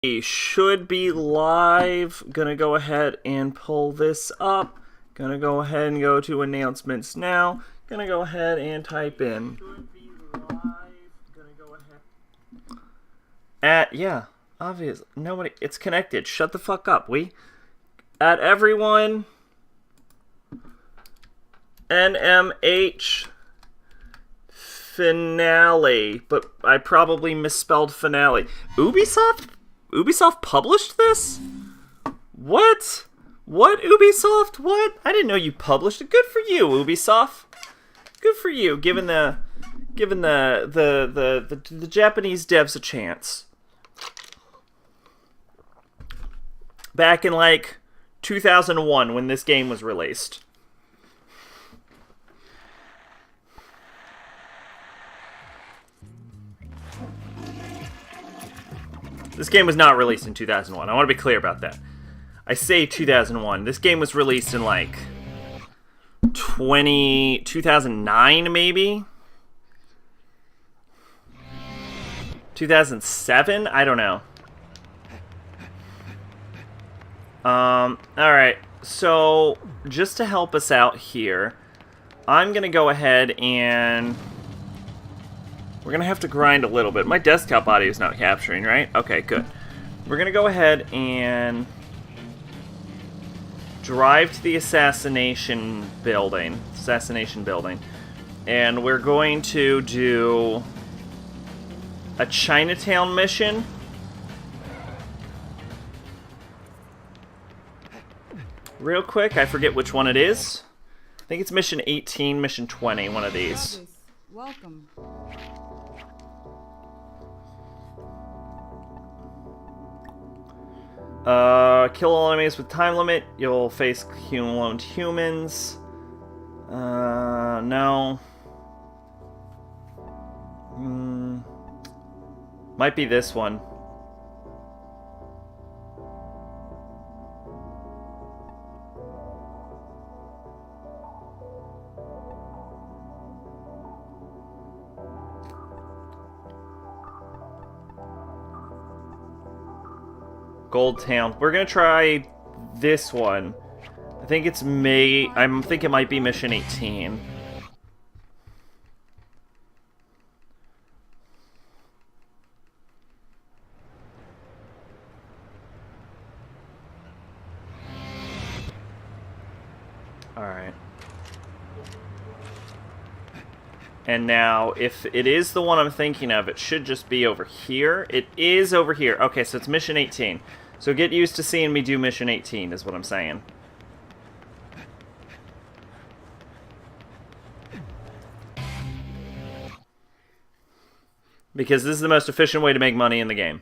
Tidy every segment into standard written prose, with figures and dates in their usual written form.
We should be live. Gonna go ahead and pull this up. Gonna go ahead and go to announcements now. Gonna go ahead and type in. Should be live. Gonna go ahead. Yeah, obvious. Nobody. It's connected. Shut the fuck up. At everyone. NMH finale, but I probably misspelled finale. Ubisoft published this? What? What, Ubisoft? What? I didn't know you published it. Good for you, Ubisoft. Good for you, giving the Japanese devs a chance. Back in like 2001 when this game was released. This game was not released in 2001. I want to be clear about that. I say 2001. This game was released in like 2009 maybe? 2007? I don't know. Alright. So, just to help us out here, I'm going to go ahead and... We're going to have to grind a little bit. My desktop audio is not capturing, right? Okay, good. We're going to go ahead and drive to the assassination building. And we're going to do a Chinatown mission. Real quick, I forget which one it is. I think it's mission 18, mission 20, one of these. Welcome. Kill all enemies with time limit. You'll face cloned humans. No. Might be this one. Gold Town. We're gonna try this one. I think it's I think it might be mission 18. Alright. And now, if it is the one I'm thinking of, it should just be over here. It is over here. Okay, so it's mission 18. So get used to seeing me do mission 18, is what I'm saying. Because this is the most efficient way to make money in the game.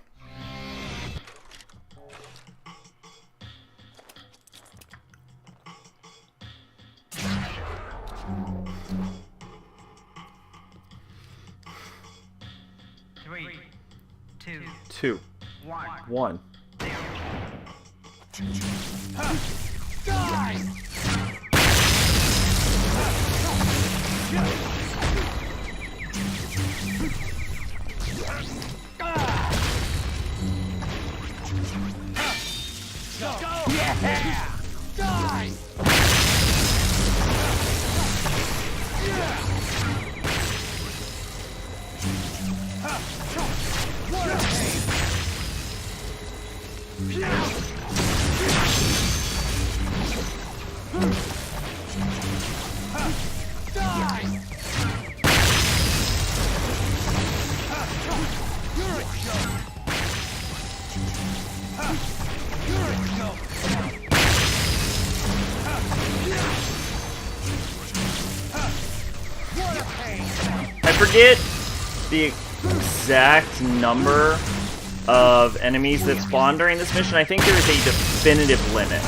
Three, two, one. Die! Yeah! Die! What a pain! Die! You're a joke! You're a joke! What a pain! I forget the exact number of enemies that spawn during this mission. I think there is a definitive limit.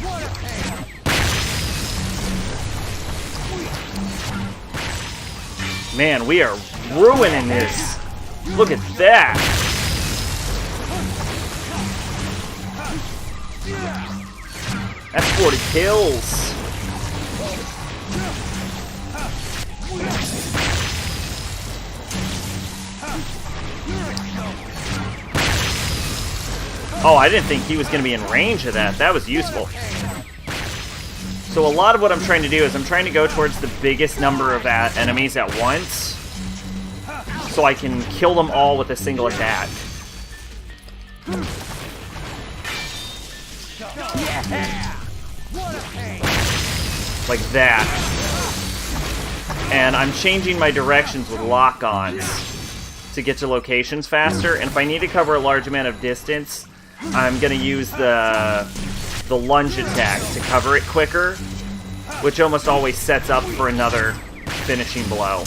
What a pain! Man, we are ruining this. Look at that. That's 40 kills. Oh, I didn't think he was going to be in range of that. That was useful. So a lot of what I'm trying to do is I'm trying to go towards the biggest number of enemies at once, so I can kill them all with a single attack. Like that. And I'm changing my directions with lock-ons to get to locations faster, and if I need to cover a large amount of distance, I'm going to use the lunge attack to cover it quicker, which almost always sets up for another finishing blow.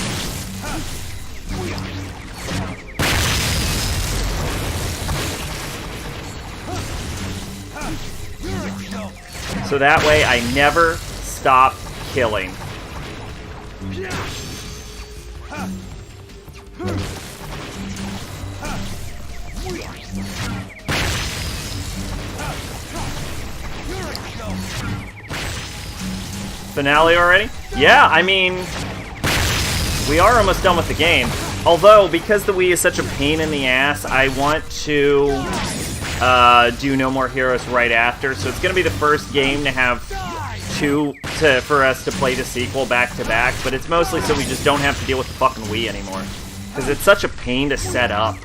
So that way I never stop killing. Finale already? Yeah, I mean, we are almost done with the game. Although, because the Wii is such a pain in the ass, I want to do No More Heroes right after. So it's going to be the first game to have for us to play the sequel back to back. But it's mostly so we just don't have to deal with the fucking Wii anymore. Because it's such a pain to set up.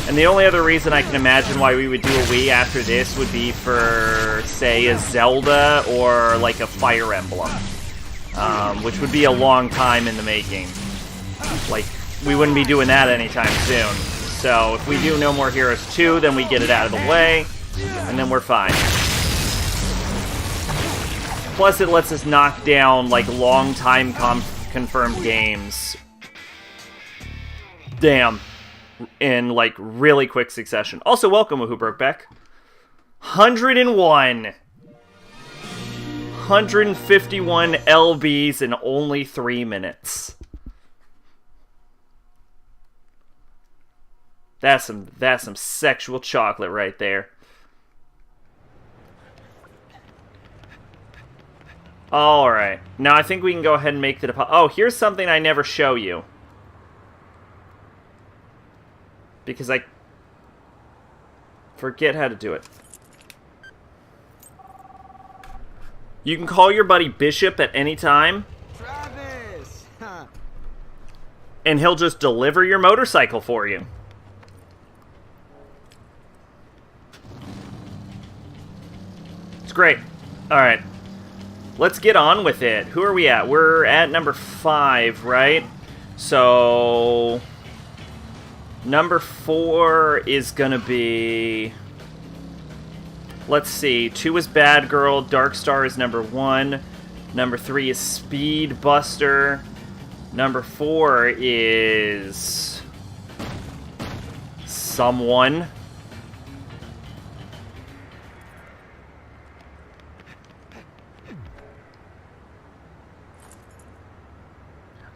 And the only other reason I can imagine why we would do a Wii after this would be for, say, a Zelda or, like, a Fire Emblem. Which would be a long time in the making. Like, we wouldn't be doing that anytime soon. So, if we do No More Heroes 2, then we get it out of the way, and then we're fine. Plus, it lets us knock down, like, long-time confirmed games. Damn. In, like, really quick succession. Also, welcome, Woohoo Brokeback. 101. 151 LBs in only 3 minutes. That's some sexual chocolate right there. Alright. Now I think we can go ahead and make the deposit. Oh, here's something I never show you. Because I forget how to do it. You can call your buddy Bishop at any time. Travis! Huh. And he'll just deliver your motorcycle for you. It's great. Alright. Let's get on with it. Who are we at? We're at number 5, right? So number 4 is gonna be... Let's see. 2 is Bad Girl. Dark Star is number 1. Number 3 is Speed Buster. Number 4 is... Someone.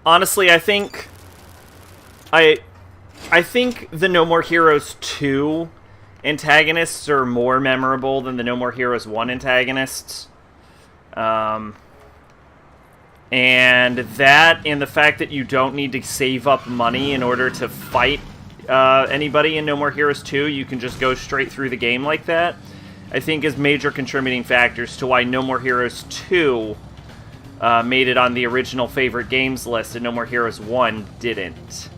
Honestly, I think the No More Heroes 2 antagonists are more memorable than the No More Heroes 1 antagonists. And that, and the fact that you don't need to save up money in order to fight anybody in No More Heroes 2, you can just go straight through the game like that, I think is major contributing factors to why No More Heroes 2 made it on the original favorite games list and No More Heroes 1 didn't.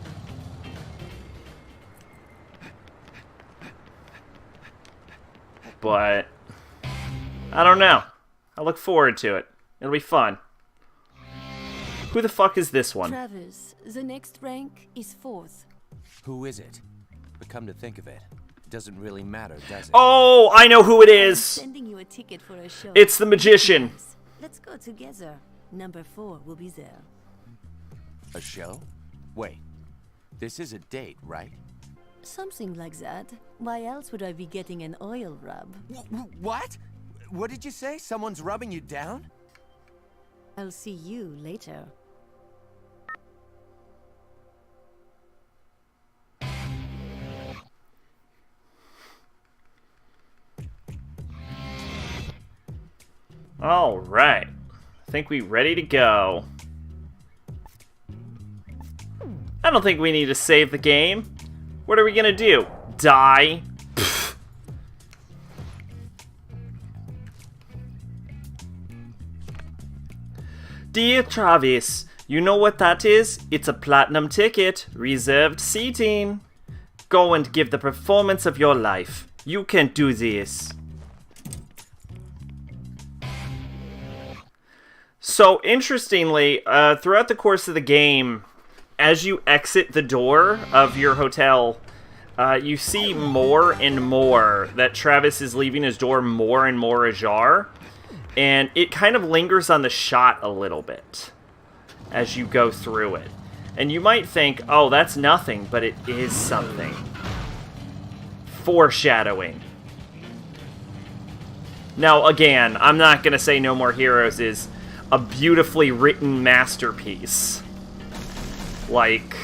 But I don't know. I look forward to it. It'll be fun. Who the fuck is this one? Travis, the next rank is 4th. Who is it? But come to think of it, it doesn't really matter, does it? Oh, I know who it is. Sending you a ticket for a show. It's the magician. Let's go together. Number 4 will be there. A show? Wait, this is a date, right? Something like that. Why else would I be getting an oil rub? What? What did you say? Someone's rubbing you down? I'll see you later. Alright. I think we ready to go. I don't think we need to save the game. What are we gonna do? Die? Pfft. Dear Travis, you know what that is? It's a platinum ticket, reserved seating. Go and give the performance of your life. You can do this. So, interestingly, throughout the course of the game, as you exit the door of your hotel, you see more and more that Travis is leaving his door more and more ajar. And it kind of lingers on the shot a little bit as you go through it. And you might think, oh, that's nothing, but it is something. Foreshadowing. Now, again, I'm not going to say No More Heroes is a beautifully written masterpiece. Like,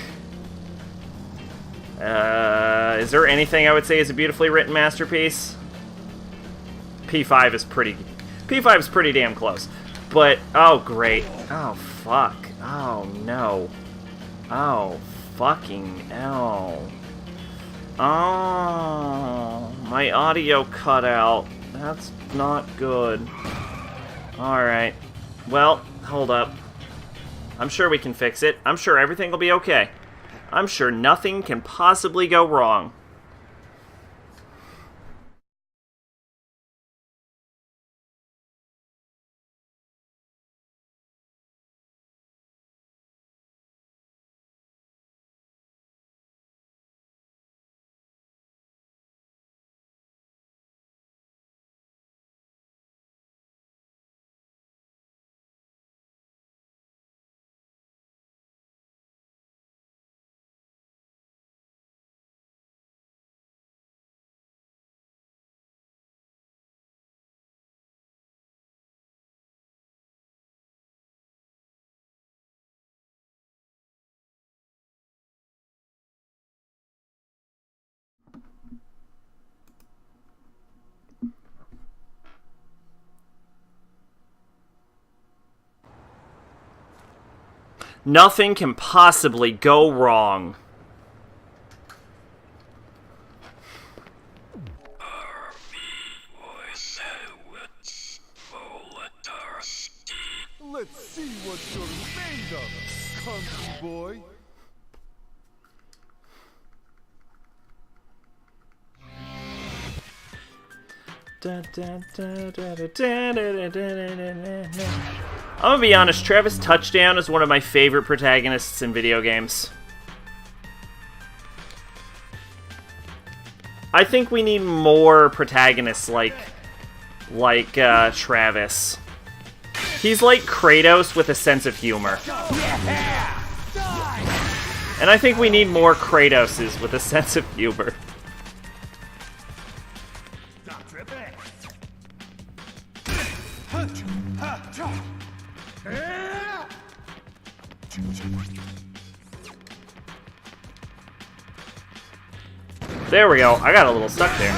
is there anything I would say is a beautifully written masterpiece? P5 is pretty damn close. But, oh great. Oh fuck. Oh no. Oh fucking hell. Oh, my audio cut out. That's not good. Alright. Well, hold up. I'm sure we can fix it. I'm sure everything will be okay. I'm sure nothing can possibly go wrong. Nothing can possibly go wrong. Let's see what you're made of, country boy. I'm gonna be honest, Travis Touchdown is one of my favorite protagonists in video games. I think we need more protagonists like Travis. He's like Kratos with a sense of humor. And I think we need more Kratoses with a sense of humor. There we go. I got a little stuck there.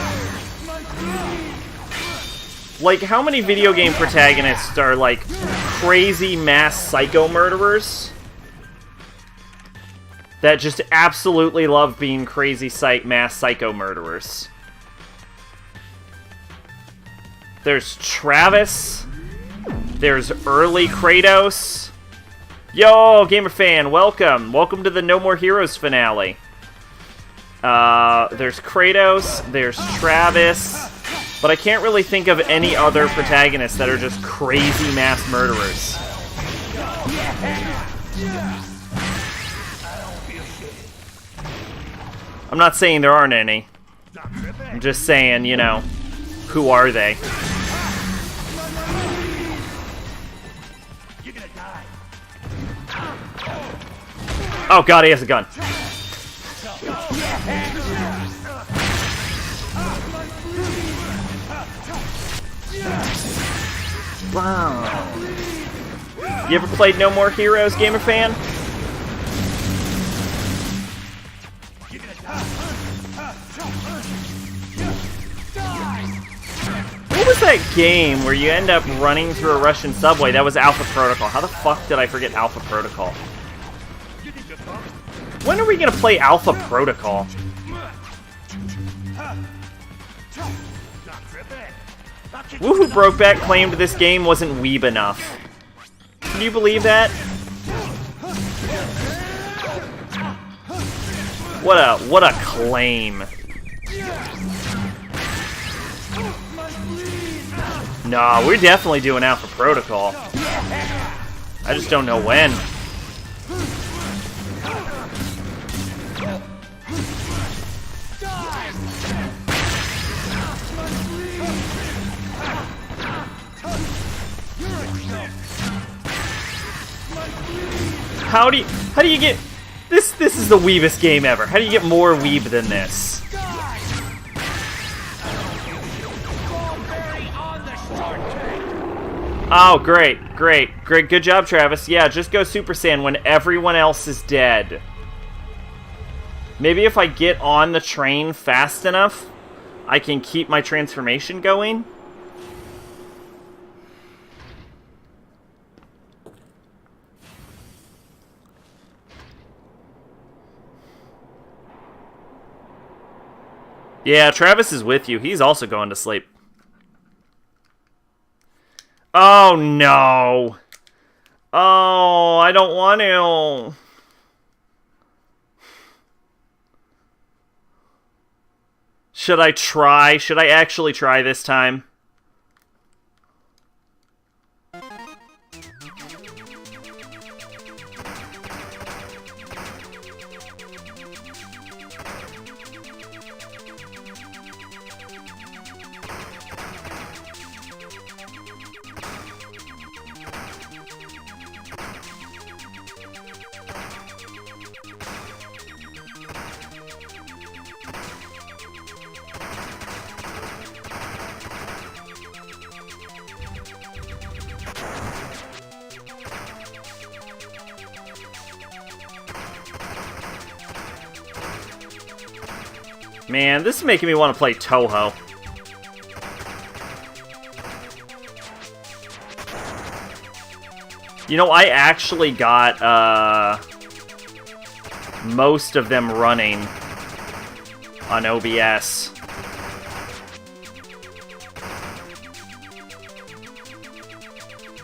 Like, how many video game protagonists are, like, crazy mass psycho murderers that just absolutely love being crazy mass psycho murderers? There's Travis. There's early Kratos. Yo, Gamer Fan, welcome. Welcome to the No More Heroes finale. There's Kratos, there's Travis, but I can't really think of any other protagonists that are just crazy mass murderers. I'm not saying there aren't any. I'm just saying, you know, who are they? Oh god, he has a gun. Wow. You ever played No More Heroes, Gamer Fan? What was was that game where you end up running through a Russian subway? That was Alpha Protocol. How the fuck did I forget Alpha Protocol? When are we gonna play Alpha Protocol? Woohoo Brokeback claimed this game wasn't weeb enough. Can you believe that? What a claim. No, we're definitely doing Alpha Protocol. I just don't know when. How do you get this? This is the weebest game ever. How do you get more weeb than this? Oh, great. Good job, Travis. Yeah, just go Super Saiyan when everyone else is dead. Maybe if I get on the train fast enough, I can keep my transformation going. Yeah, Travis is with you. He's also going to sleep. Oh, no. Oh, I don't want to. Should I try? Should I actually try this time? Man, this is making me want to play Toho. You know, I actually got, most of them running on OBS.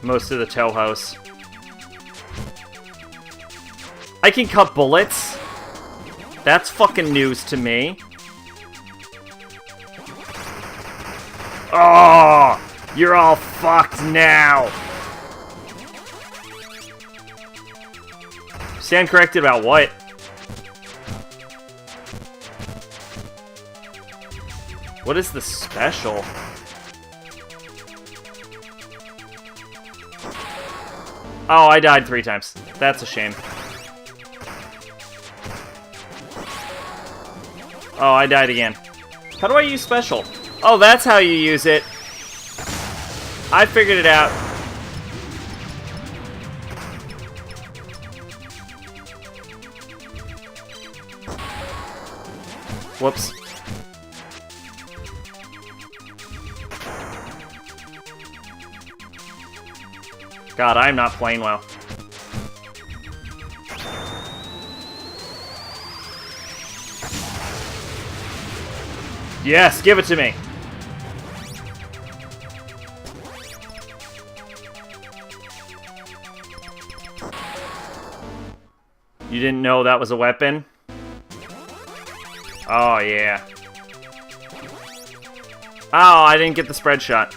Most of the Tohos. I can cut bullets? That's fucking news to me. Oh, you're all fucked now. Stand corrected about what? What is the special? Oh, I died 3 times. That's a shame. Oh, I died again. How do I use special? Oh, that's how you use it. I figured it out. Whoops. God, I'm not playing well. Yes, give it to me. You didn't know that was a weapon? Oh, yeah. Oh, I didn't get the spread shot.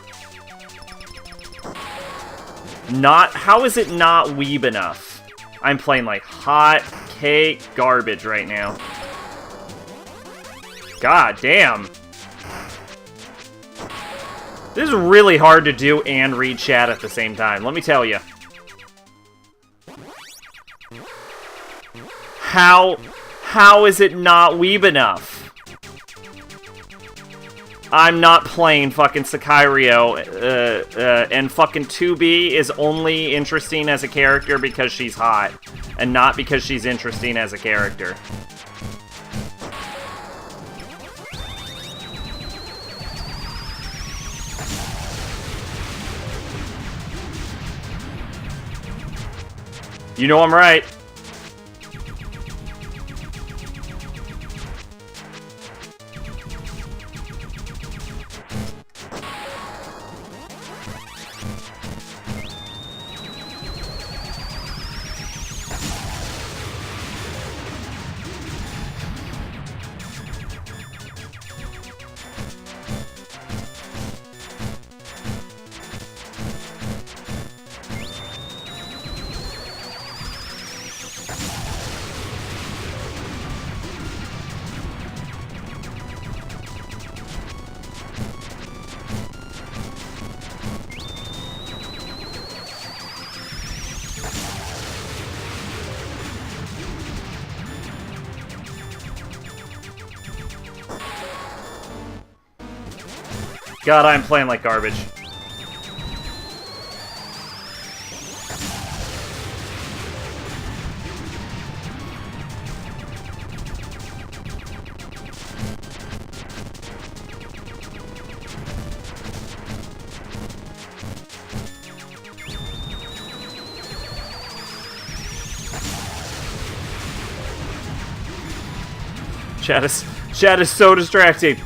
How is it not weeb enough? I'm playing like hot cake garbage right now. God damn. This is really hard to do and read chat at the same time, let me tell you. How is it not weeb enough? I'm not playing fucking Sicario, and fucking 2B is only interesting as a character because she's hot, and not because she's interesting as a character. You know I'm right. God, I'm playing like garbage. Chat is so distracting.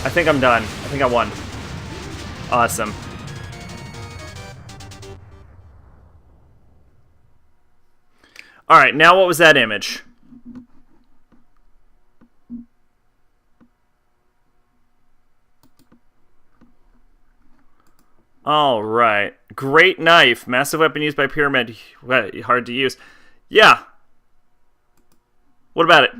I think I'm done. I think I won. Awesome. Alright, now what was that image? Alright. Great knife. Massive weapon used by Pyramid. Hard to use. Yeah. What about it?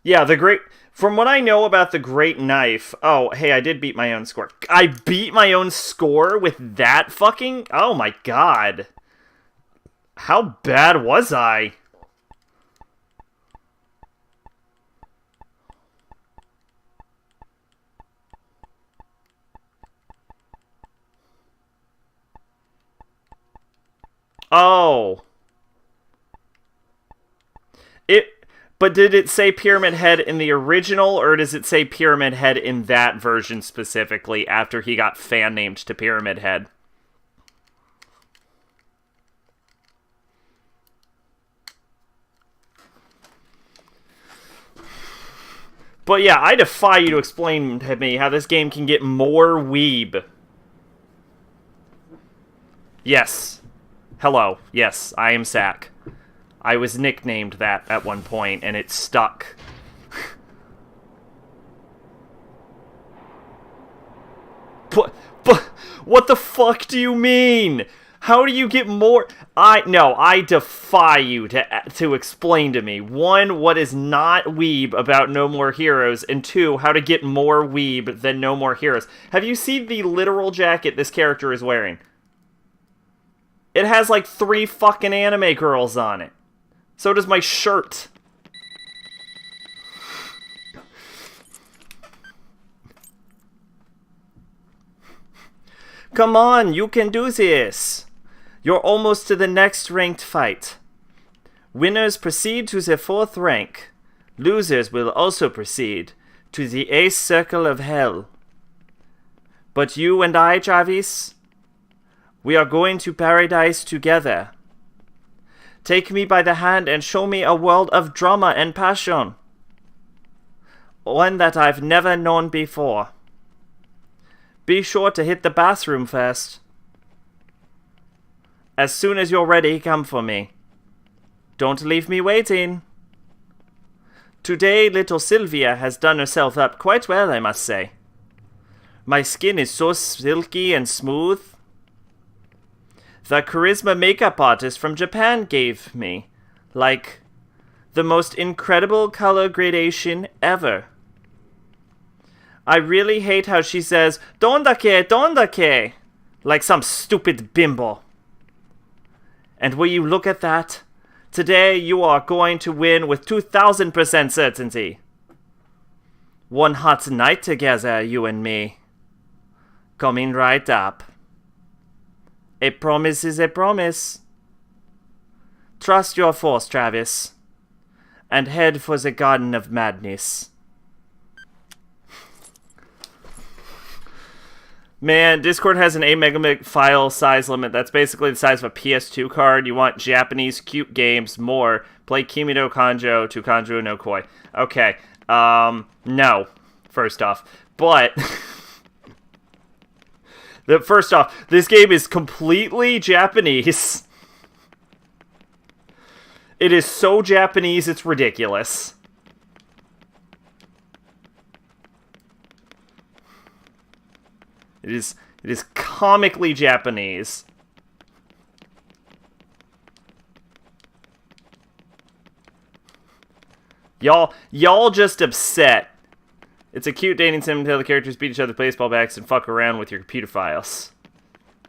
Yeah, the great... From what I know about the Great Knife... Oh, hey, I did beat my own score. I beat my own score with that fucking... Oh my god. How bad was I? Oh. But did it say Pyramid Head in the original, or does it say Pyramid Head in that version specifically after he got fan named to Pyramid Head? But yeah, I defy you to explain to me how this game can get more weeb. Yes. Hello. Yes, I am Sack. I was nicknamed that at one point, and it stuck. But what the fuck do you mean? How do you get more? I defy you to explain to me. One, what is not weeb about No More Heroes, and two, how to get more weeb than No More Heroes. Have you seen the literal jacket this character is wearing? It has like 3 fucking anime girls on it. So does my shirt. Come on, you can do this. You're almost to the next ranked fight. Winners proceed to the 4th rank. Losers will also proceed to the 8th circle of hell. But you and I, Travis, we are going to paradise together. Take me by the hand and show me a world of drama and passion. One that I've never known before. Be sure to hit the bathroom first. As soon as you're ready, come for me. Don't leave me waiting. Today, little Sylvia has done herself up quite well, I must say. My skin is so silky and smooth. The charisma makeup artist from Japan gave me, like, the most incredible color gradation ever. I really hate how she says, "Dondake, dondake," like some stupid bimbo. And will you look at that? Today you are going to win with 2000% certainty. One hot night together, you and me. Coming right up. A promise is a promise. Trust your force, Travis, and head for the Garden of Madness. Man, Discord has an 8 megabit file size limit. That's basically the size of a PS2 card. You want Japanese cute games more. Play Kimi no Kanjo to Kanjo no Koi. Okay. No. First off. But... First off, this game is completely Japanese. It is so Japanese, it's ridiculous. It is comically Japanese. Y'all just upset. It's a cute dating sim until the characters beat each other with baseball bats and fuck around with your computer files.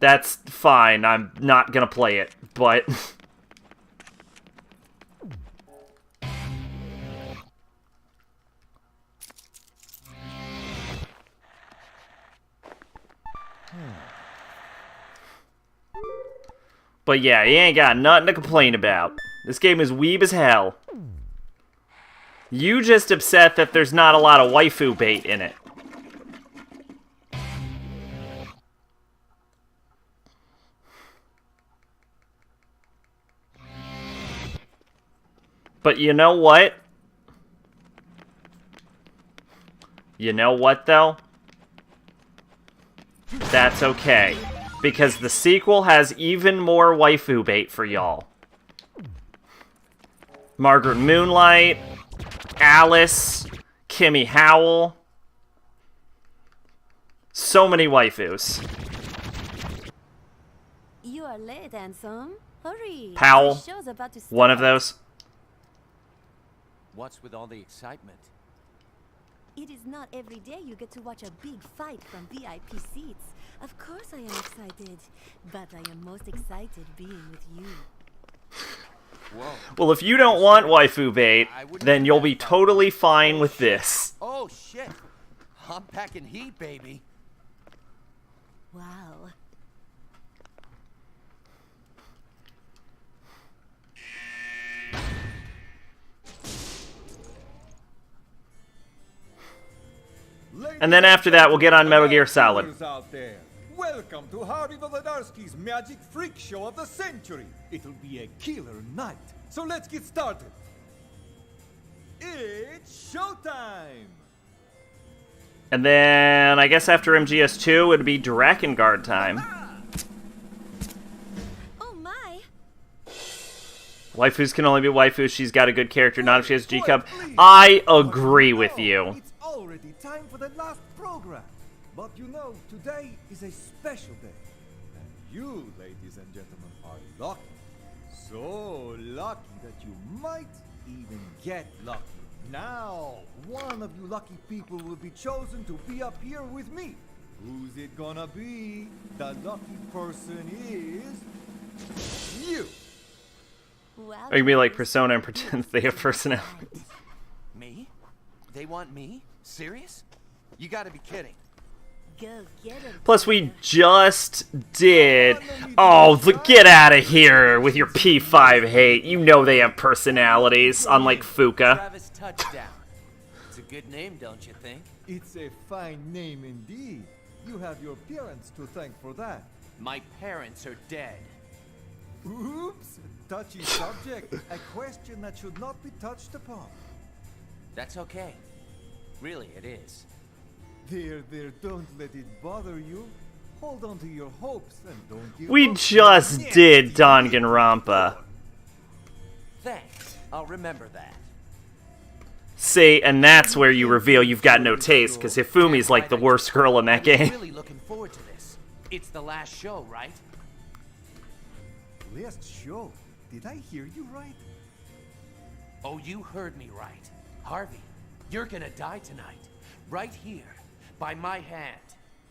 That's fine. I'm not gonna play it, but... But yeah, you ain't got nothing to complain about. This game is weeb as hell. You just upset that there's not a lot of waifu bait in it. But you know what? You know what, though? That's okay. Because the sequel has even more waifu bait for y'all. Margaret Moonlight, Alice, Kimmy Howell. So many waifus. You are late, handsome. Hurry. Powell, The show's about to one of start. those. What's with all the excitement? It is not every day you get to watch a big fight from VIP seats. Of course I am excited, but I am most excited being with you. Whoa. Well, if you don't want waifu bait, then you'll be totally fine with this. Oh, shit. I'm packing heat, baby. Wow. And then after that, we'll get on Metal Gear Solid. Out there. Welcome to Harvey Volodyarsky's Magic Freak Show of the century. It'll be a killer night. So let's get started. It's showtime! And then, I guess after MGS2, it'd be Drakengard time. Oh my. Waifus can only be waifus. She's got a good character, not if she has G-Cub. I agree with you. It's already time for the last program. But you know, today is a special day. And you, ladies and gentlemen, are lucky. So lucky that you might even get lucky. Now, one of you lucky people will be chosen to be up here with me. Who's it gonna be? The lucky person is... you! Well, Or you can be like Persona and pretend that they have personality. Me? They want me? Serious? You gotta be kidding. go get him. Plus, we just did... Oh, get out of here with your P5 hate. You know they have personalities, unlike Fuka. Travis Touchdown. It's a good name, don't you think? It's a fine name indeed. You have your parents to thank for that. My parents are dead. Oops! Touchy subject. A question that should not be touched upon. That's okay. Really, it is. There, don't let it bother you. Hold on to your hopes and don't give We up. just did Danganronpa. Thanks. I'll remember that. See, and that's where you reveal you've got no taste, because Hifumi's like the worst girl in that I'm game. really looking forward to this. It's the last show, right? Last show. Did I hear you right? Oh, you heard me right. Harvey, you're gonna die tonight. Right here. By my hand.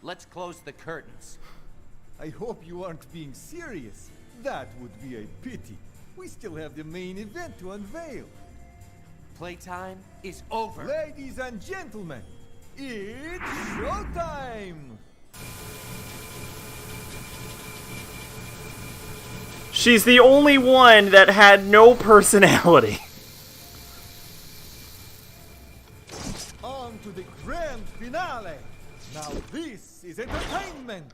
Let's close the curtains. I hope you aren't being serious. That would be a pity. We still have the main event to unveil. Playtime is over. Ladies and gentlemen, it's showtime! She's the only one that had no personality. On to the grand finale! Now this is entertainment!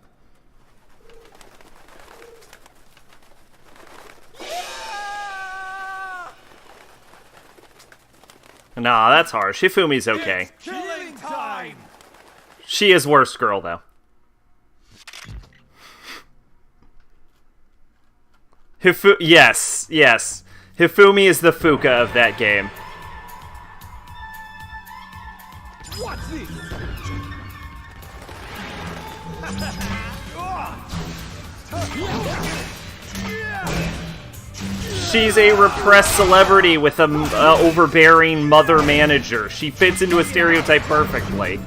Nah, that's harsh. Hifumi's okay. It's killing time! She is worst girl, though. Yes. Hifumi is the Fuka of that game. What's this? She's a repressed celebrity with an overbearing mother manager. She fits into a stereotype perfectly.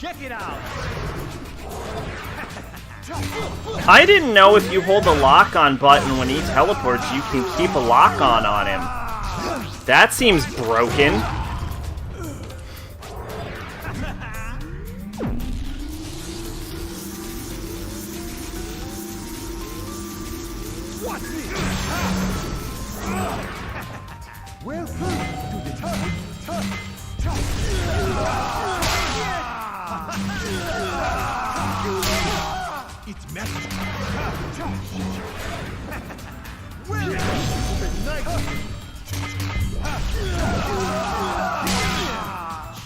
Check it out! I didn't know if you hold the lock-on button when he teleports, you can keep a lock-on on him. That seems broken. What's this? Welcome to the It's magic. Welcome to the night.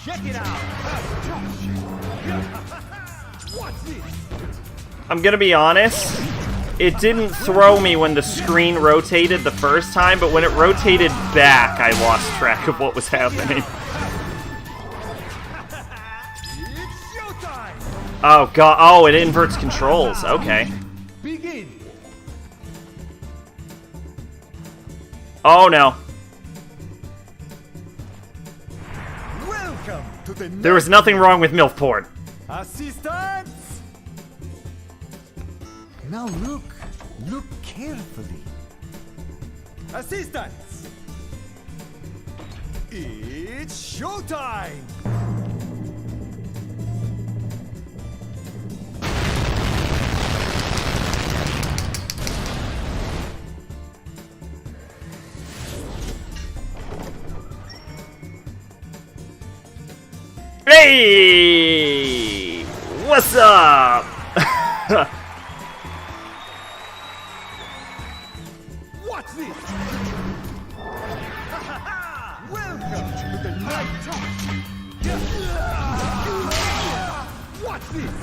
Check it out. What's this? I'm gonna be honest, it didn't throw me when the screen rotated the first time, but when it rotated back, I lost track of what was happening. It's showtime. Oh god, oh, it inverts controls, okay. Begin. Oh no. Welcome to the There was nothing wrong with MILF porn. Assistants! Now look carefully. Assistants! It's showtime! Hey! What's up? What's this? Welcome to the night talk. What's this?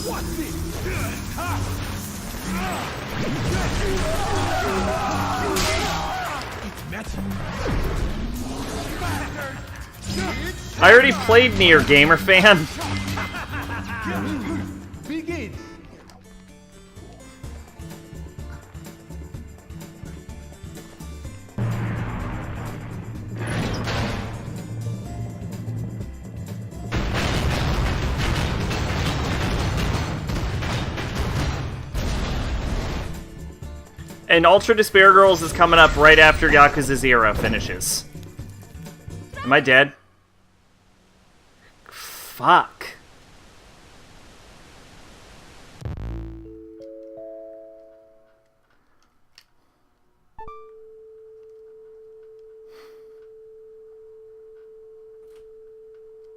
What's this? It's magic. I already played Nier, gamer fan. Begin. And Ultra Despair Girls is coming up right after Yakuza 0 finishes. Am I dead? Fuck.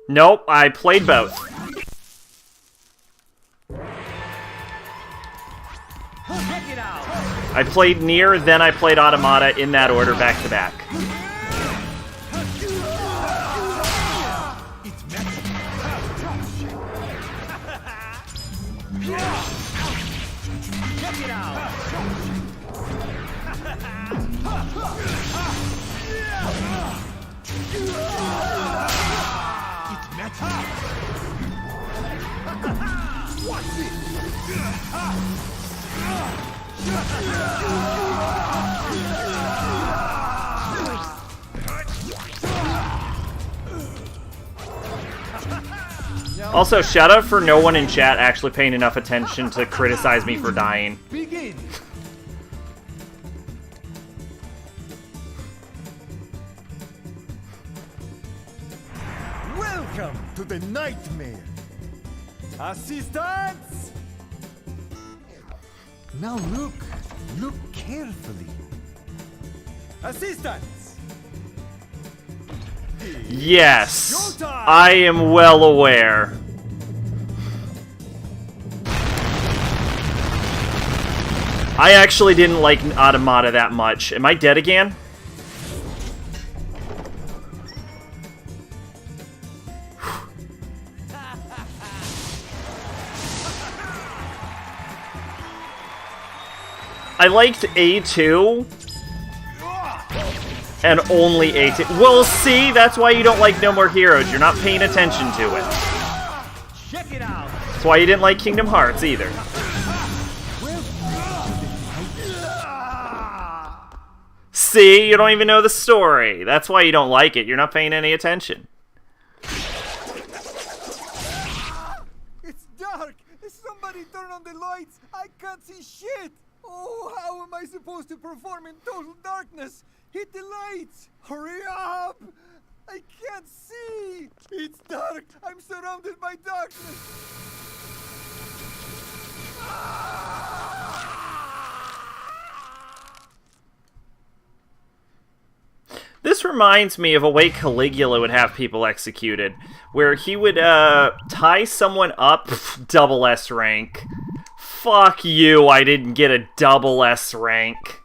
Nope, I played both. Check it out. I played Nier, then I played Automata in that order back to back. It's magic. Check it out. It's magic. What's it? Also, shout out for no one in chat actually paying enough attention to criticize me for dying. Begin. Welcome to the nightmare. Assistants! Now look carefully. Assistants! Yes, Showtime! I am well aware. I actually didn't like Automata that much. Am I dead again? I liked A2. And only A2. Well, see, that's why you don't like No More Heroes. You're not paying attention to it. Check it out. That's why you didn't like Kingdom Hearts either. See, you don't even know the story. That's why you don't like it. You're not paying any attention. It's dark. Somebody turn on the lights. I can't see shit. Oh, how am I supposed to perform in total darkness? Hit the lights. Hurry up. I can't see. It's dark. I'm surrounded by darkness. This reminds me of a way Caligula would have people executed, where he would tie someone up, double S rank. Fuck you, I didn't get a double S rank.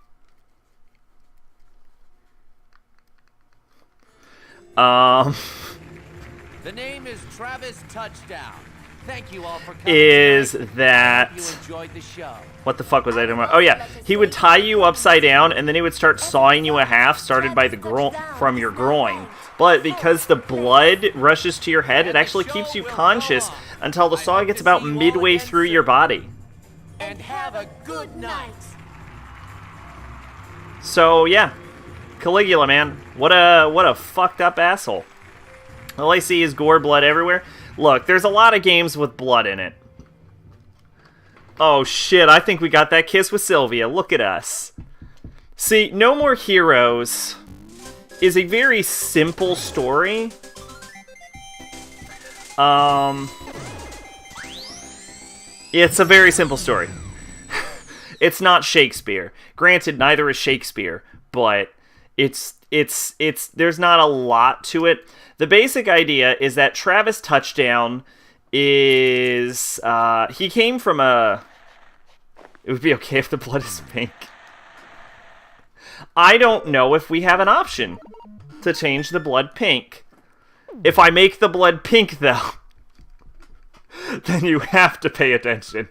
The name is Travis Touchdown. Thank you all for coming. Is tonight. that... You enjoyed the show. What the fuck was I doing? Oh yeah, he would tie you upside down, and then he would start sawing you in half, started by the from your groin. But because the blood rushes to your head, it actually keeps you conscious until the saw gets about midway through your body. And have a good night. So yeah, Caligula, man, what a fucked up asshole. All I see is gore, blood everywhere. Look, there's a lot of games with blood in it. Oh shit, I think we got that kiss with Sylvia. Look at us. See, No More Heroes is a very simple story. It's a very simple story. It's not Shakespeare. Granted, neither is Shakespeare, but it's there's not a lot to it. The basic idea is that Travis Touchdown is he came from a... It would be okay if the blood is pink. I don't know if we have an option to change the blood pink. If I make the blood pink, though, then you have to pay attention.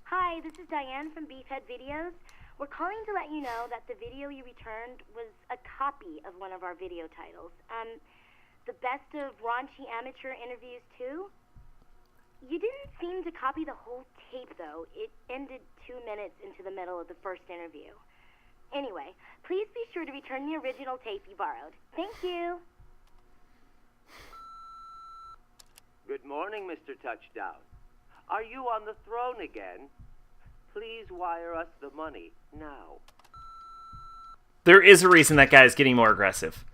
Hi, this is Diane from Beefhead Videos. We're calling to let you know that the video you returned was a copy of one of our video titles. The Best of Raunchy Amateur Interviews 2? You didn't seem to copy the whole tape, though. It ended 2 minutes into the middle of the first interview. Anyway, please be sure to return the original tape you borrowed. Thank you. Good morning, Mr. Touchdown. Are you on the throne again? Please wire us the money now. There is a reason that guy is getting more aggressive.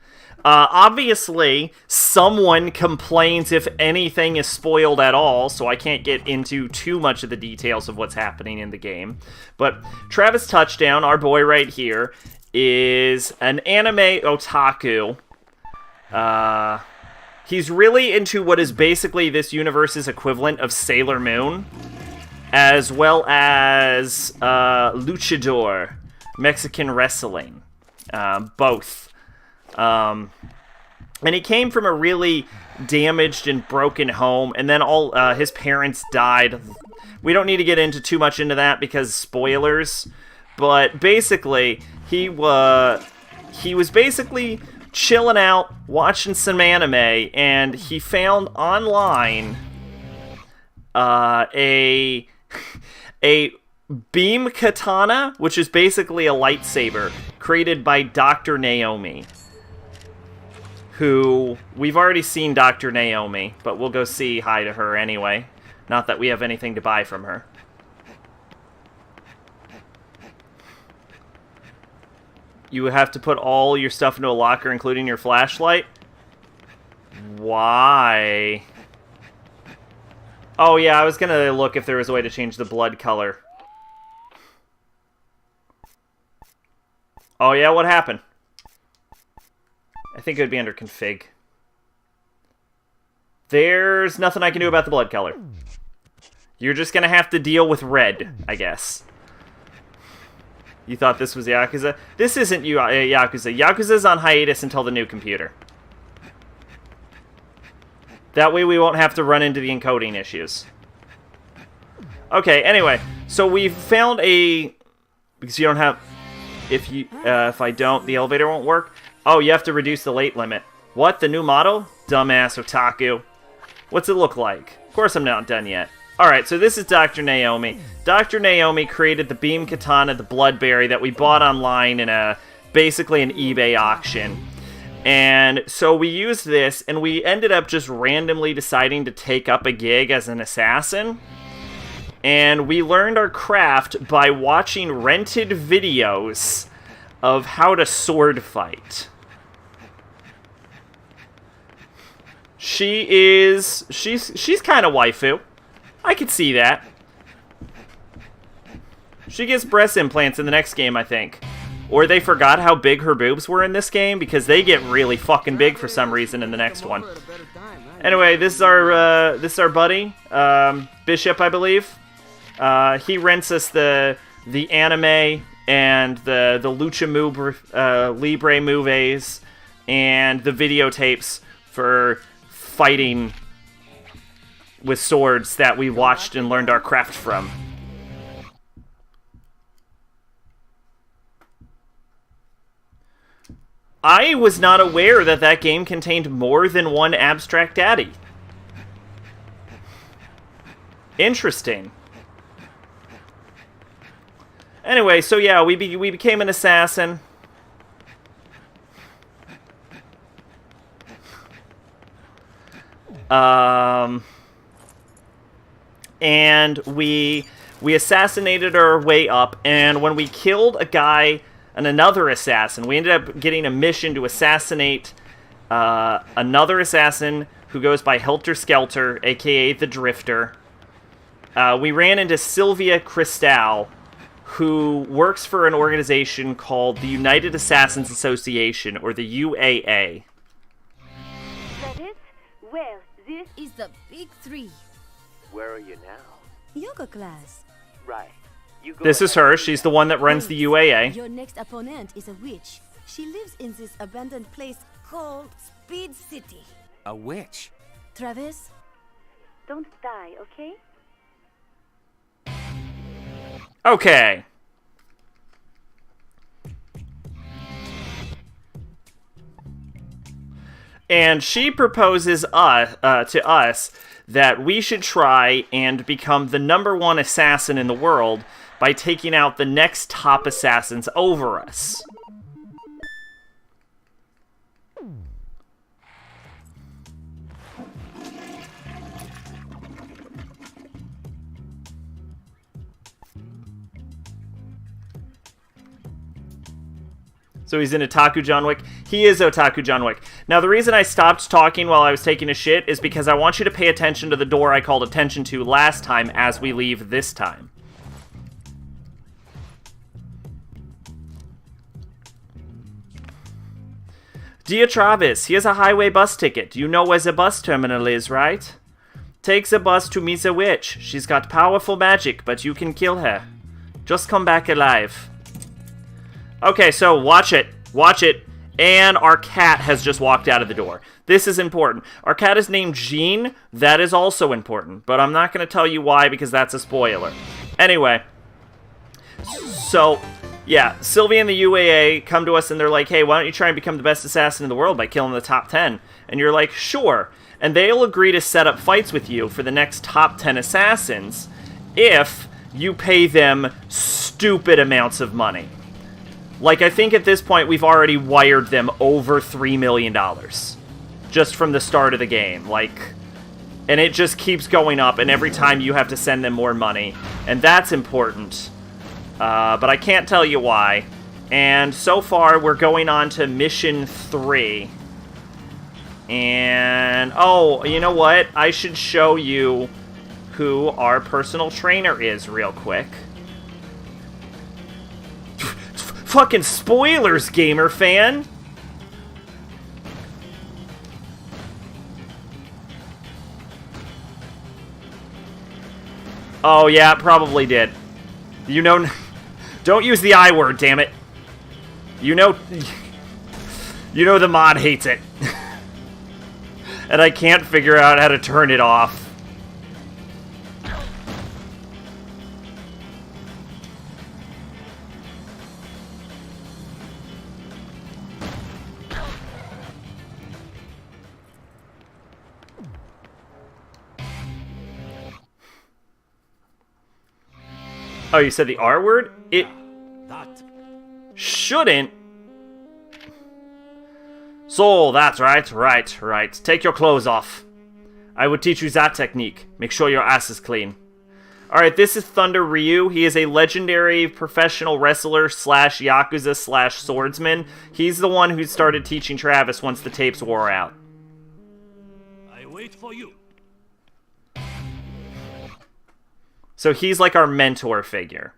Obviously, someone complains if anything is spoiled at all, so I can't get into too much of the details of what's happening in the game. But Travis Touchdown, our boy right here, is an anime otaku. He's really into what is basically this universe's equivalent of Sailor Moon, as well as luchador, Mexican wrestling, both. And he came from a really damaged and broken home, and then all his parents died. We don't need to get into too much into that because spoilers, but basically he was basically chilling out, watching some anime, and he found online a beam katana, which is basically a lightsaber created by Dr. Naomi, who we've already seen Dr. Naomi, but we'll go see hi to her anyway. Not that we have anything to buy from her. You have to put all your stuff into a locker, including your flashlight? Why? Oh, yeah, I was gonna look if there was a way to change the blood color. Oh, yeah, what happened? I think it would be under config. There's nothing I can do about the blood color. You're just gonna have to deal with red, I guess. You thought this was Yakuza? This isn't Yakuza. Yakuza's on hiatus until the new computer. That way we won't have to run into the encoding issues. Okay, anyway. So we've found a... Because you don't have... If I don't, the elevator won't work. Oh, you have to reduce the weight limit. What? The new model? Dumbass otaku. What's it look like? Of course I'm not done yet. Alright, so this is Dr. Naomi. Dr. Naomi created the beam katana, the bloodberry, that we bought online in basically an eBay auction. And so we used this, and we ended up just randomly deciding to take up a gig as an assassin. And we learned our craft by watching rented videos of how to sword fight. She's kind of waifu. I could see that. She gets breast implants in the next game, I think. Or they forgot how big her boobs were in this game, because they get really fucking big for some reason in the next one. Anyway, this is our buddy, Bishop, I believe. He rents us the anime and the Lucha Libre movies and the videotapes for fighting with swords that we watched and learned our craft from. I was not aware that that game contained more than one abstract daddy. Interesting. Anyway, so yeah, we became an assassin. And we assassinated our way up, and when we killed a guy and another assassin, we ended up getting a mission to assassinate another assassin who goes by Helter Skelter, aka the Drifter. We ran into Sylvia Cristal, who works for an organization called the United Assassins Association, or the UAA. That is? Well, this Is the big three. Where are you now? Yoga class. Right. You go This is ahead. her. She's the one that runs the UAA. Your next opponent is a witch. She lives in this abandoned place called Speed City. A witch? Travis? don't die, okay? Okay. And she proposes to us that we should try and become the #1 assassin in the world by taking out the next top assassins over us. So he's in Otaku John Wick. He is Otaku John Wick. Now, the reason I stopped talking while I was taking a shit is because I want you to pay attention to the door I called attention to last time as we leave this time. Dear Travis, here's a highway bus ticket. You know where the bus terminal is, right? Take the bus to meet the witch. She's got powerful magic, but you can kill her. Just come back alive. Okay, so watch it. Watch it. And our cat has just walked out of the door. This is important. Our cat is named Jean. That is also important. But I'm not going to tell you why because that's a spoiler. Anyway. So, yeah. Sylvie and the UAA come to us and they're like, hey, why don't you try and become the best assassin in the world by killing the top 10? And you're like, sure. And they'll agree to set up fights with you for the next top 10 assassins if you pay them stupid amounts of money. Like, I think at this point we've already wired them over $3 million. Just from the start of the game. Like, and it just keeps going up, and every time you have to send them more money. And that's important. But I can't tell you why. And so far, we're going on to mission 3. And, oh, you know what? I should show you who our personal trainer is real quick. Fucking spoilers, gamer fan! Oh, yeah, probably did. You know... Don't use the I word, damn it. You know the mod hates it. And I can't figure out how to turn it off. Oh, you said the R word? It shouldn't. So, that's right. Take your clothes off. I will teach you that technique. Make sure your ass is clean. Alright, this is Thunder Ryu. He is a legendary professional wrestler / Yakuza / swordsman. He's the one who started teaching Travis once the tapes wore out. I wait for you. So he's like our mentor figure.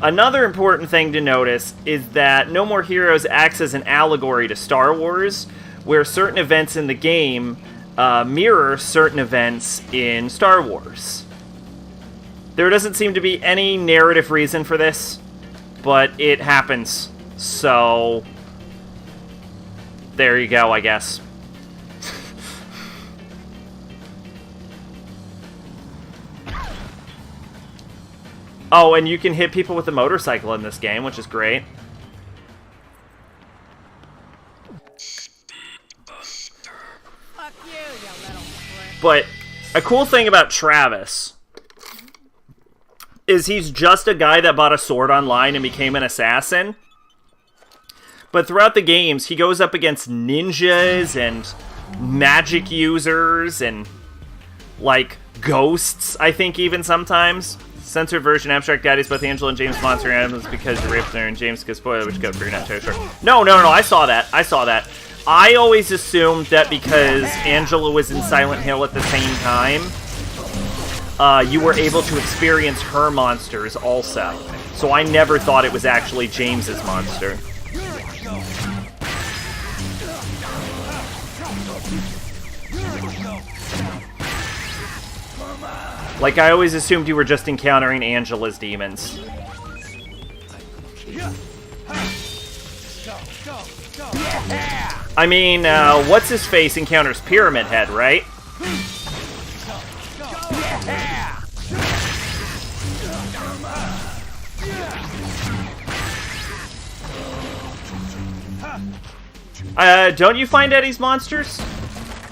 Another important thing to notice is that No More Heroes acts as an allegory to Star Wars, where certain events in the game mirror certain events in Star Wars. There doesn't seem to be any narrative reason for this, but it happens. So, there you go, I guess. Oh, and you can hit people with a motorcycle in this game, which is great. Fuck you, you little prick. But a cool thing about Travis is he's just a guy that bought a sword online and became an assassin. But throughout the games, he goes up against ninjas and magic users and, like, ghosts, I think, even sometimes. Censored version, Abstract Daddies, both Angela and James Monster Animals because you raped her and James gets spoiled, which got for not territory. No, I saw that. I always assumed that because Angela was in Silent Hill at the same time, you were able to experience her monsters also. So I never thought it was actually James's monster. Like, I always assumed you were just encountering Angela's demons. I mean, what's-his-face encounters Pyramid Head, right? Don't you find Eddie's monsters?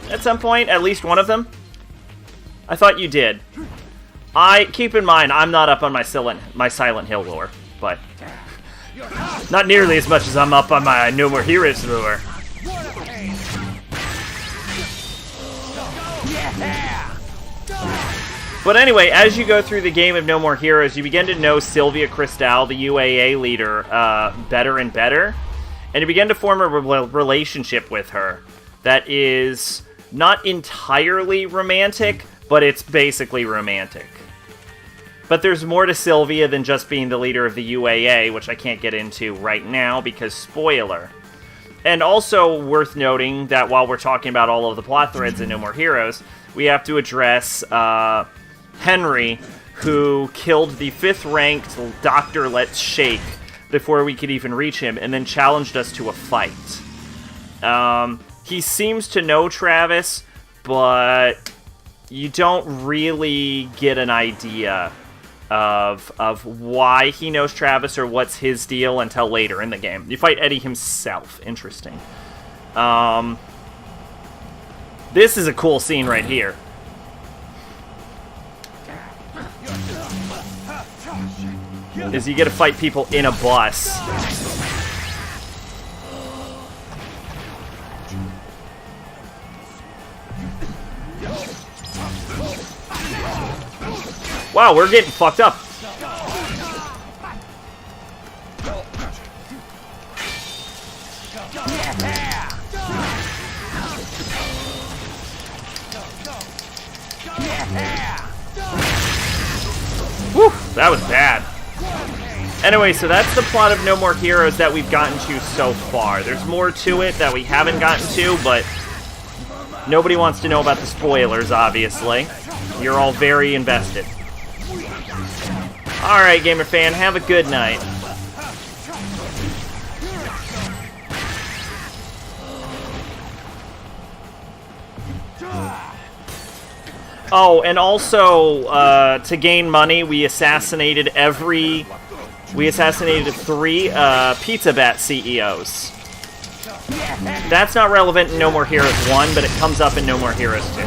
At some point? At least one of them? I thought you did. Keep in mind, I'm not up on my Silent Hill lore, but not nearly as much as I'm up on my No More Heroes lore. But anyway, as you go through the game of No More Heroes, you begin to know Sylvia Cristal, the UAA leader, better and better, and you begin to form a relationship with her that is not entirely romantic, but it's basically romantic. But there's more to Sylvia than just being the leader of the UAA, which I can't get into right now because spoiler. And also worth noting that while we're talking about all of the plot threads in No More Heroes, we have to address Henry, who killed the 5th-ranked Dr. Let's Shake before we could even reach him, and then challenged us to a fight. He seems to know Travis, but you don't really get an idea of why he knows Travis or what's his deal until later in the game. You fight Eddie himself. Interesting. This is a cool scene right here. Is you get to fight people in a bus. Wow, we're getting fucked up. Whew, that was bad. Anyway, so that's the plot of No More Heroes that we've gotten to so far. There's more to it that we haven't gotten to, but nobody wants to know about the spoilers, obviously. You're all very invested. Alright, gamer fan, have a good night. Oh, and also, to gain money, we assassinated 3 Pizza Bat CEOs. That's not relevant in No More Heroes 1, but it comes up in No More Heroes 2.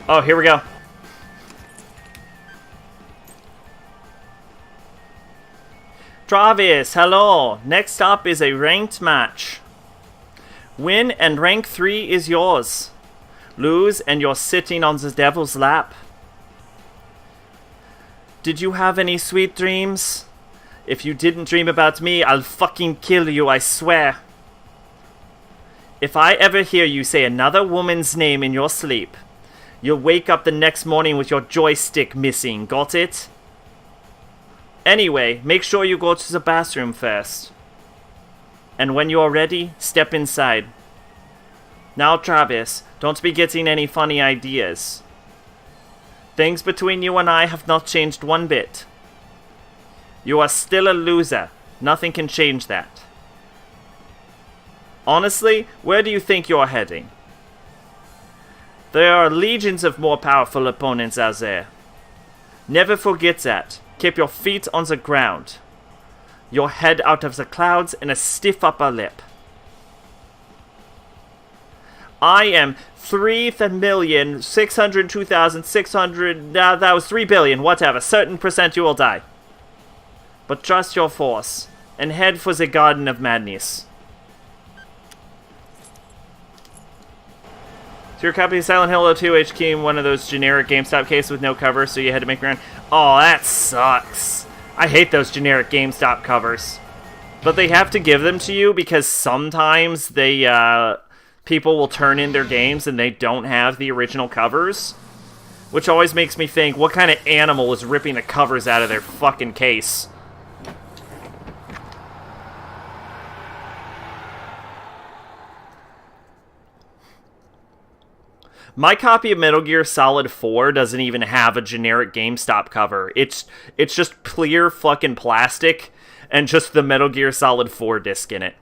Oh, here we go. Travis, hello. Next up is a ranked match. Win and rank 3 is yours. Lose and you're sitting on the devil's lap. Did you have any sweet dreams? If you didn't dream about me, I'll fucking kill you, I swear. If I ever hear you say another woman's name in your sleep, you'll wake up the next morning with your joystick missing, got it? Anyway, make sure you go to the bathroom first. And when you're ready, step inside. Now, Travis, don't be getting any funny ideas. Things between you and I have not changed one bit. You are still a loser. Nothing can change that. Honestly, where do you think you're heading? There are legions of more powerful opponents out there. Never forget that. Keep your feet on the ground. Your head out of the clouds and a stiff upper lip. I am 3,602,600... that was 3 billion, whatever. Certain percent you will die. But trust your force, and head for the Garden of Madness. So your copy of Silent Hill 02 H came one of those generic GameStop cases with no cover, so you had to make your own. Oh, that sucks. I hate those generic GameStop covers. But they have to give them to you because sometimes they, people will turn in their games and they don't have the original covers. Which always makes me think, what kind of animal is ripping the covers out of their fucking case? My copy of Metal Gear Solid 4 doesn't even have a generic GameStop cover. It's just clear fucking plastic and just the Metal Gear Solid 4 disc in it.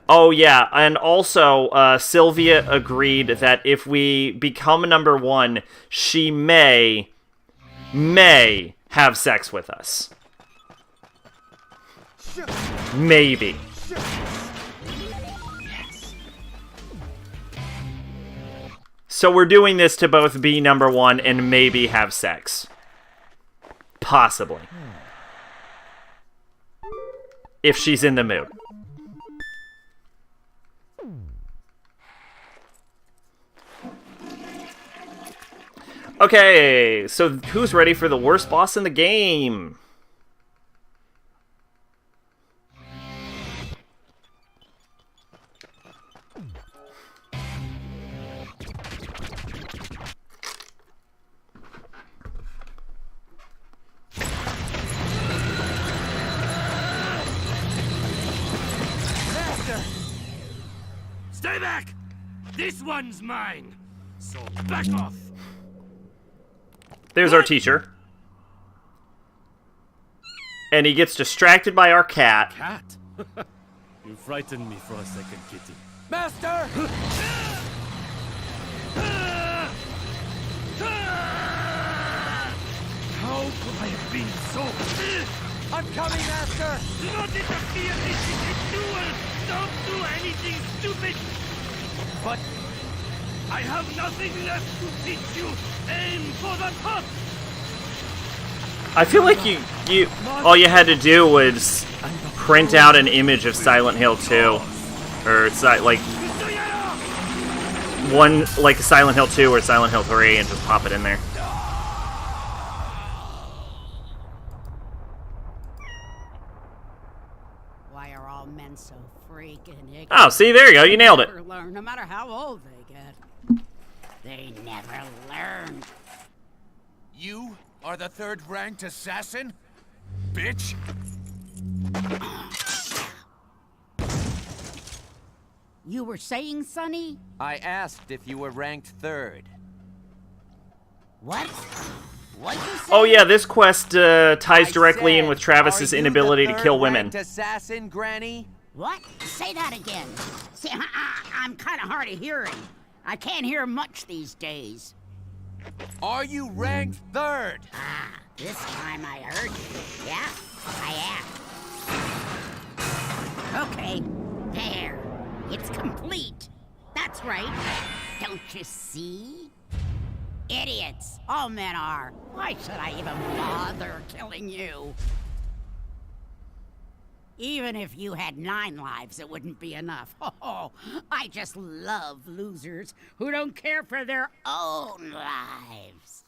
Oh yeah, and also Sylvia agreed that if we become number 1, she may have sex with us. Maybe. So we're doing this to both be number 1 and maybe have sex. Possibly. If she's in the mood. Okay, so who's ready for the worst boss in the game? Stay back! This one's mine! So back off! There's our teacher. And he gets distracted by our cat. Cat? You frightened me for a second, kitty. Master! How could I have been so... I'm coming, Master! Do not interfere! This is a duel! Don't do anything stupid! But I have nothing left to teach you! Aim for the top! I feel like you all you had to do was print out an image of Silent Hill 2. Or, like, one, like Silent Hill 2 or Silent Hill 3 and just pop it in there. Why are all men so freaking ignorant? Oh, see, there you go, you nailed it. Never learn, no matter how old they get. They never learn. you are the third-ranked assassin? Bitch! You were saying, Sonny? I asked if you were ranked third. What? What'd you say? Oh yeah, this quest ties I directly in said, with Travis's are you inability the to kill women. third-ranked assassin, Granny? What? Say that again. See, I'm kind of hard of hearing. I can't hear much these days. Are you ranked third? Ah, this time I heard you. Yeah, I am. Okay, there. It's complete. That's right. Don't you see? Idiots. All men are. Why should I even bother killing you? Even if you had 9 lives, it wouldn't be enough. Oh, I just love losers who don't care for their own lives.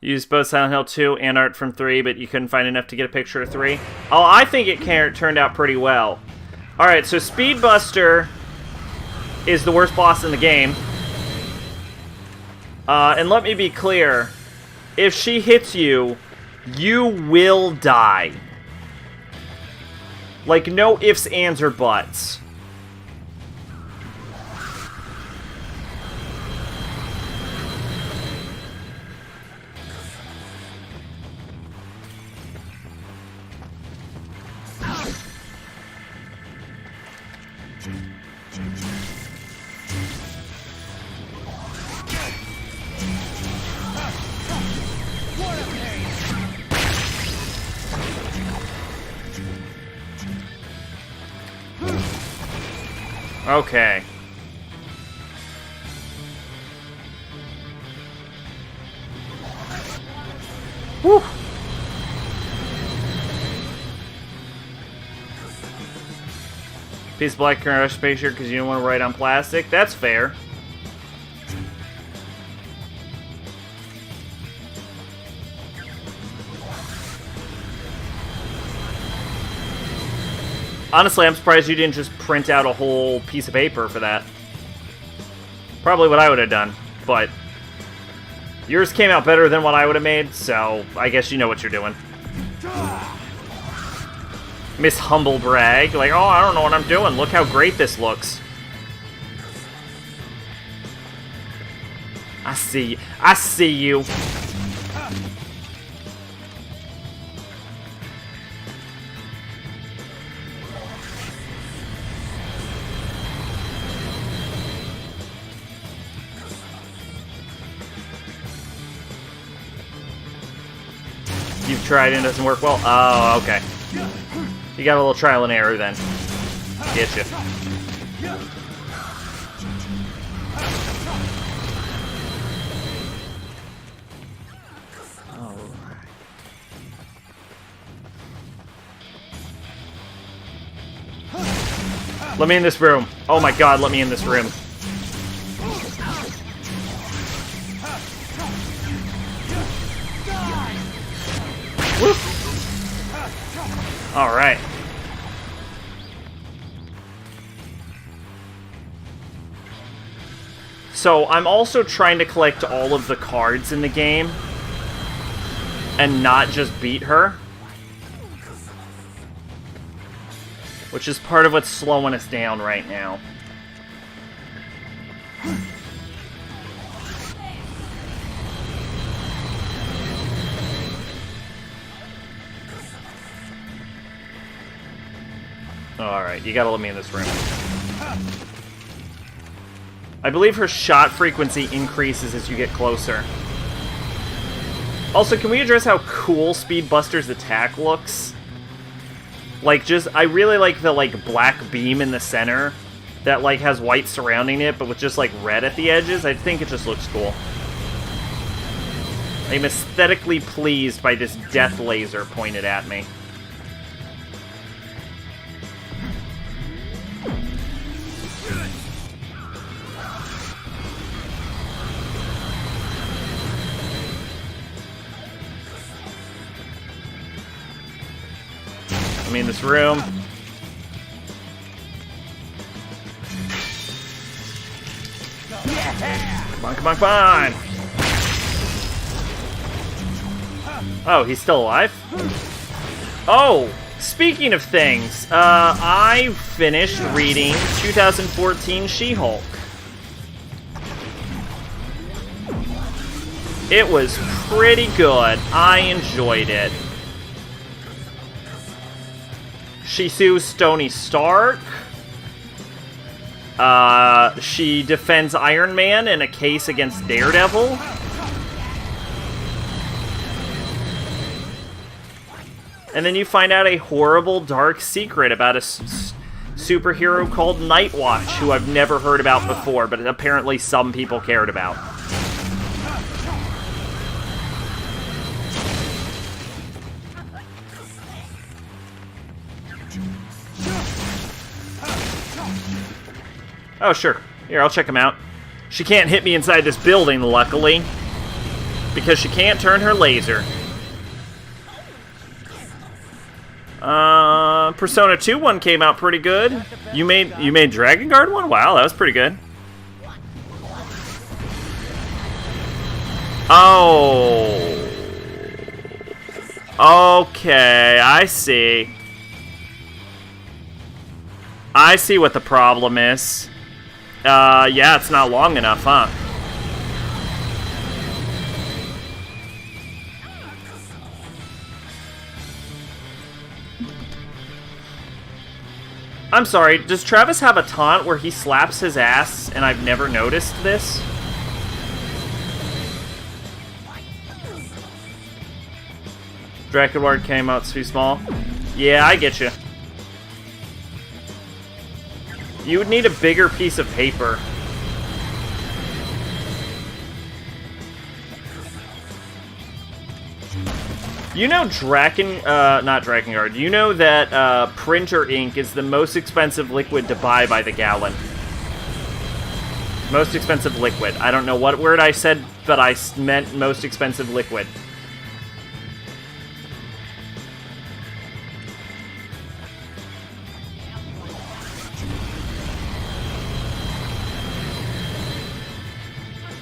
You used both Silent Hill 2 and art from 3, but you couldn't find enough to get a picture of 3. Oh, I think it turned out pretty well. Alright, so Speedbuster is the worst boss in the game. And let me be clear, if she hits you, you will die. Like, no ifs, ands, or buts. Okay. Whew. Piece of black crush space shirt because you don't want to write on plastic. That's fair. Honestly, I'm surprised you didn't just print out a whole piece of paper for that. Probably what I would have done, but yours came out better than what I would have made, so I guess you know what you're doing. Miss Humble Brag, like, oh, I don't know what I'm doing. Look how great this looks. I see you. You've tried and it doesn't work well? Oh, okay. You got a little trial and error then. Get you. Let me in this room. Oh my god, let me in this room. Alright. So, I'm also trying to collect all of the cards in the game and not just beat her. Which is part of what's slowing us down right now. Alright, you gotta let me in this room. I believe her shot frequency increases as you get closer. Also, can we address how cool Speedbuster's attack looks? Like, I really like the, like, black beam in the center that, like, has white surrounding it, but with just, like, red at the edges. I think it just looks cool. I'm aesthetically pleased by this death laser pointed at me. I'm in this room. Come on, come on, come on! Oh, he's still alive? Oh, speaking of things, I finished reading 2014 She-Hulk. It was pretty good. I enjoyed it. She sues Tony Stark. She defends Iron Man in a case against Daredevil. And then you find out a horrible, dark secret about a superhero called Nightwatch, who I've never heard about before, but apparently some people cared about. Oh, sure. Here, I'll check him out. She can't hit me inside this building, luckily, because she can't turn her laser. Persona 2 one came out pretty good. You made Dragon Guard one? Wow, that was pretty good. Oh. Okay, I see. I see what the problem is. Yeah, it's not long enough, huh? I'm sorry, does Travis have a taunt where he slaps his ass and I've never noticed this? Drakengard came out too small. Yeah, I get you. You would need a bigger piece of paper. You know not Drakengard. You know that printer ink is the most expensive liquid to buy by the gallon. Most expensive liquid. I don't know what word I said, but I meant most expensive liquid.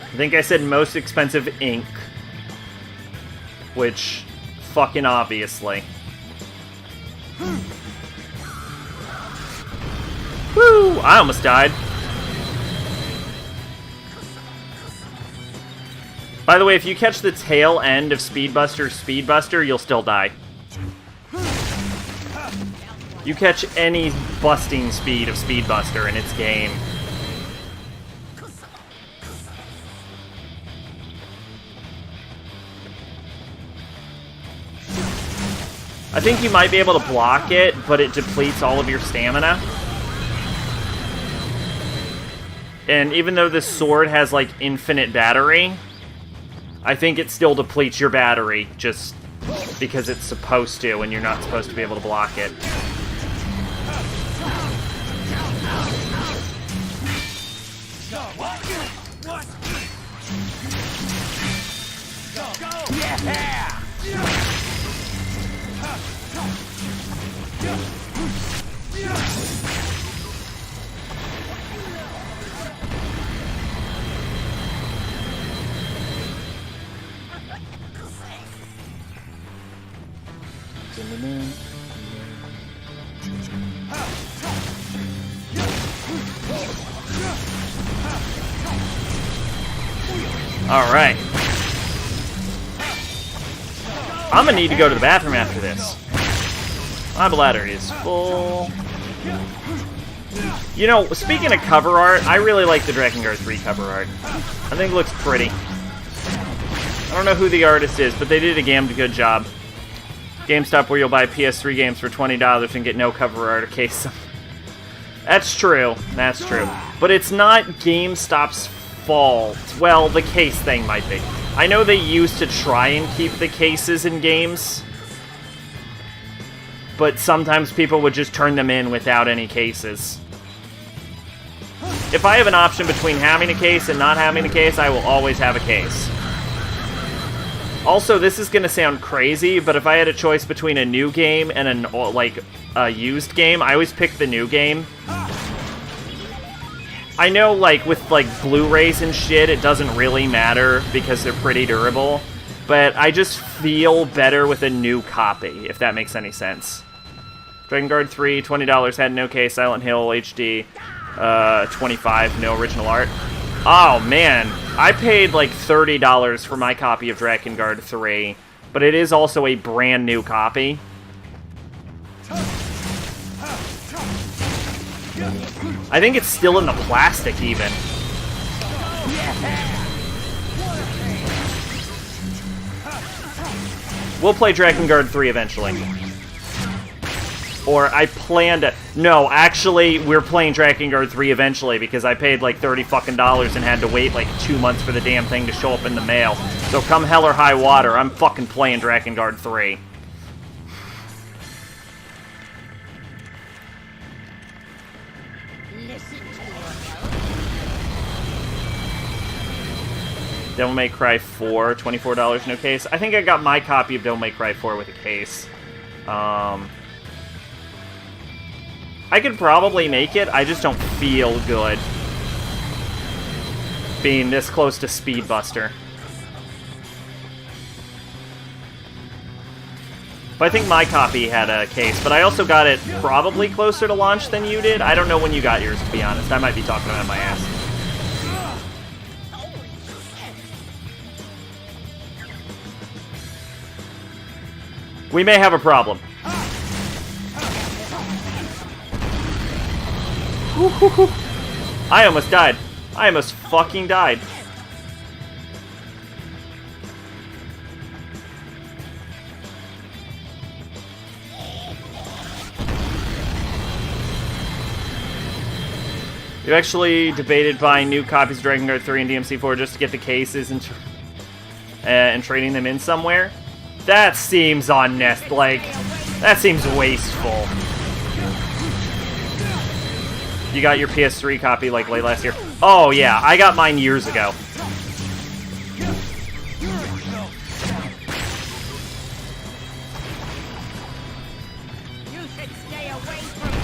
I think I said most expensive ink. Which, fucking obviously. Woo! I almost died. By the way, if you catch the tail end of Speedbuster, you'll still die. You catch any busting speed of Speedbuster and it's game. I think you might be able to block it, but it depletes all of your stamina. And even though this sword has, like, infinite battery, I think it still depletes your battery, just because it's supposed to, and you're not supposed to be able to block it. Yeah! Alright. I'm gonna need to go to the bathroom after this. My bladder is full. You know, speaking of cover art, I really like the Drakengard 3 cover art. I think it looks pretty. I don't know who the artist is, but they did a damn good job. GameStop, where you'll buy PS3 games for $20 and get no cover art or case. That's true. That's true. But it's not GameStop's fault. Well, the case thing might be. I know they used to try and keep the cases in games, but sometimes people would just turn them in without any cases. If I have an option between having a case and not having a case, I will always have a case. Also, this is going to sound crazy, but if I had a choice between a new game and a used game, I always pick the new game. I know, like, with, like, Blu-rays and shit, it doesn't really matter because they're pretty durable, but I just feel better with a new copy, if that makes any sense. Drakengard 3, $20, had no case, Silent Hill HD, $25, no original art. Oh, man. I paid like $30 for my copy of Drakengard 3, but it is also a brand new copy. I think it's still in the plastic, even. We'll play Drakengard 3 eventually. Or I plan to... No, actually, we're playing Drakengard 3 eventually because I paid like $30 fucking and had to wait like 2 months for the damn thing to show up in the mail. So come hell or high water, I'm fucking playing Drakengard 3. Devil May Cry 4, $24, no case. I think I got my copy of Devil May Cry 4 with a case. I could probably make it, I just don't feel good being this close to Speedbuster. But I think my copy had a case, but I also got it probably closer to launch than you did. I don't know when you got yours, to be honest. I might be talking out of my ass. We may have a problem. I almost died. I almost fucking died. You actually debated buying new copies of Drakengard 3 and DMC4 just to get the cases and trading them in somewhere? That seems honest, like, that seems wasteful. You got your PS3 copy, like, late last year? Oh, yeah, I got mine years ago. You should stay away from me.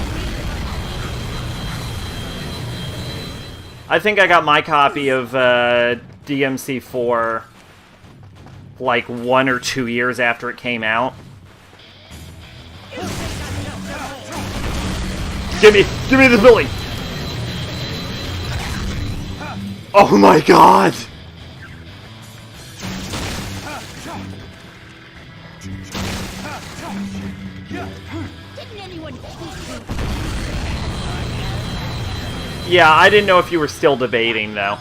I think I got my copy of DMC4 like 1 or 2 years after it came out. Give me this building! Oh my god! Didn't anyone teach you? Yeah, I didn't know if you were still debating, though.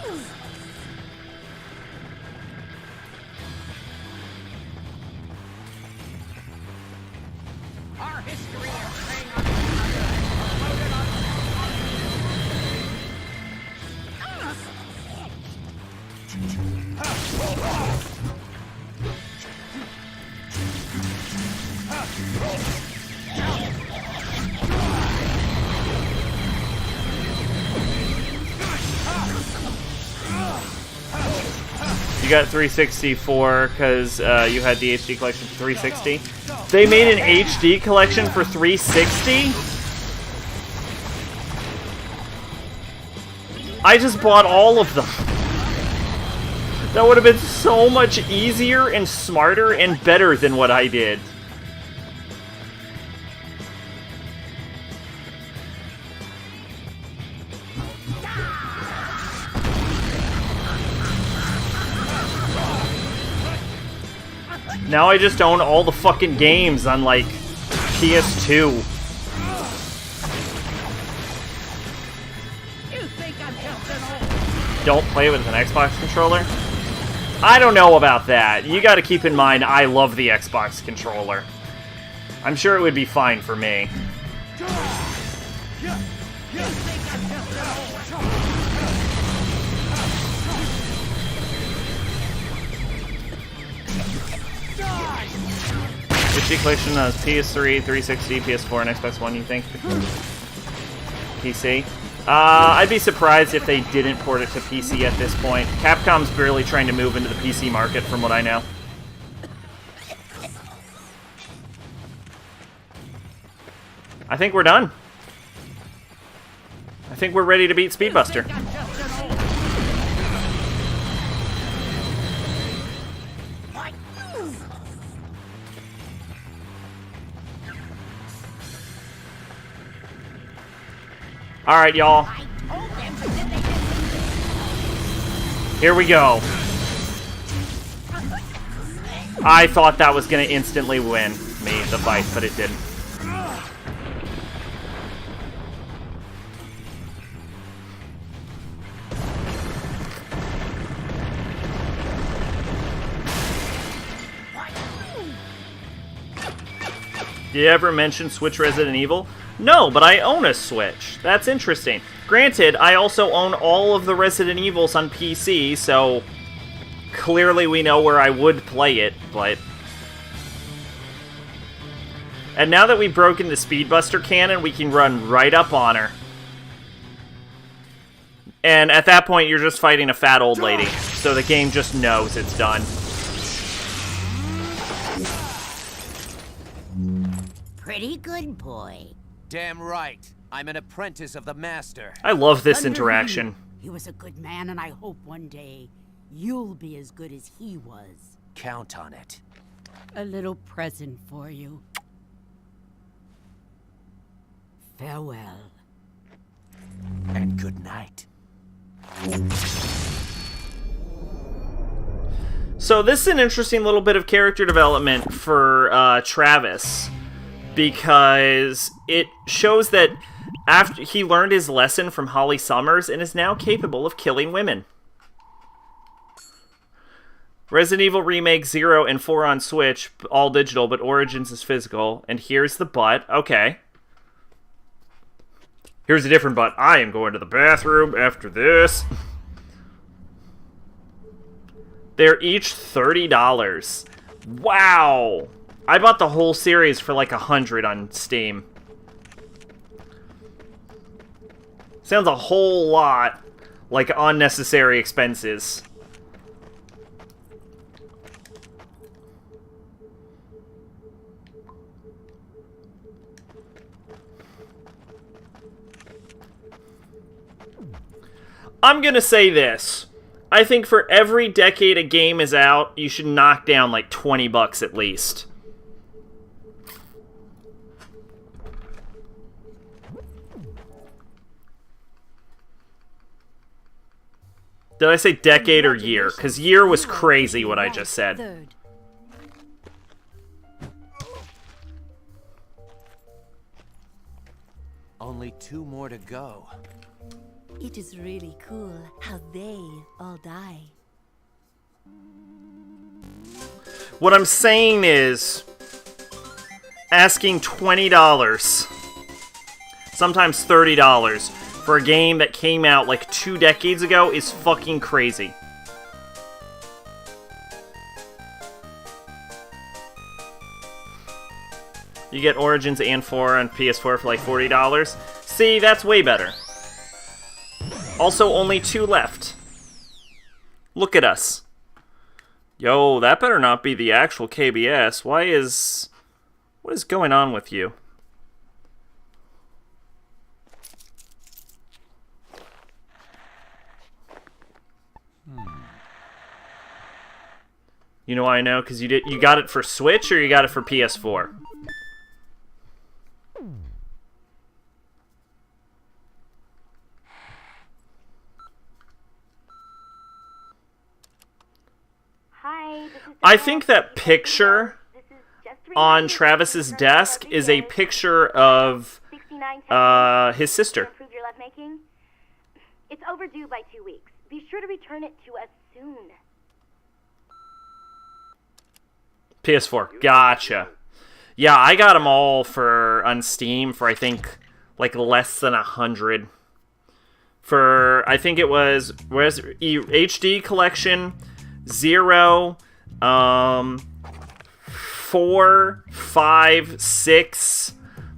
Our history is saying You got 364 because you had the HD collection for 360. They made an HD collection for 360? I just bought all of them. That would have been so much easier and smarter and better than what I did. Now I just own all the fucking games on, like, PS2. don't play with an Xbox controller? I don't know about that. You gotta keep in mind, I love the Xbox controller. I'm sure it would be fine for me. HD collection on PS3, 360, PS4, and Xbox One, you think? PC? I'd be surprised if they didn't port it to PC at this point. Capcom's barely trying to move into the PC market, from what I know. I think we're done. I think we're ready to beat Speedbuster. Alright, y'all. Here we go. I thought that was going to instantly win me the fight, but it didn't. Did you ever mention Switch Resident Evil? No, but I own a Switch. That's interesting. Granted, I also own all of the Resident Evils on PC, so clearly we know where I would play it, but... And now that we've broken the Speedbuster cannon, we can run right up on her. And at that point, you're just fighting a fat old lady, so the game just knows it's done. Pretty good, boy. Damn right. I'm an apprentice of the master. I love this Under interaction. you. He was a good man, and I hope one day you'll be as good as he was. Count on it. A little present for you. Farewell. And good night. So this is an interesting little bit of character development for Travis, because it shows that after he learned his lesson from Holly Summers and is now capable of killing women. Resident Evil Remake 0 and 4 on Switch, all digital, but Origins is physical. And here's the butt. Okay. Here's a different butt. I am going to the bathroom after this. They're each $30. Wow. I bought the whole series for like $100 on Steam. Sounds a whole lot like unnecessary expenses. I'm gonna say this. I think for every decade a game is out, you should knock down like $20 at least. Did I say decade or year? Because year was crazy what I just said. Third. Only 2 more to go. It is really cool how they all die. What I'm saying is, asking $20, sometimes $30, for a game that came out like 2 decades ago is fucking crazy. You get Origins and 4 on PS4 for like $40. See, that's way better. Also, only 2 left. Look at us. Yo, that better not be the actual KBS. What is going on with you? You know why I know? Because you got it for Switch or you got it for PS4? Hi, this is I think that picture This is just on Travis's desk is a picture of 69 his sister. to improve your lovemaking. It's overdue by 2 weeks. Be sure to return it to us soon. PS4. Gotcha. Yeah, I got them all on Steam for, I think, like less than 100. For, I think it was, where's HD collection, 0, 4, 5, 6,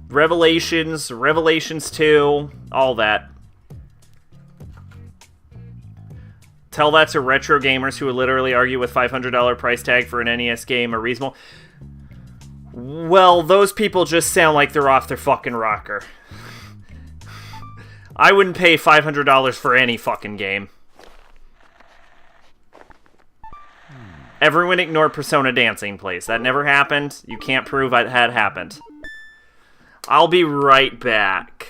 Revelations 2, all that. Tell that to retro gamers who would literally argue with $500 price tag for an NES game are reasonable. Well, those people just sound like they're off their fucking rocker. I wouldn't pay $500 for any fucking game. Everyone ignore Persona Dancing, please. That never happened. You can't prove it had happened. I'll be right back.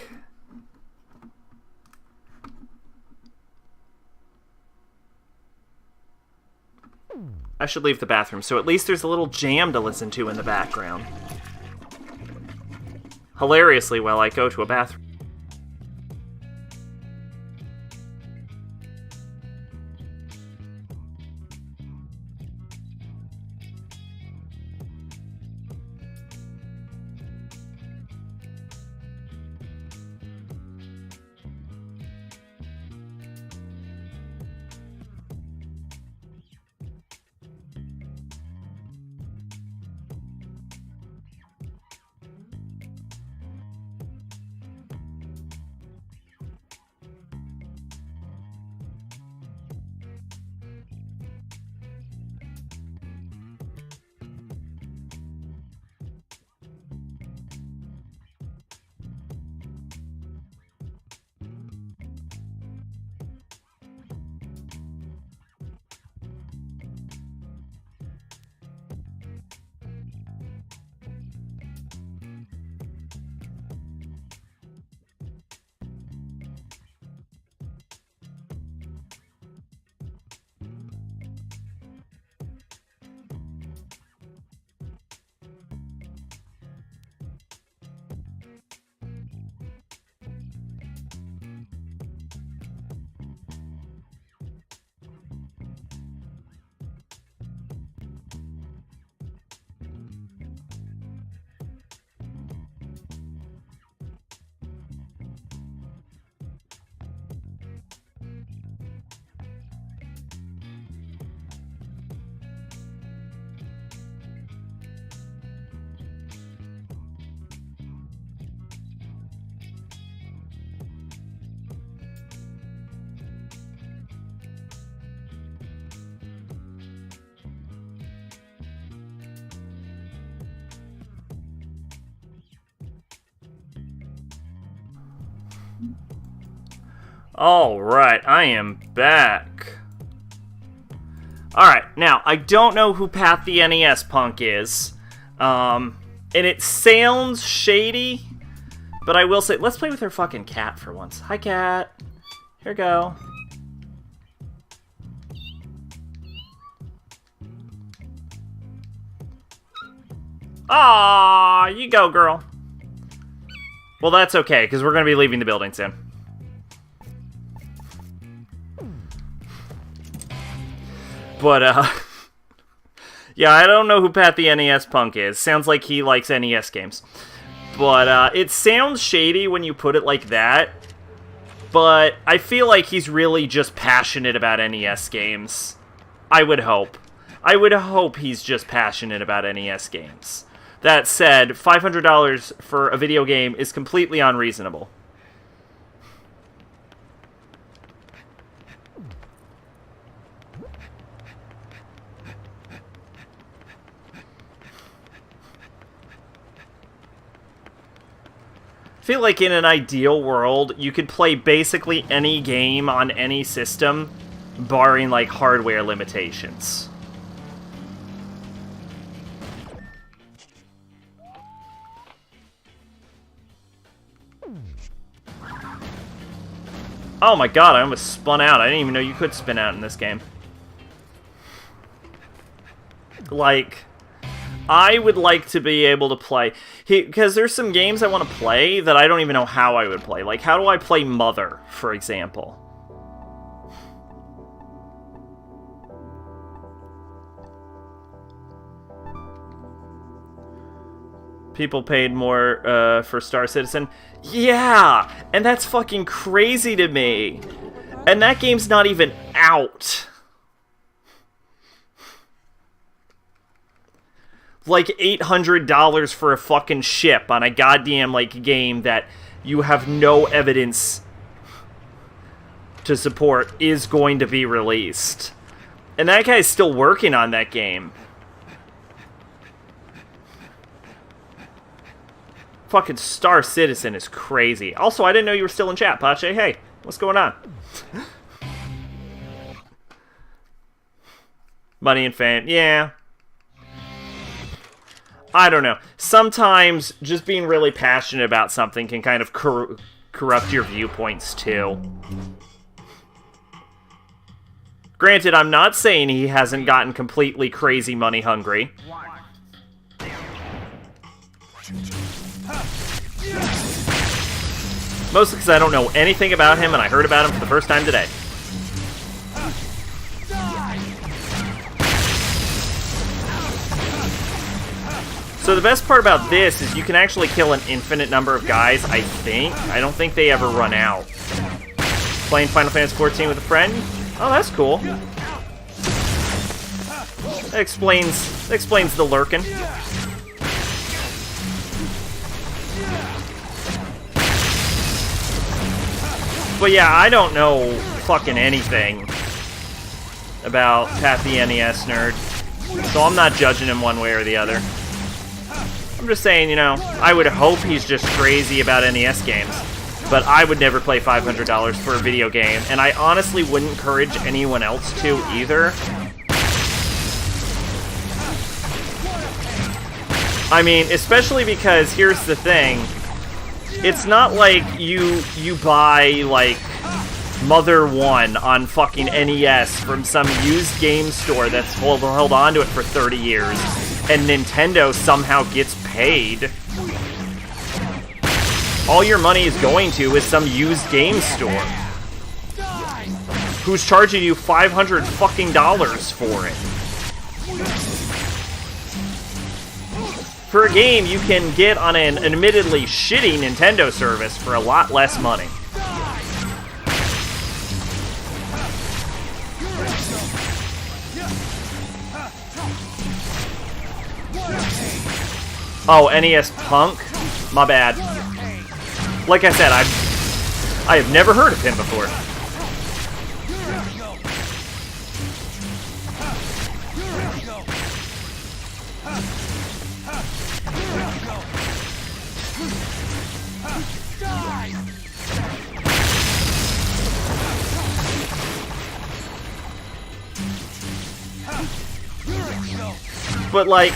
I should leave the bathroom, so at least there's a little jam to listen to in the background. Hilariously while I go to a bathroom. Alright, I am back. Alright, now, I don't know who Pat the NES Punk is. And it sounds shady, but I will say, let's play with her fucking cat for once. Hi, cat. Here we go. Aw, you go, girl. Well, that's okay, because we're going to be leaving the building soon. But, yeah, I don't know who Pat the NES Punk is. Sounds like he likes NES games. But, it sounds shady when you put it like that. But I feel like he's really just passionate about NES games. I would hope. I would hope he's just passionate about NES games. That said, $500 for a video game is completely unreasonable. I feel like in an ideal world, you could play basically any game on any system, barring, like, hardware limitations. Oh my god, I almost spun out. I didn't even know you could spin out in this game. Like, I would like to be able to play... Because there's some games I want to play that I don't even know how I would play. Like, how do I play Mother, for example? People paid more for Star Citizen. Yeah! And that's fucking crazy to me. And that game's not even out. Like $800 for a fucking ship on a goddamn, like, game that you have no evidence to support is going to be released. And that guy's still working on that game. Fucking Star Citizen is crazy. Also, I didn't know you were still in chat, Pache. Hey, what's going on? Money and fame. Yeah. I don't know. Sometimes just being really passionate about something can kind of corrupt your viewpoints, too. Granted, I'm not saying he hasn't gotten completely crazy money hungry. Mostly because I don't know anything about him, and I heard about him for the first time today. So the best part about this is you can actually kill an infinite number of guys, I think. I don't think they ever run out. Playing Final Fantasy XIV with a friend? Oh, that's cool. That explains the lurkin'. But yeah, I don't know fucking anything about Pat the NES Nerd, so I'm not judging him one way or the other. I'm just saying, you know, I would hope he's just crazy about NES games, but I would never play $500 for a video game, and I honestly wouldn't encourage anyone else to either. I mean, especially because, here's the thing, it's not like you buy, like, Mother 1 on fucking NES from some used game store that's held on to it for 30 years, and Nintendo somehow gets paid. All your money is going to is some used game store who's charging you $500 fucking for it. For a game you can get on an admittedly shitty Nintendo service for a lot less money. Oh, NES Punk? My bad. Like I said, I have never heard of him before. But like,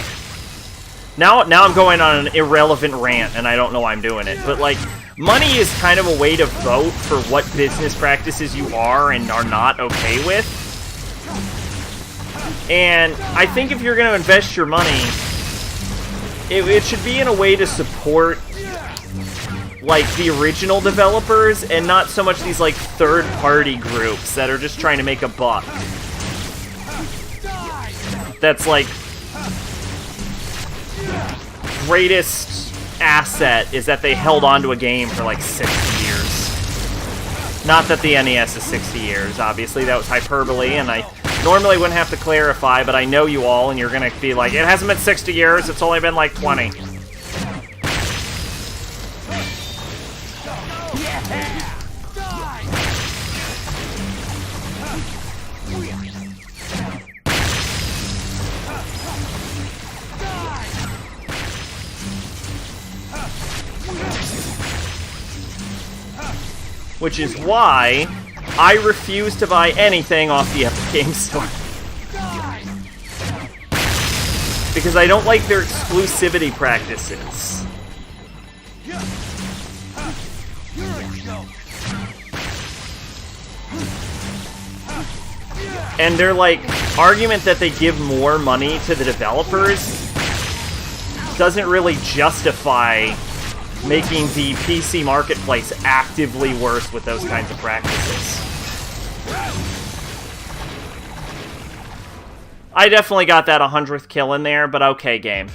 now I'm going on an irrelevant rant, and I don't know why I'm doing it. But like, money is kind of a way to vote for what business practices you are and are not okay with. And I think if you're going to invest your money, it should be in a way to support like the original developers and not so much these like third-party groups that are just trying to make a buck. That's like greatest asset is that they held on to a game for like 60 years. Not that the NES is 60 years, obviously, that was hyperbole, and I normally wouldn't have to clarify, but I know you all, and you're gonna be like, it hasn't been 60 years, it's only been like 20. Which is why I refuse to buy anything off the Epic Games Store. Because I don't like their exclusivity practices. And their, like, argument that they give more money to the developers doesn't really justify making the PC marketplace actively worse with those kinds of practices. I definitely got that 100th kill in there, but okay, game.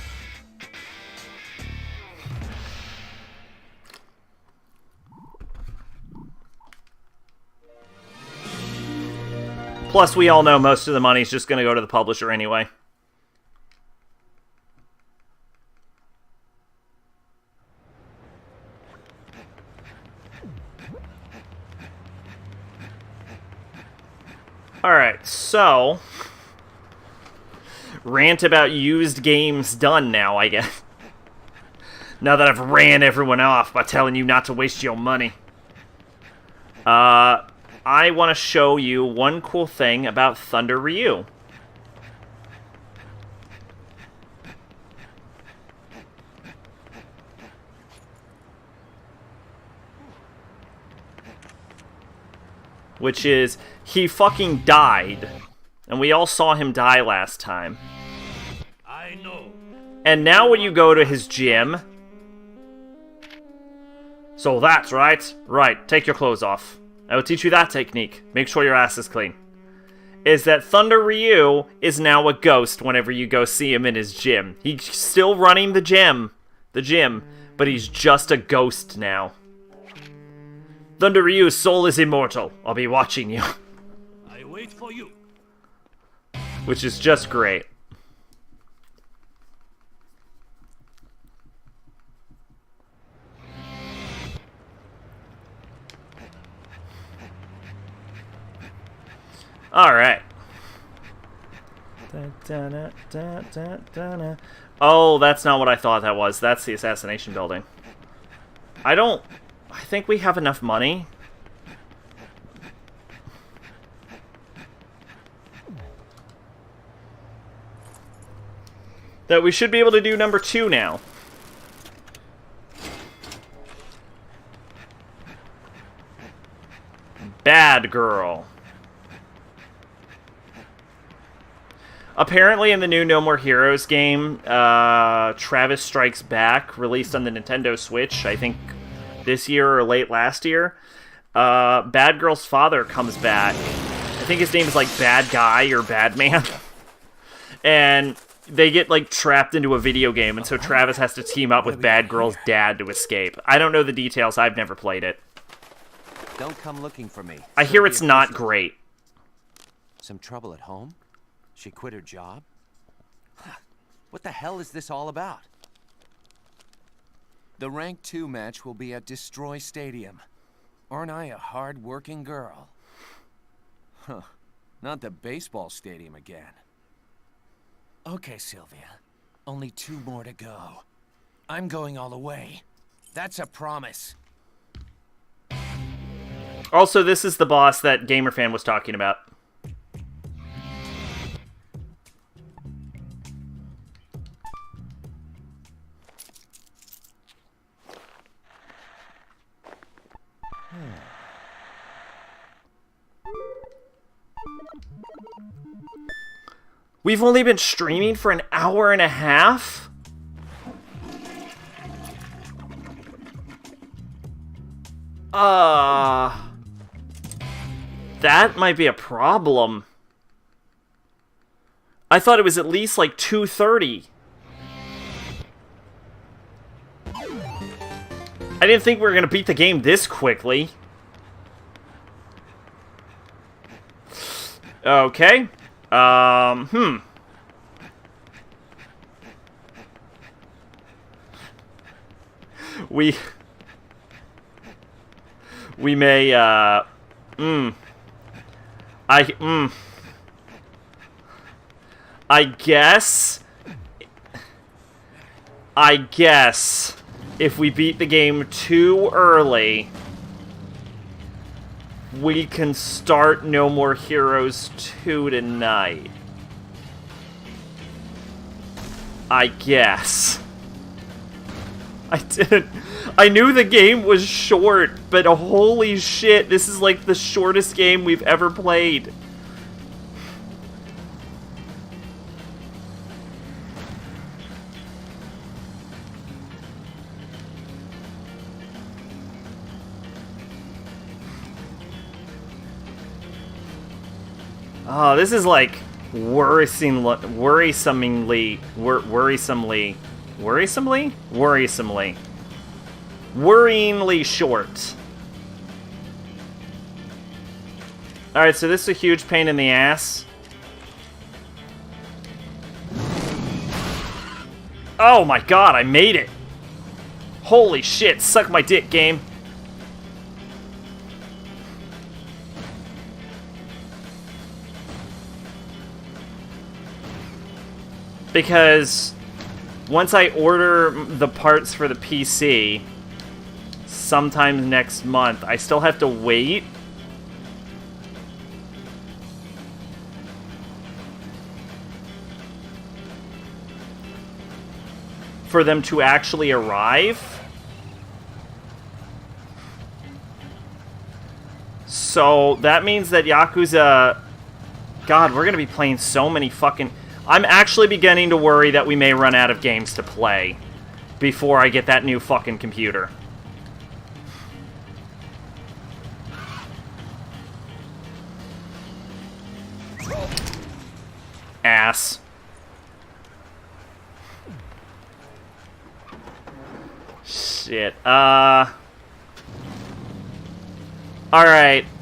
Plus, we all know most of the money's just going to go to the publisher anyway. Alright, so... rant about used games done now, I guess. Now that I've ran everyone off by telling you not to waste your money. I want to show you one cool thing about Thunder Ryu. Which is, he fucking died. And we all saw him die last time. I know. And now when you go to his gym... So that's right. Right, take your clothes off. I will teach you that technique. Make sure your ass is clean. Is that Thunder Ryu is now a ghost whenever you go see him in his gym. He's still running the gym, but he's just a ghost now. Thunder Ryu's soul is immortal. I'll be watching you. I wait for you. Which is just great. Alright. Oh, that's not what I thought that was. That's the assassination building. I think we have enough money. That we should be able to do number 2 now. Bad girl. Apparently in the new No More Heroes game, Travis Strikes Back, released on the Nintendo Switch, I think this year or late last year, Bad Girl's father comes back. I think his name is like Bad Guy or Bad Man. And they get like trapped into a video game, and so Travis has to team up with Bad Girl's dad to escape. I don't know the details, I've never played it. Don't come looking for me. I hear it's not great. Some trouble at home? She quit her job? What the hell is this all about? The Rank 2 match will be at Destroy Stadium. Aren't I a hard-working girl? Huh. Not the baseball stadium again. Okay, Sylvia. Only 2 more to go. I'm going all the way. That's a promise. Also, this is the boss that GamerFan was talking about. We've only been streaming for an hour and a half? That might be a problem. I thought it was at least like 2:30. I didn't think we were gonna beat the game this quickly. Okay. We may, I guess if we beat the game too early, we can start No More Heroes 2 tonight. I guess. I knew the game was short, but holy shit, this is like the shortest game we've ever played. Oh, this is like worrisomely worryingly short. Alright, so this is a huge pain in the ass. Oh my god, I made it! Holy shit, suck my dick, game. Because once I order the parts for the PC, sometime next month, I still have to wait for them to actually arrive. So that means that Yakuza... God, we're going to be playing so many fucking... I'm actually beginning to worry that we may run out of games to play before I get that new fucking computer. Ass. Shit. Alright,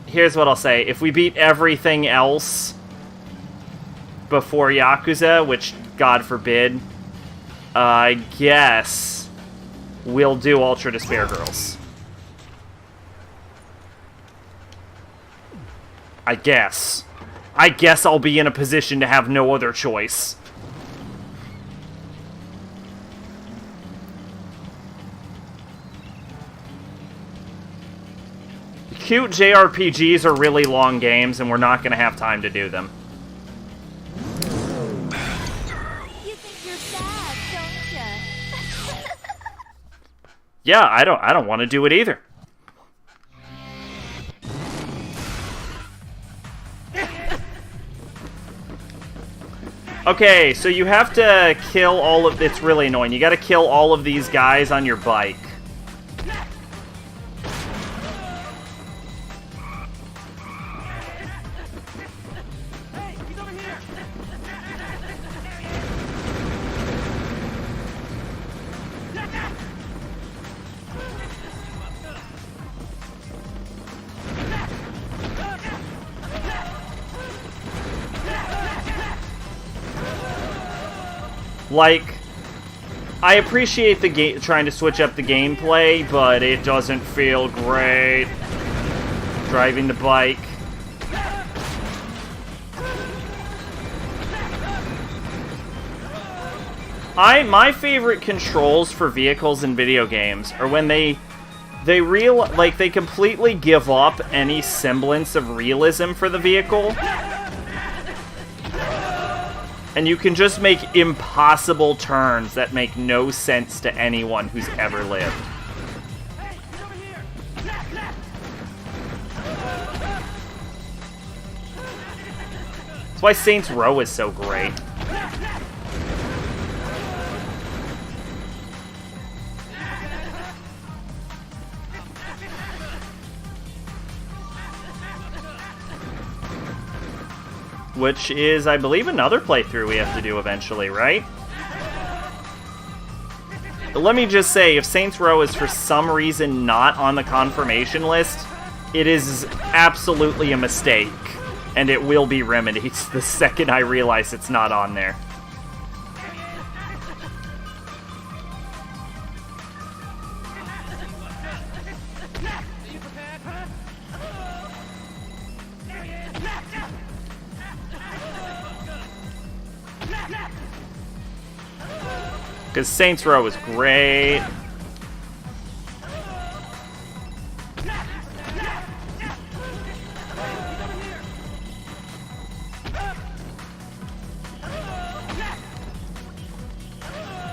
here's what I'll say. If we beat everything else before Yakuza, which, God forbid, I guess we'll do Ultra Despair Girls. I guess. I guess I'll be in a position to have no other choice. Cute JRPGs are really long games, and we're not going to have time to do them. You think you're sad, don't ya? Yeah, I don't want to do it either. Okay, so you have to kill all of... It's really annoying. You got to kill all of these guys on your bike. Like, I appreciate the trying to switch up the gameplay, but it doesn't feel great driving the bike. My favorite controls for vehicles in video games are when they completely give up any semblance of realism for the vehicle. And you can just make impossible turns that make no sense to anyone who's ever lived. That's why Saints Row is so great. Which is, I believe, another playthrough we have to do eventually, right? But let me just say, if Saints Row is for some reason not on the confirmation list, it is absolutely a mistake, and it will be remedied the second I realize it's not on there. Because Saints Row is great.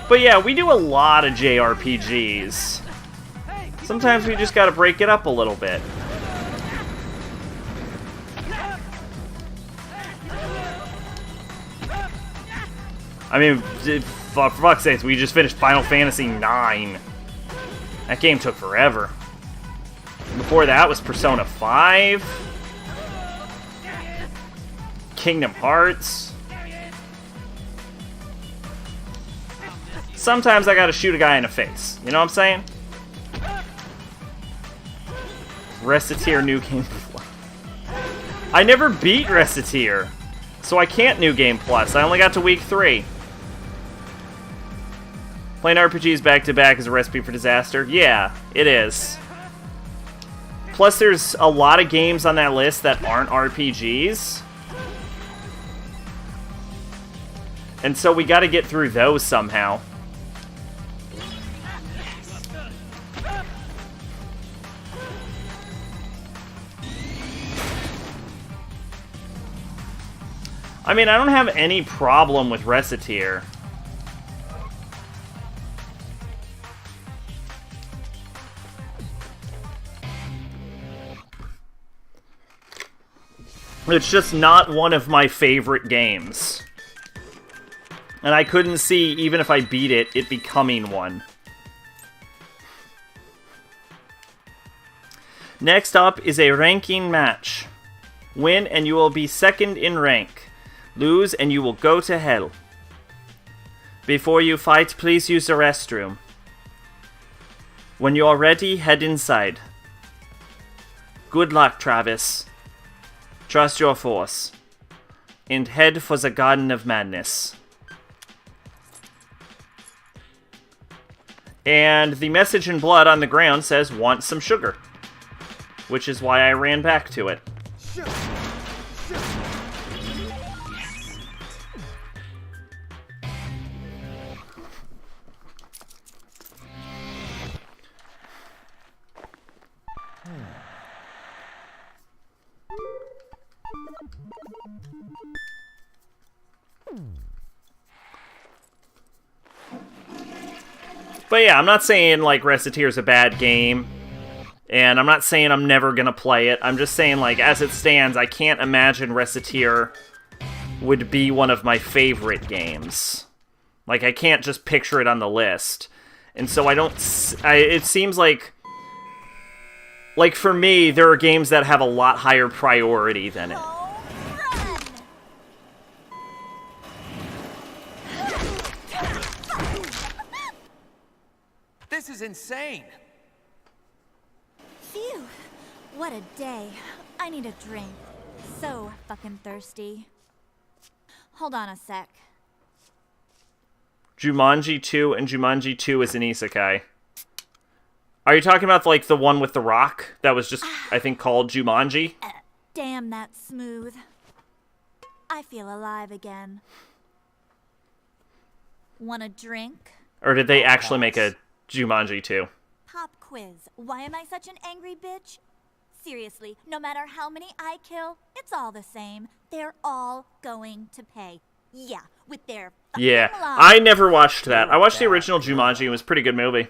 But yeah, we do a lot of JRPGs. Sometimes we just gotta break it up a little bit. I mean, for fuck's sakes, we just finished Final Fantasy IX. That game took forever. Before that was Persona 5. Kingdom Hearts. Sometimes I gotta shoot a guy in the face. You know what I'm saying? Reciteer New Game Plus. I never beat Reciteer, so I can't New Game Plus. I only got to week 3. Playing RPGs back-to-back is a recipe for disaster. Yeah, it is. Plus, there's a lot of games on that list that aren't RPGs. And so we gotta get through those somehow. I mean, I don't have any problem with Reciteer. It's just not one of my favorite games. And I couldn't see, even if I beat it, it becoming one. Next up is a ranking match. Win and you will be second in rank. Lose and you will go to hell. Before you fight, please use the restroom. When you are ready, head inside. Good luck, Travis. Trust your force. And head for the Garden of Madness. And the message in blood on the ground says, want some sugar. Which is why I ran back to it. But yeah, I'm not saying, like, Reciteer's a bad game, and I'm not saying I'm never gonna play it. I'm just saying, like, as it stands, I can't imagine Reciteer would be one of my favorite games. Like, I can't just picture it on the list. And so I don't... it seems like... Like, for me, there are games that have a lot higher priority than it. This is insane! Phew! What a day. I need a drink. So fucking thirsty. Hold on a sec. Jumanji 2 and Jumanji 2 is an isekai. Are you talking about, like, the one with The Rock that was just, I think, called Jumanji? Damn, that's smooth. I feel alive again. Want a drink? Or did they actually make a Jumanji 2? Pop quiz. Why am I such an angry bitch? Seriously, no matter how many I kill, it's all the same. They're all going to pay. Yeah, with their fucking Yeah, lives. I never watched that. I watched the original Jumanji. It was a pretty good movie.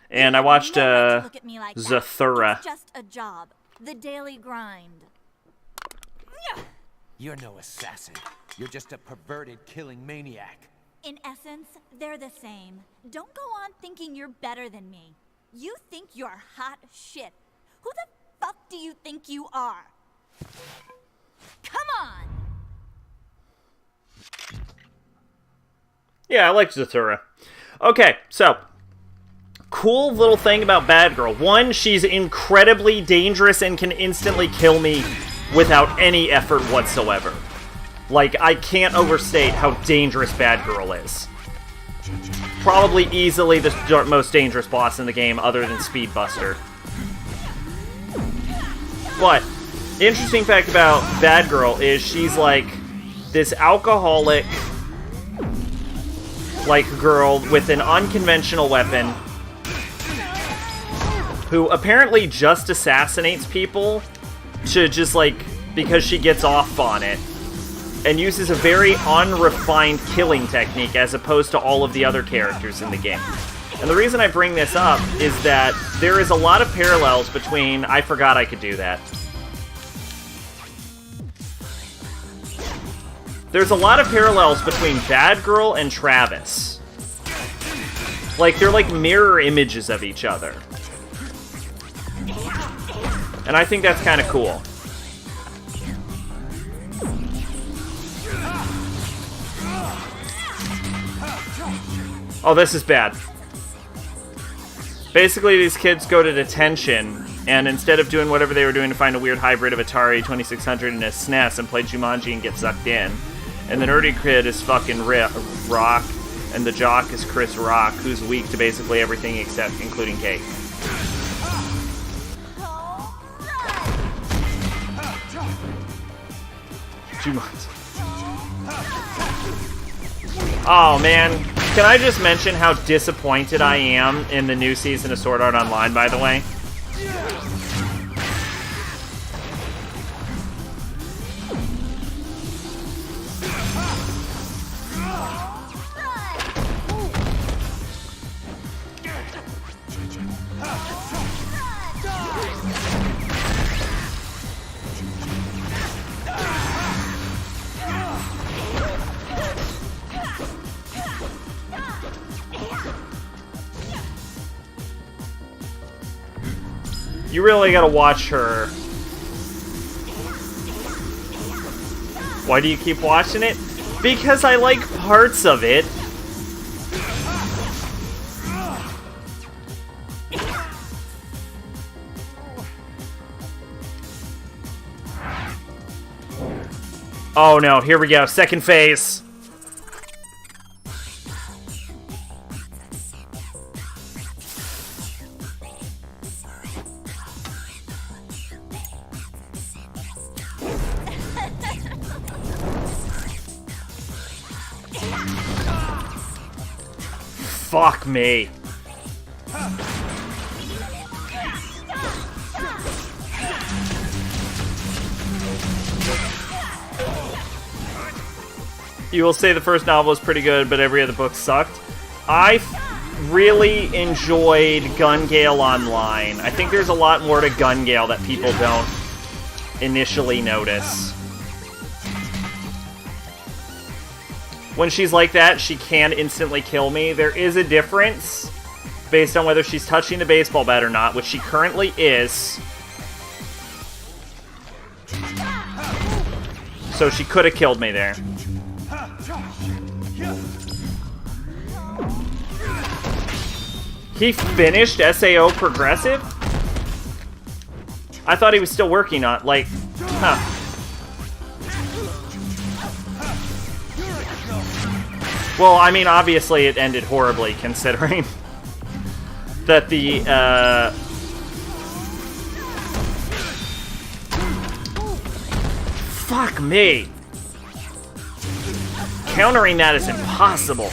And I watched Zathura. It's just a job. The daily grind. You're no assassin. You're just a perverted killing maniac. In essence, they're the same. Don't go on thinking you're better than me. You think you're hot shit. Who the fuck do you think you are? Come on! Yeah, I liked Zathura. Okay, so... Cool little thing about Bad Girl. One, she's incredibly dangerous and can instantly kill me without any effort whatsoever. Like, I can't overstate how dangerous Bad Girl is. Probably easily the most dangerous boss in the game other than Speedbuster. But, the interesting fact about Bad Girl is she's like this alcoholic, like, girl with an unconventional weapon who apparently just assassinates people to just, like, because she gets off on it, and uses a very unrefined killing technique as opposed to all of the other characters in the game. And the reason I bring this up is that there is a lot of parallels between... I forgot I could do that. There's a lot of parallels between Bad Girl and Travis. Like, they're like mirror images of each other. And I think that's kind of cool. Oh, this is bad. Basically, these kids go to detention And instead of doing whatever they were doing to find a weird hybrid of Atari 2600 and a SNES and play Jumanji and get sucked in. And the nerdy kid is fucking Rock, and the jock is Chris Rock, who's weak to basically everything except including cake. 2 months. Oh man, can I just mention how disappointed I am in the new season of Sword Art Online, by the way? You really gotta watch her. Why do you keep watching it? Because I like parts of it. Oh no, here we go. Second phase. Fuck me. You will say the first novel was pretty good, but every other book sucked. I really enjoyed Gun Gale Online. I think there's a lot more to Gun Gale that people don't initially notice. When she's like that, she can instantly kill me. There is a difference based on whether she's touching the baseball bat or not, which she currently is. So she could have killed me there. He finished SAO Progressive? I thought he was still working on, like, huh. Well, I mean, obviously it ended horribly, considering that the, Fuck me! Countering that is impossible.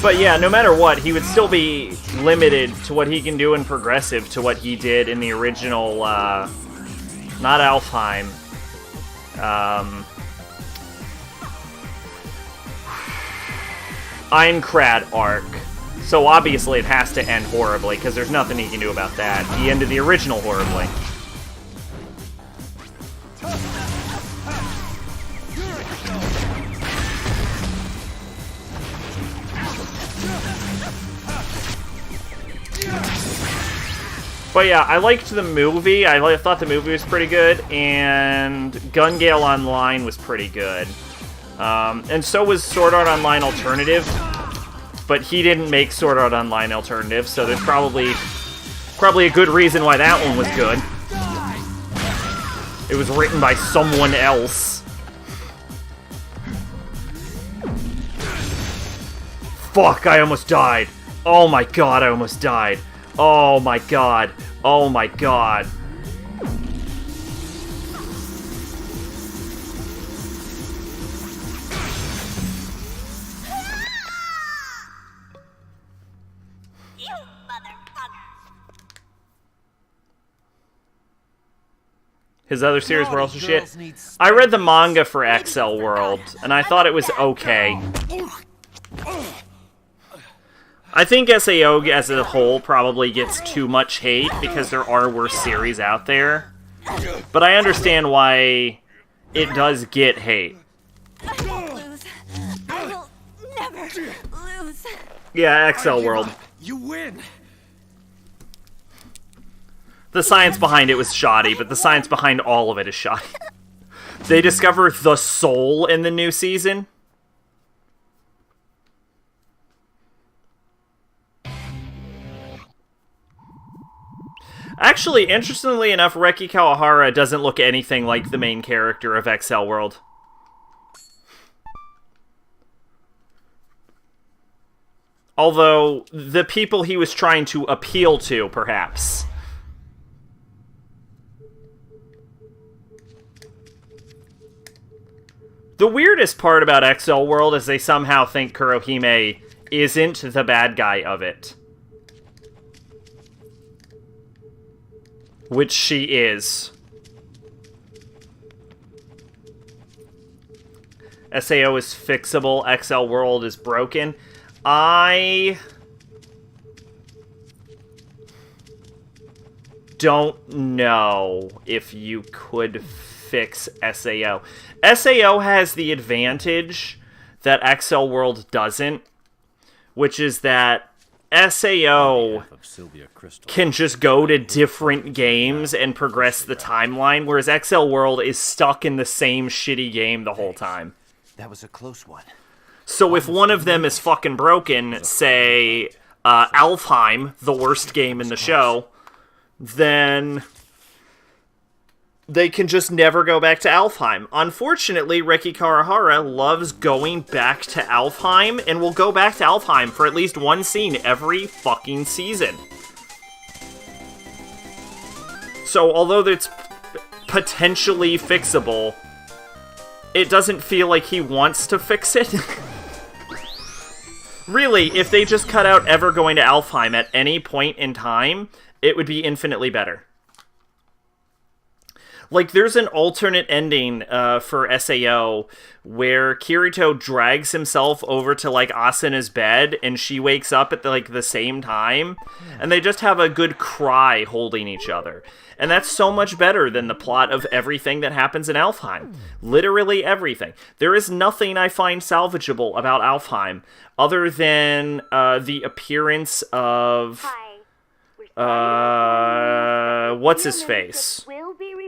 But yeah, no matter what, he would still be limited to what he can do in Progressive to what he did in the original, not Alfheim. Aincrad arc. So obviously it has to end horribly, because there's nothing he can do about that. He ended the original horribly. But yeah, I liked the movie. I thought the movie was pretty good, and Gun Gale Online was pretty good. And so was Sword Art Online Alternative, but he didn't make Sword Art Online Alternative, so there's probably a good reason why that one was good. It was written by someone else. Fuck, I almost died. Oh my god, I almost died. Oh my god. Oh my god. You motherfucker! His other series were also shit. I read the manga for XL World, and I thought it was okay. I think SAO as a whole probably gets too much hate because there are worse series out there. But I understand why it does get hate. I won't lose. I will never lose. Yeah, XL World. You win. The science behind it was shoddy, but the science behind all of it is shoddy. They discover the soul in the new season. Actually, interestingly enough, Reki Kawahara doesn't look anything like the main character of XL World. Although, the people he was trying to appeal to, perhaps. The weirdest part about XL World is they somehow think Kurohime isn't the bad guy of it. Which she is. SAO is fixable, XL World is broken. I don't know if you could fix SAO. SAO has the advantage that XL World doesn't, which is that SAO can just go to different games and progress the timeline, whereas XL World is stuck in the same shitty game the whole time. That was a close one. So if one of them is fucking broken, say, Alfheim, the worst game in the show, then they can just never go back to Alfheim. Unfortunately, Reki Kawahara loves going back to Alfheim, and will go back to Alfheim for at least one scene every fucking season. So, although it's potentially fixable, it doesn't feel like he wants to fix it. Really, if they just cut out ever going to Alfheim at any point in time, it would be infinitely better. Like, there's an alternate ending for SAO where Kirito drags himself over to, like, Asuna's bed, and she wakes up at, the same time, and they just have a good cry holding each other. And that's so much better than the plot of everything that happens in Alfheim. Literally everything. There is nothing I find salvageable about Alfheim, other than the appearance of... what's-his-face?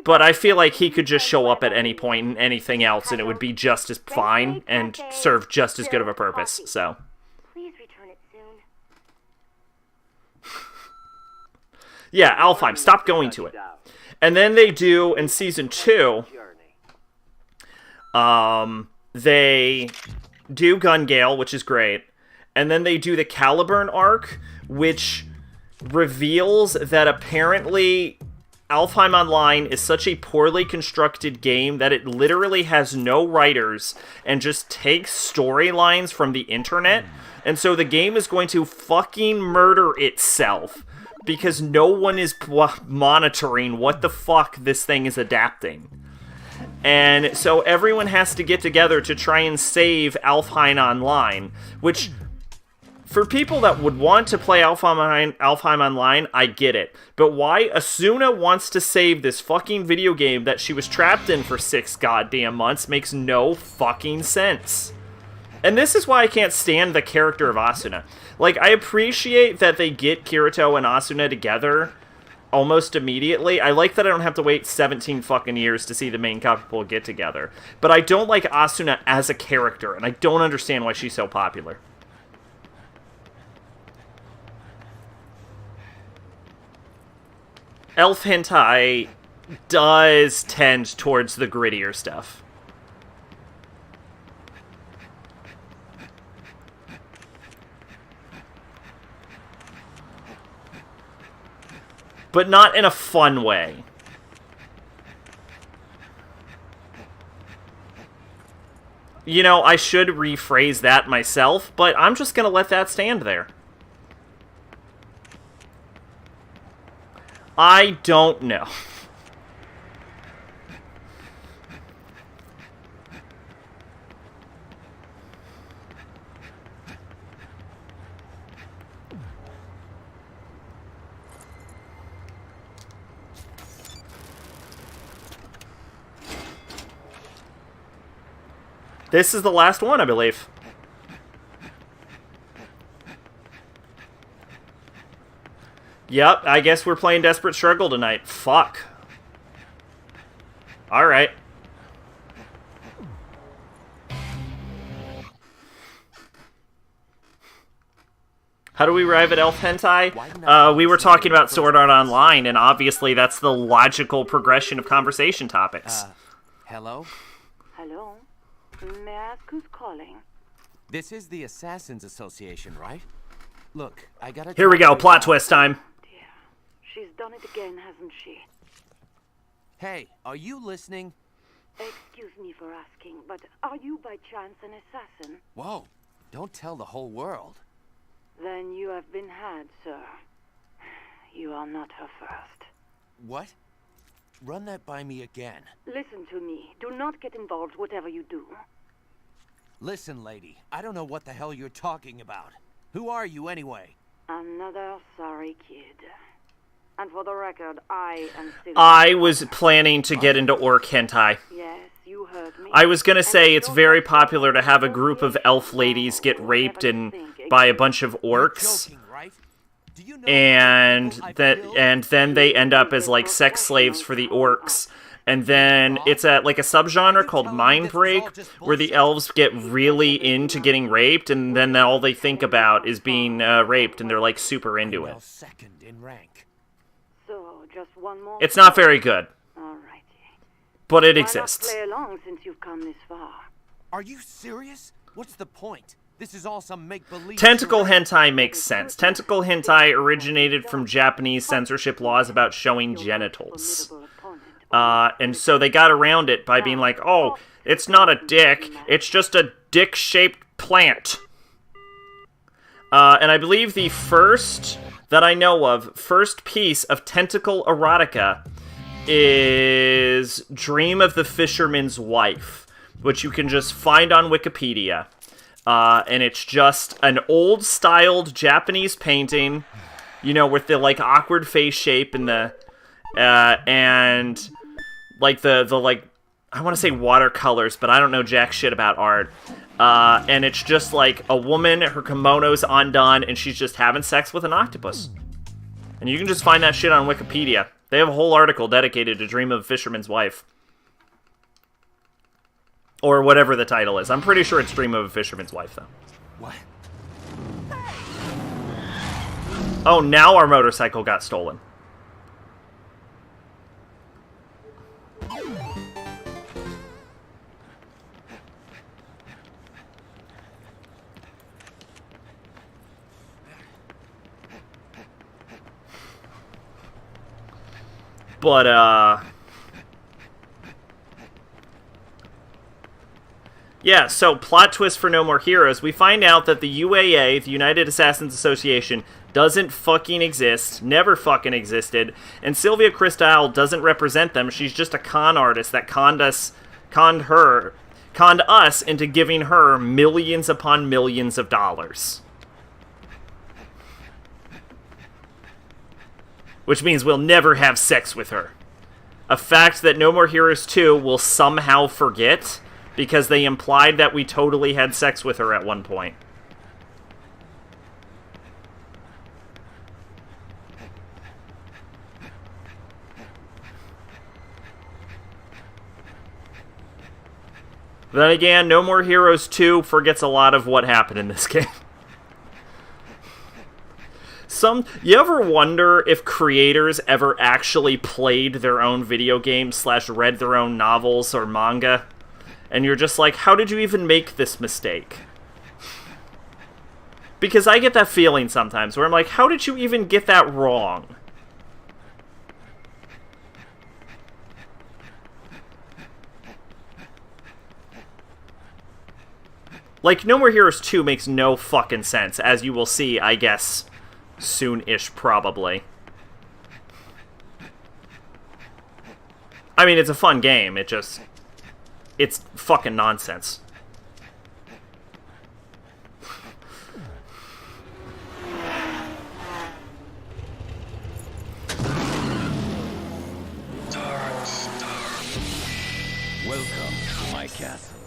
But I feel like he could just show up at any point in anything else, and it would be just as fine and serve just as good of a purpose, so. Please return it soon. Yeah, Alfheim, stop going to it. And then they do, in Season 2, they do Gun Gale, which is great, and then they do the Caliburn arc, which reveals that apparently Alfheim Online is such a poorly constructed game that it literally has no writers and just takes storylines from the internet. And so the game is going to fucking murder itself because no one is monitoring what the fuck this thing is adapting. And so everyone has to get together to try and save Alfheim Online, which, for people that would want to play Alfheim Online, I get it. But why Asuna wants to save this fucking video game that she was trapped in for 6 goddamn months makes no fucking sense. And this is why I can't stand the character of Asuna. Like, I appreciate that they get Kirito and Asuna together almost immediately. I like that I don't have to wait 17 fucking years to see the main couple get together. But I don't like Asuna as a character, and I don't understand why she's so popular. Elf hentai does tend towards the grittier stuff. But not in a fun way. You know, I should rephrase that myself, but I'm just gonna let that stand there. I don't know. This is the last one, I believe. Yep, I guess we're playing Desperate Struggle tonight. Fuck. Alright. How do we arrive at elf hentai? We were talking about Sword Art Online, and obviously that's the logical progression of conversation topics. Hello? Hello? May I ask who's calling? This is the Assassins Association, right? Look, I gotta... Here we go, plot twist time. Dear, she's done it again, hasn't she? Hey, are you listening? Excuse me for asking, but are you by chance an assassin? Whoa, don't tell the whole world. Then you have been had, sir. You are not her first. What? Run that by me again. Listen to me. Do not get involved whatever you do. Listen, lady, I don't know what the hell you're talking about. Who are you, anyway? Another sorry kid. And for the record, I am still... I was planning to get into orc hentai. Yes, you heard me. I was gonna say it's very popular to have a group of elf ladies get raped by a bunch of orcs. Joking, right? Do you know And how people I feel? then they end up as like sex slaves for the orcs. And then it's a subgenre called Mind Break, where the elves get really into getting raped, and then all they think about is being raped, and they're like super into it. Second in rank. So, just one more... It's not very good, Alrighty. but it Why not exists. play along since you've come this far? Are you serious? What's the point? This is all some make-believe... Tentacle hentai makes sense. Tentacle hentai originated from Japanese censorship laws about showing genitals. And so they got around it by being like, oh, it's not a dick, it's just a dick-shaped plant. And I believe the first, that I know of, first piece of tentacle erotica is Dream of the Fisherman's Wife, which you can just find on Wikipedia. And it's just an old-styled Japanese painting, you know, with the, like, awkward face shape and the, and... like the like, I want to say watercolors, but I don't know jack shit about art. And it's just like a woman, her kimono's undone, and she's just having sex with an octopus. And you can just find that shit on Wikipedia. They have a whole article dedicated to Dream of a Fisherman's Wife. Or whatever the title is. I'm pretty sure it's Dream of a Fisherman's Wife, though. What? Oh, now our motorcycle got stolen. But, yeah, so plot twist for No More Heroes. We find out that the UAA, the United Assassins Association, doesn't fucking exist, never fucking existed, and Sylvia Crystal doesn't represent them. She's just a con artist that conned us into giving her millions upon millions of dollars. Which means we'll never have sex with her. A fact that No More Heroes 2 will somehow forget, because they implied that we totally had sex with her at one point. Then again, No More Heroes 2 forgets a lot of what happened in this game. You ever wonder if creators ever actually played their own video games / read their own novels or manga? And you're just like, how did you even make this mistake? Because I get that feeling sometimes where I'm like, how did you even get that wrong? Like, No More Heroes 2 makes no fucking sense, as you will see, I guess, soon-ish, probably. I mean, it's a fun game, it's fucking nonsense. Welcome to my castle.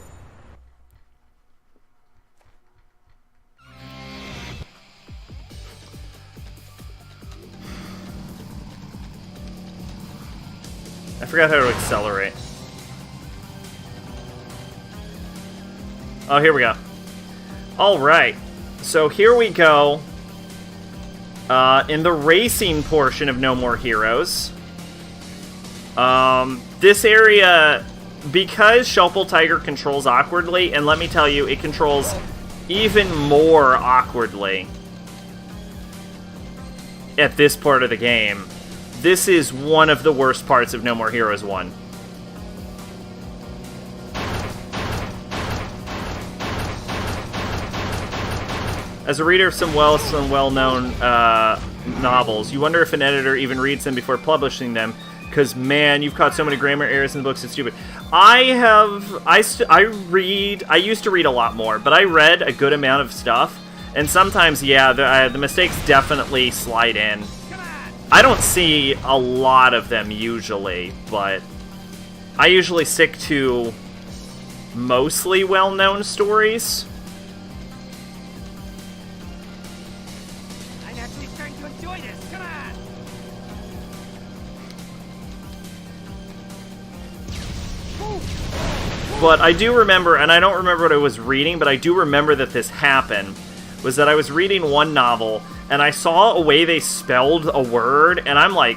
Forgot how to accelerate. Oh, here we go. Alright. So here we go. In the racing portion of No More Heroes. This area, because Shuffle Tiger controls awkwardly, and let me tell you, it controls even more awkwardly at this part of the game. This is one of the worst parts of No More Heroes 1. As a reader of some well-known novels, you wonder if an editor even reads them before publishing them, because, man, you've caught so many grammar errors in the books, it's stupid. I used to read a lot more, but I read a good amount of stuff, and sometimes, yeah, the mistakes definitely slide in. I don't see a lot of them usually, but I usually stick to mostly well-known stories. I'm actually starting to enjoy this. Come on. But I do remember, and I don't remember what I was reading, but I do remember that this happened, was that I was reading one novel, and I saw a way they spelled a word, and I'm like,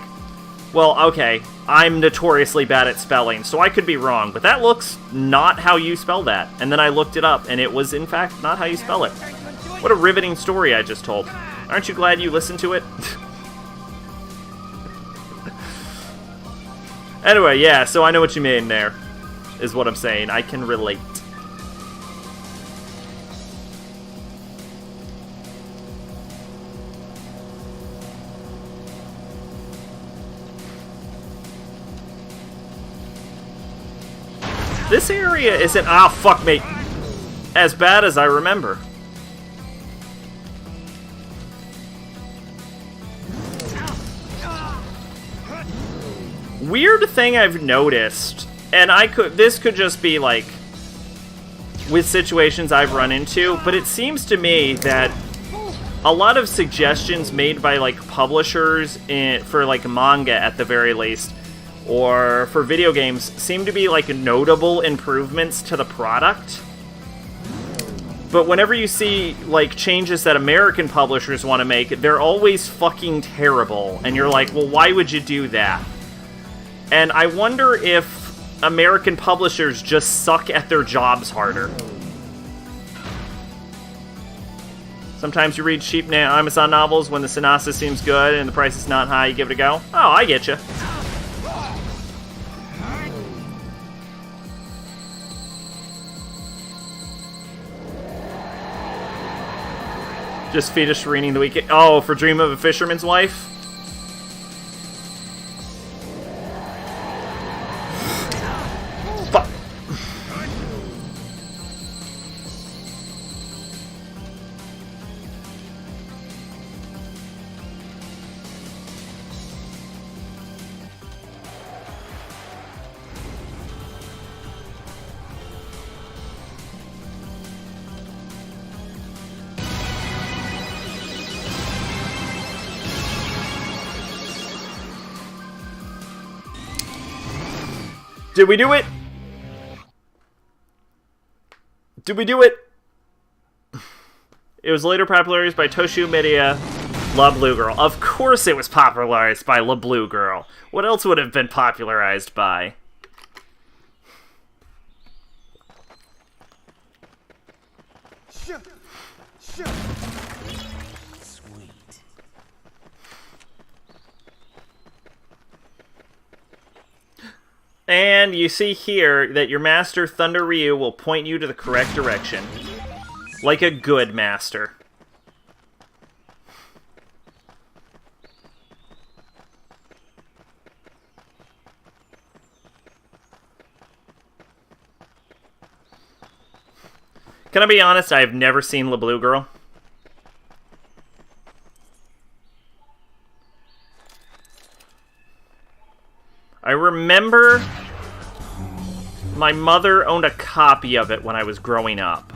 well, okay, I'm notoriously bad at spelling, so I could be wrong, but that looks not how you spell that. And then I looked it up, and it was, in fact, not how you spell it. What a riveting story I just told. Aren't you glad you listened to it? Anyway, yeah, so I know what you mean there, is what I'm saying. I can relate. This area isn't, fuck me, as bad as I remember. Weird thing I've noticed, and this could just be like with situations I've run into, but it seems to me that a lot of suggestions made by like publishers for like manga at the very least, or for video games, seem to be like notable improvements to the product. But whenever you see like changes that American publishers want to make, they're always fucking terrible. And you're like, well, why would you do that? And I wonder if American publishers just suck at their jobs harder. Sometimes you read cheap Amazon novels when the synopsis seems good and the price is not high, you give it a go. Oh, I get you. Just finished reading the weekend. Oh, for Dream of a Fisherman's Wife? Fuck. Did we do it? Did we do it? It was later popularized by Toshu Media, La Blue Girl. Of course it was popularized by La Blue Girl. What else would have been popularized by? And you see here that your master, Thunder Ryu, will point you to the correct direction. Like a good master. Can I be honest? I have never seen La Blue Girl. I remember my mother owned a copy of it when I was growing up.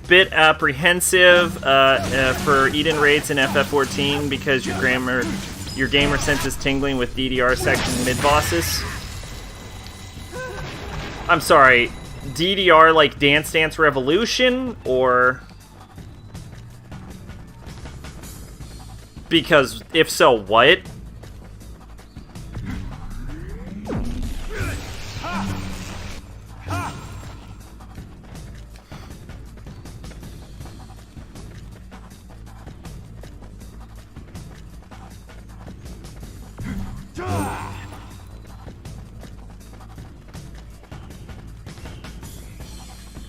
Bit apprehensive for Eden raids in FF14 because your Your gamer sense is tingling with DDR section mid-bosses. I'm sorry, DDR like Dance Dance Revolution, or... Because, if so, what?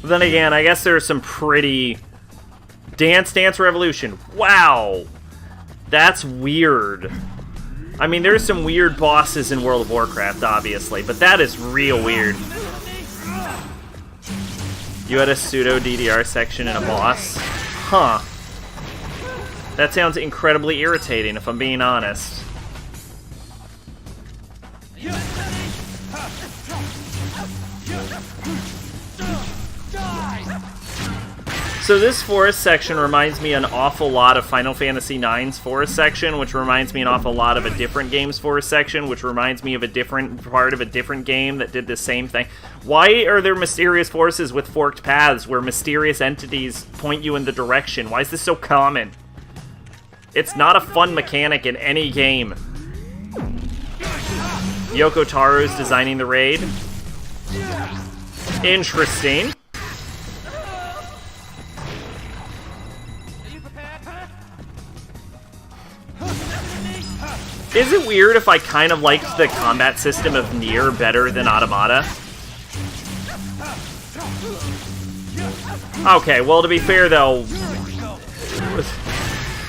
Then again, I guess there's some pretty... Dance Dance Revolution. Wow! That's weird. I mean, there's some weird bosses in World of Warcraft, obviously, but that is real weird. You had a pseudo DDR section in a boss? Huh. That sounds incredibly irritating, if I'm being honest. So this forest section reminds me an awful lot of Final Fantasy IX's forest section, which reminds me an awful lot of a different game's forest section, which reminds me of a different part of a different game that did the same thing. Why are there mysterious forests with forked paths where mysterious entities point you in the direction? Why is this so common? It's not a fun mechanic in any game. Yoko Taro's designing the raid. Interesting. Is it weird if I kind of liked the combat system of Nier better than Automata? Okay, well, to be fair, though,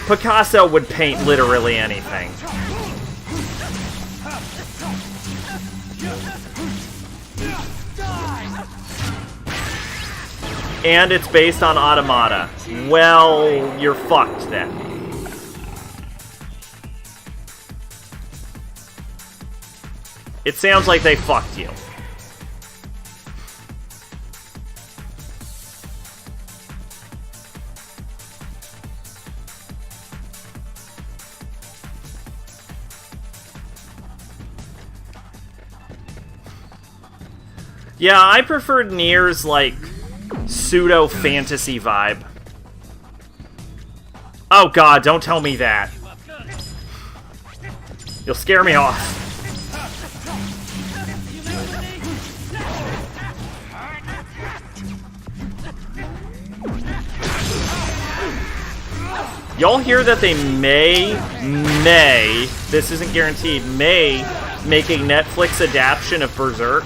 Picasso would paint literally anything. And it's based on Automata. Well, you're fucked then. It sounds like they fucked you. Yeah, I preferred Nier's, like, pseudo-fantasy vibe. Oh god, don't tell me that. You'll scare me off. Y'all hear that they may, this isn't guaranteed, may make a Netflix adaptation of Berserk?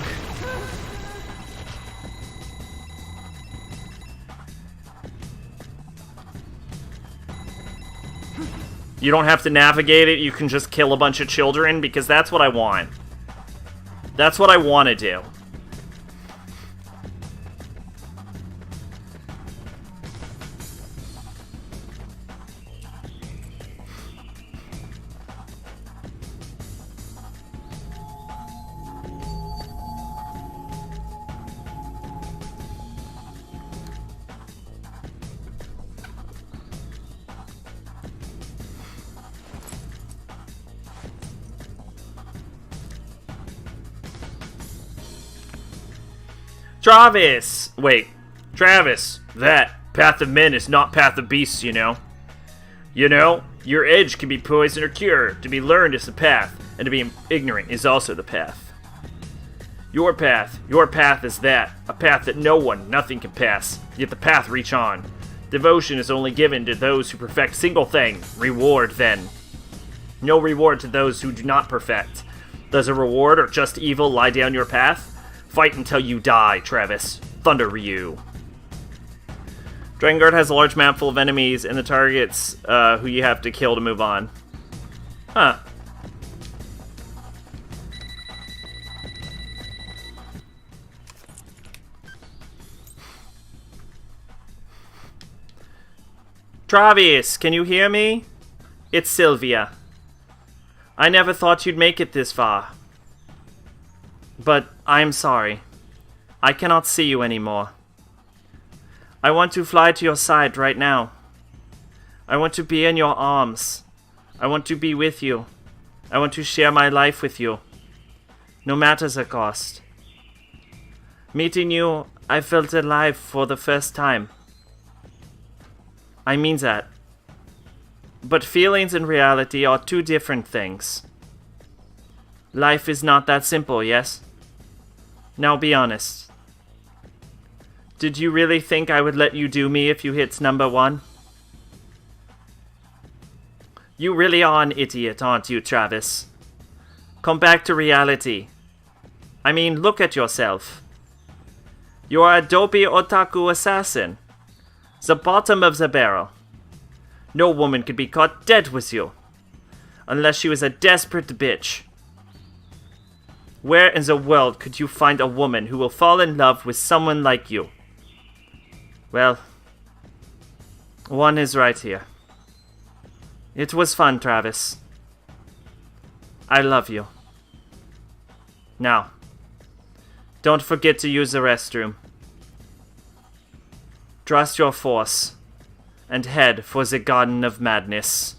You don't have to navigate it, you can just kill a bunch of children, because that's what I want. That's what I want to do. Travis! Wait. Travis, that Path of Men is not Path of Beasts, you know. You know, your edge can be poison or cure. To be learned is the path, and to be ignorant is also the path. Your path is that. A path that no one, nothing can pass, yet the path reach on. Devotion is only given to those who perfect single thing. Reward, then. No reward to those who do not perfect. Does a reward or just evil lie down your path? Fight until you die, Travis. Thunder Ryu. Drakengard has a large map full of enemies and the targets who you have to kill to move on. Huh. Travis, can you hear me? It's Sylvia. I never thought you'd make it this far. But I'm sorry. I cannot see you anymore. I want to fly to your side right now. I want to be in your arms. I want to be with you. I want to share my life with you, no matter the cost. Meeting you, I felt alive for the first time. I mean that. But feelings and reality are two different things. Life is not that simple, yes? Now be honest. Did you really think I would let you do me if you hit number 1? You really are an idiot, aren't you, Travis? Come back to reality. I mean, look at yourself. You are a dopey otaku assassin. The bottom of the barrel. No woman could be caught dead with you. Unless she was a desperate bitch. Where in the world could you find a woman who will fall in love with someone like you? Well, one is right here. It was fun, Travis. I love you. Now, don't forget to use the restroom. Trust your force, and head for the Garden of Madness.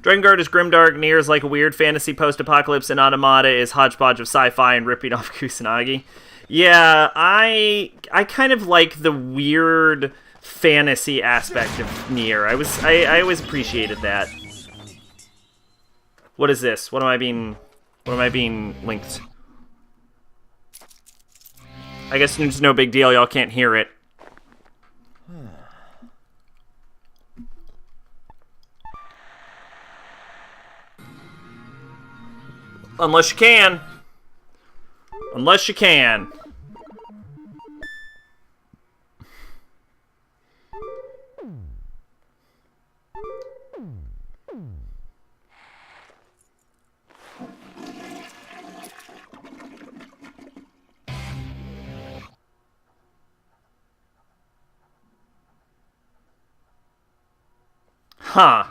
Drakengard is grimdark, Nier is like a weird fantasy post-apocalypse, and Automata is hodgepodge of sci-fi and ripping off Kusanagi. Yeah, I kind of like the weird fantasy aspect of Nier. I always appreciated that. What is this? What am I being linked? I guess it's no big deal, y'all can't hear it. Unless you can. Unless you can. Huh.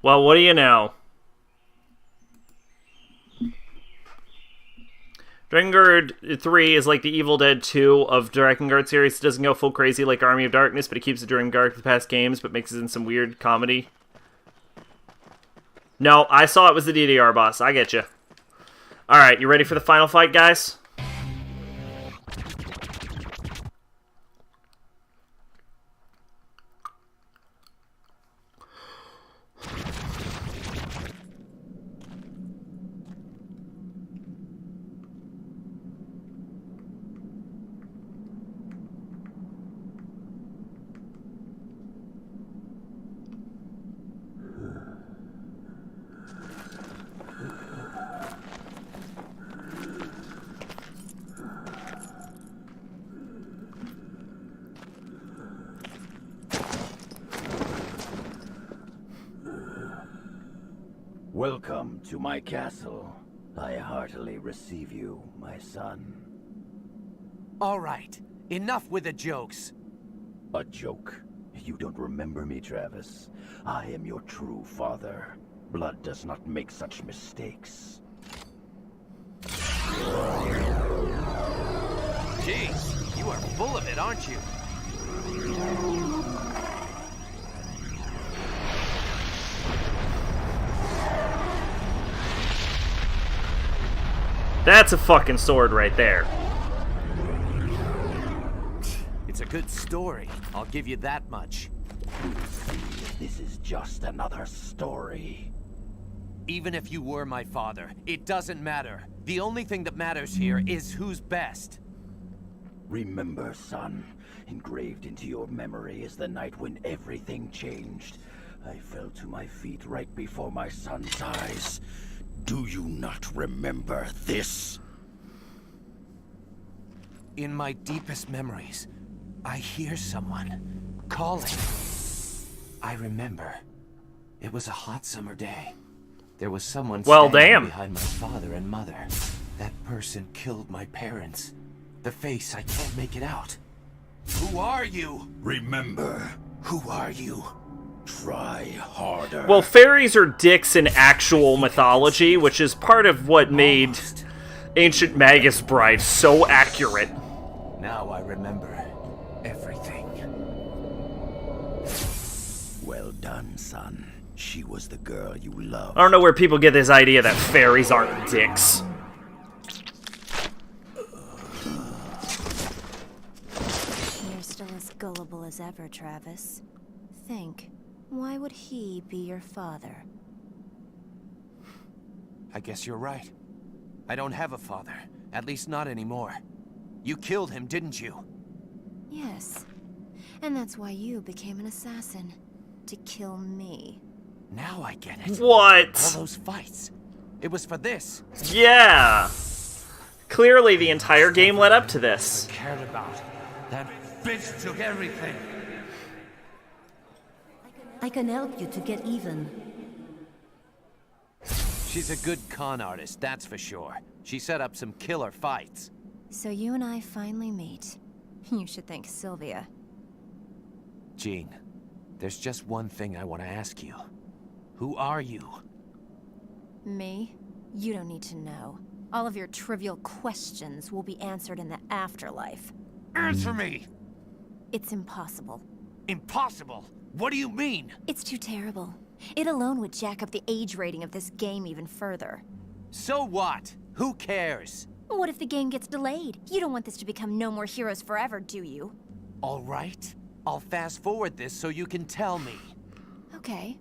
Well, what do you know? Drakengard 3 is like the Evil Dead 2 of Drakengard series. It doesn't go full crazy like Army of Darkness, but it keeps it during dark the past games, but mixes in some weird comedy. No, I saw it was the DDR boss. I get you. Alright, you ready for the final fight, guys? Welcome to my castle. I heartily receive you, my son. All right, enough with the jokes. A joke? You don't remember me, Travis. I am your true father. Blood does not make such mistakes. Jeez, you are full of it, aren't you? That's a fucking sword right there. It's a good story, I'll give you that much. This is just another story. Even if you were my father, it doesn't matter. The only thing that matters here is who's best. Remember, son, engraved into your memory is the night when everything changed. I fell to my feet right before my son's eyes. Do you not remember this? In my deepest memories, I hear someone calling. I remember. It was a hot summer day. There was someone standing behind my father and mother. That person killed my parents. The face, I can't make it out. Who are you? Remember. Who are you? Try harder. Well, fairies are dicks in actual mythology, which is part of what made Ancient Magus Bride so accurate. Now I remember everything. son. She was the girl you loved. I don't know where people get this idea that fairies aren't dicks. You're still as gullible as ever, Travis. Think, why would he be your father? I guess you're right. I don't have a father. At least not anymore. You killed him, didn't you? Yes. And that's why you became an assassin. To kill me. Now I get it. What? All those fights. It was for this. Yeah. Clearly the entire game led up to this. Cared about. That bitch took everything. I can help you to get even. She's a good con artist, that's for sure. She set up some killer fights. So you and I finally meet. You should thank Sylvia. Jean, there's just one thing I want to ask you. Who are you? Me? You don't need to know. All of your trivial questions will be answered in the afterlife. Answer me! It's impossible. Impossible? What do you mean? It's too terrible. It alone would jack up the age rating of this game even further. So what? Who cares? What if the game gets delayed? You don't want this to become No More Heroes Forever, do you? All right. I'll fast forward this so you can tell me. Okay.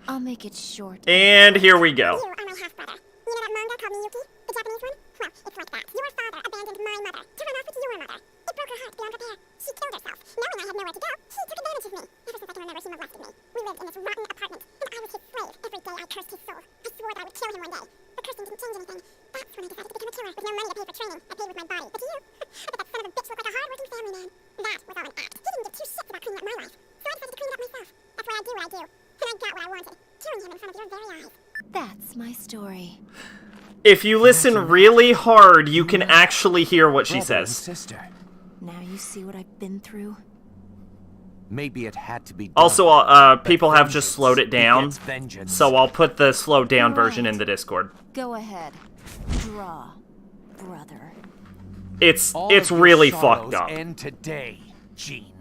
I'll make it short. And here we go. You are my half-brother. You know that manga called Miyuki? The Japanese one? Well, it's like that. Your father abandoned my mother to run off with your mother. It broke her heart beyond repair. She killed herself. Knowing I had nowhere to go, he took advantage of me. Ever since I can remember, she molested me. We lived in this rotten apartment, and I was his slave. Every day I cursed his soul. I swore that I would kill him one day. But cursing didn't change anything. That's when I decided to become a killer with no money to pay for training. I paid with my body. But to you, but that son of a bitch looked like a hard-working family man. That was all an act. He didn't give two shits about cleaning up my life. So I decided to clean it up myself. That's why I do what I do. And I got what I wanted. Killing him in front of your very eyes. That's my story. If you listen really hard, you can actually hear what she Brother and says. sister. Now you see what I've been through? Maybe it had to be done. Also, people have just slowed it down, begets vengeance. so I'll put the slowed down version in the Discord. Go ahead. Draw, brother. It's All of your really sorrows fucked up. end today, Jean.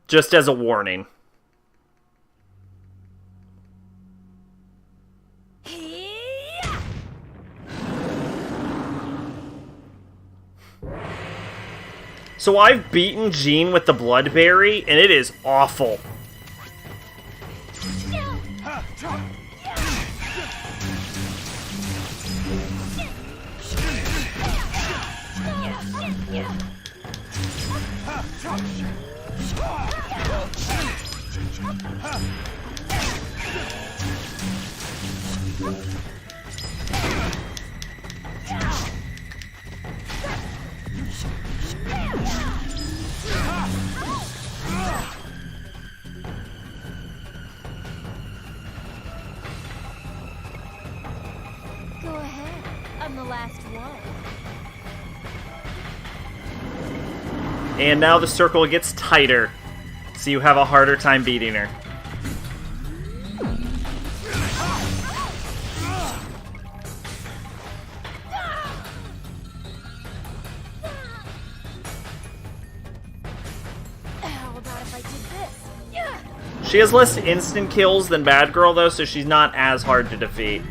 Just as a warning. So I've beaten Jean with the Bloodberry, and it is awful. Go ahead. I'm the last one. And now the circle gets tighter, so you have a harder time beating her. How about if I did this? Yeah. She has less instant kills than Bad Girl, though, so she's not as hard to defeat.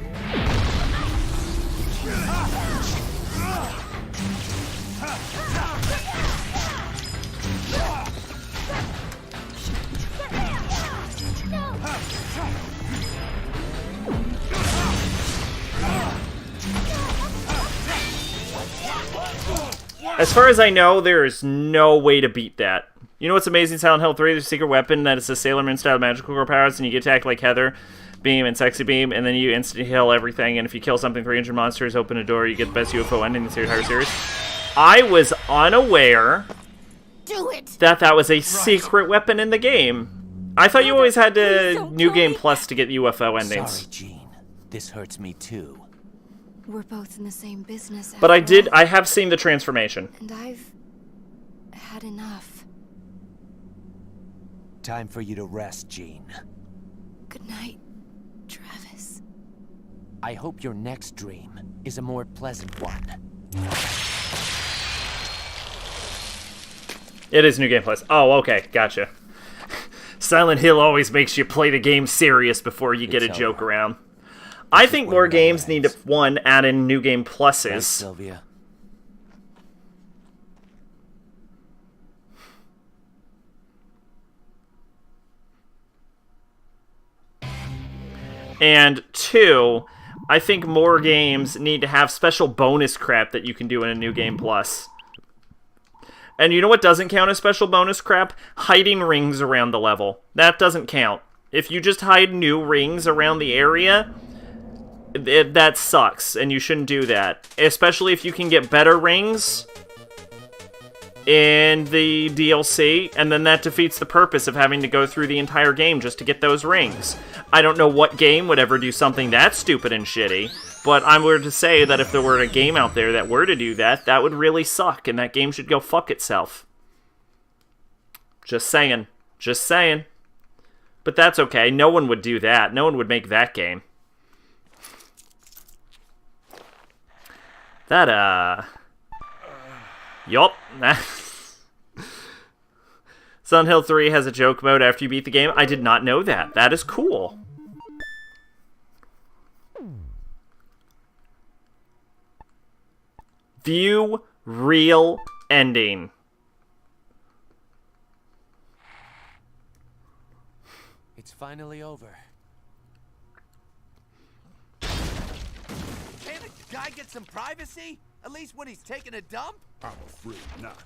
As far as I know, there is no way to beat that. You know what's amazing? Silent Hill 3, there's a secret weapon that is a Sailor Moon style magical girl powers, and you get attacked like Heather Beam and Sexy Beam, and then you instantly heal everything, and if you kill something 300 monsters, open a door, you get the best UFO ending in the entire series. I was unaware that was a secret weapon in the game. I thought you always had to New Game Plus to get UFO endings. Sorry, Jean. This hurts me too. We're both in the same business. But after all. I have seen the transformation. And I've had enough. Time for you to rest, Jean. Good night, Travis. I hope your next dream is a more pleasant one. It is New Game Plus. Oh, okay, gotcha. Silent Hill always makes you play the game serious before you get a joke around. I think more games need to, one, add in new game pluses. Thanks, Sylvia. And two, I think more games need to have special bonus crap that you can do in a new game plus. And you know what doesn't count as special bonus crap? Hiding rings around the level. That doesn't count. If you just hide new rings around the area, that sucks, and you shouldn't do that. Especially if you can get better rings in the DLC, and then that defeats the purpose of having to go through the entire game just to get those rings. I don't know what game would ever do something that stupid and shitty, but I'm willing to say that if there were a game out there that were to do that, that would really suck, and that game should go fuck itself. Just saying. Just saying. But that's okay. No one would do that. No one would make that game. Yup. Silent Hill 3 has a joke mode after you beat the game. I did not know that. That is cool. View real ending. It's finally over. Can't a guy get some privacy? At least when he's taking a dump? I'm afraid not.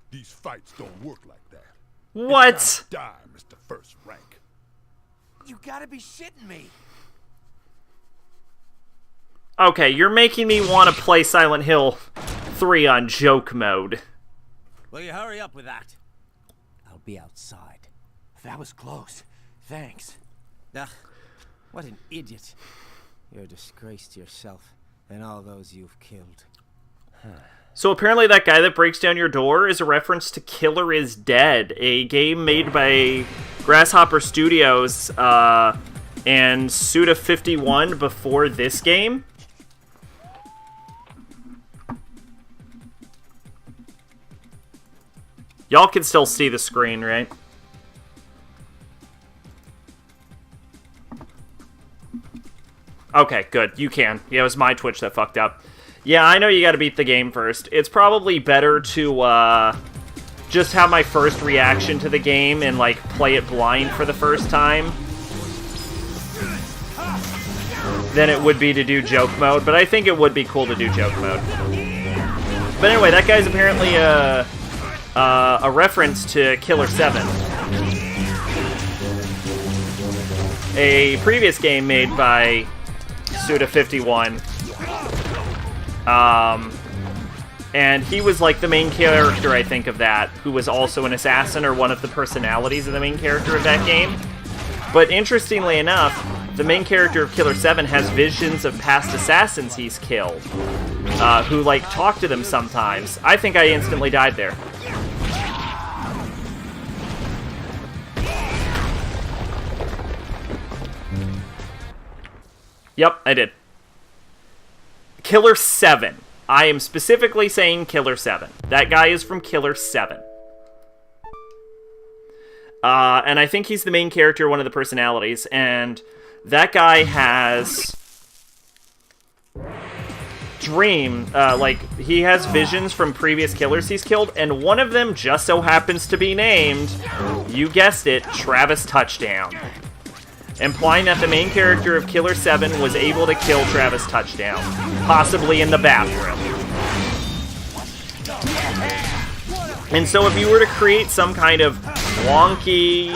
These fights don't work like that. What? It's time to die, Mr. First Rank. You gotta be shitting me. Okay, you're making me want to play Silent Hill 3 on joke mode. Will you hurry up with that? I'll be outside. That was close. Thanks. Ugh, what an idiot. You're a disgrace to yourself and all those you've killed. So apparently that guy that breaks down your door is a reference to Killer is Dead, a game made by Grasshopper Studios and Suda51 before this game. Y'all can still see the screen, right? Okay, good. You can. Yeah, it was my Twitch that fucked up. Yeah, I know you gotta beat the game first. It's probably better to, just have my first reaction to the game and, like, play it blind for the first time than it would be to do joke mode, but I think it would be cool to do joke mode. But anyway, that guy's apparently, a reference to Killer 7. A previous game made by Suda51. And he was like the main character, I think, of that, who was also an assassin or one of the personalities of the main character of that game. But interestingly enough, the main character of Killer 7 has visions of past assassins he's killed, who, like, talk to them sometimes. I think I instantly died there. Yep, I did. Killer 7. I am specifically saying Killer 7. That guy is from Killer 7. And I think he's the main character, one of the personalities, and that guy has he has visions from previous killers he's killed, and one of them just so happens to be named, you guessed it, Travis Touchdown. Implying that the main character of Killer 7 was able to kill Travis Touchdown, possibly in the bathroom. And so if you were to create some kind of wonky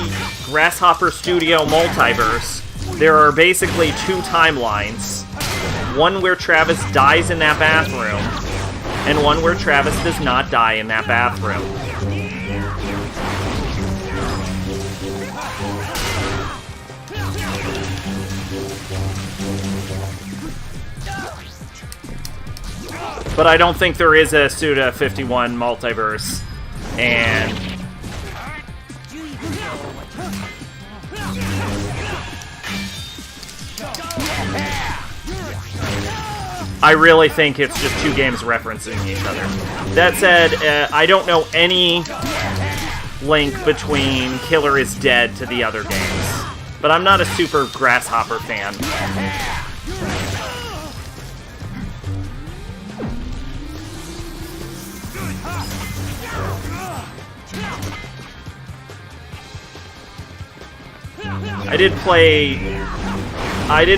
Grasshopper Studio multiverse, there are basically two timelines. One where Travis dies in that bathroom, and one where Travis does not die in that bathroom. But I don't think there is a Suda51 multiverse, and I really think it's just two games referencing each other. That said, I don't know any link between Killer is Dead to the other games. But I'm not a super Grasshopper fan. I did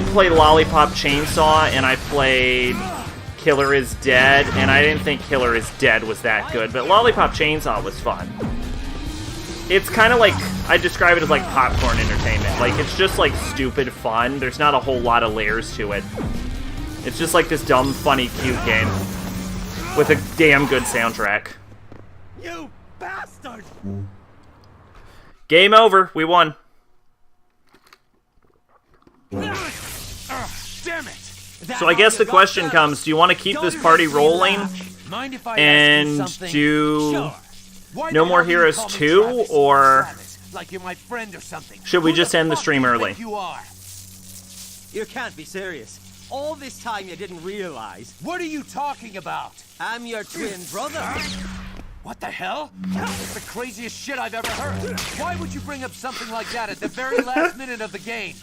play Lollipop Chainsaw, and I played Killer is Dead, and I didn't think Killer is Dead was that good, but Lollipop Chainsaw was fun. It's kind of like, I describe it as like popcorn entertainment. Like, it's just like stupid fun. There's not a whole lot of layers to it. It's just like this dumb, funny, cute game with a damn good soundtrack. You bastard! Game over. We won. Damn it! So I guess the question comes, do you want to keep this party rolling and do No More Heroes 2, or should we just end the stream early? You can't be serious. All this time you didn't realize. What are you talking about? I'm your twin brother. What the hell? It's the craziest shit I've ever heard. Why would you bring up something like that at the very last minute of the game?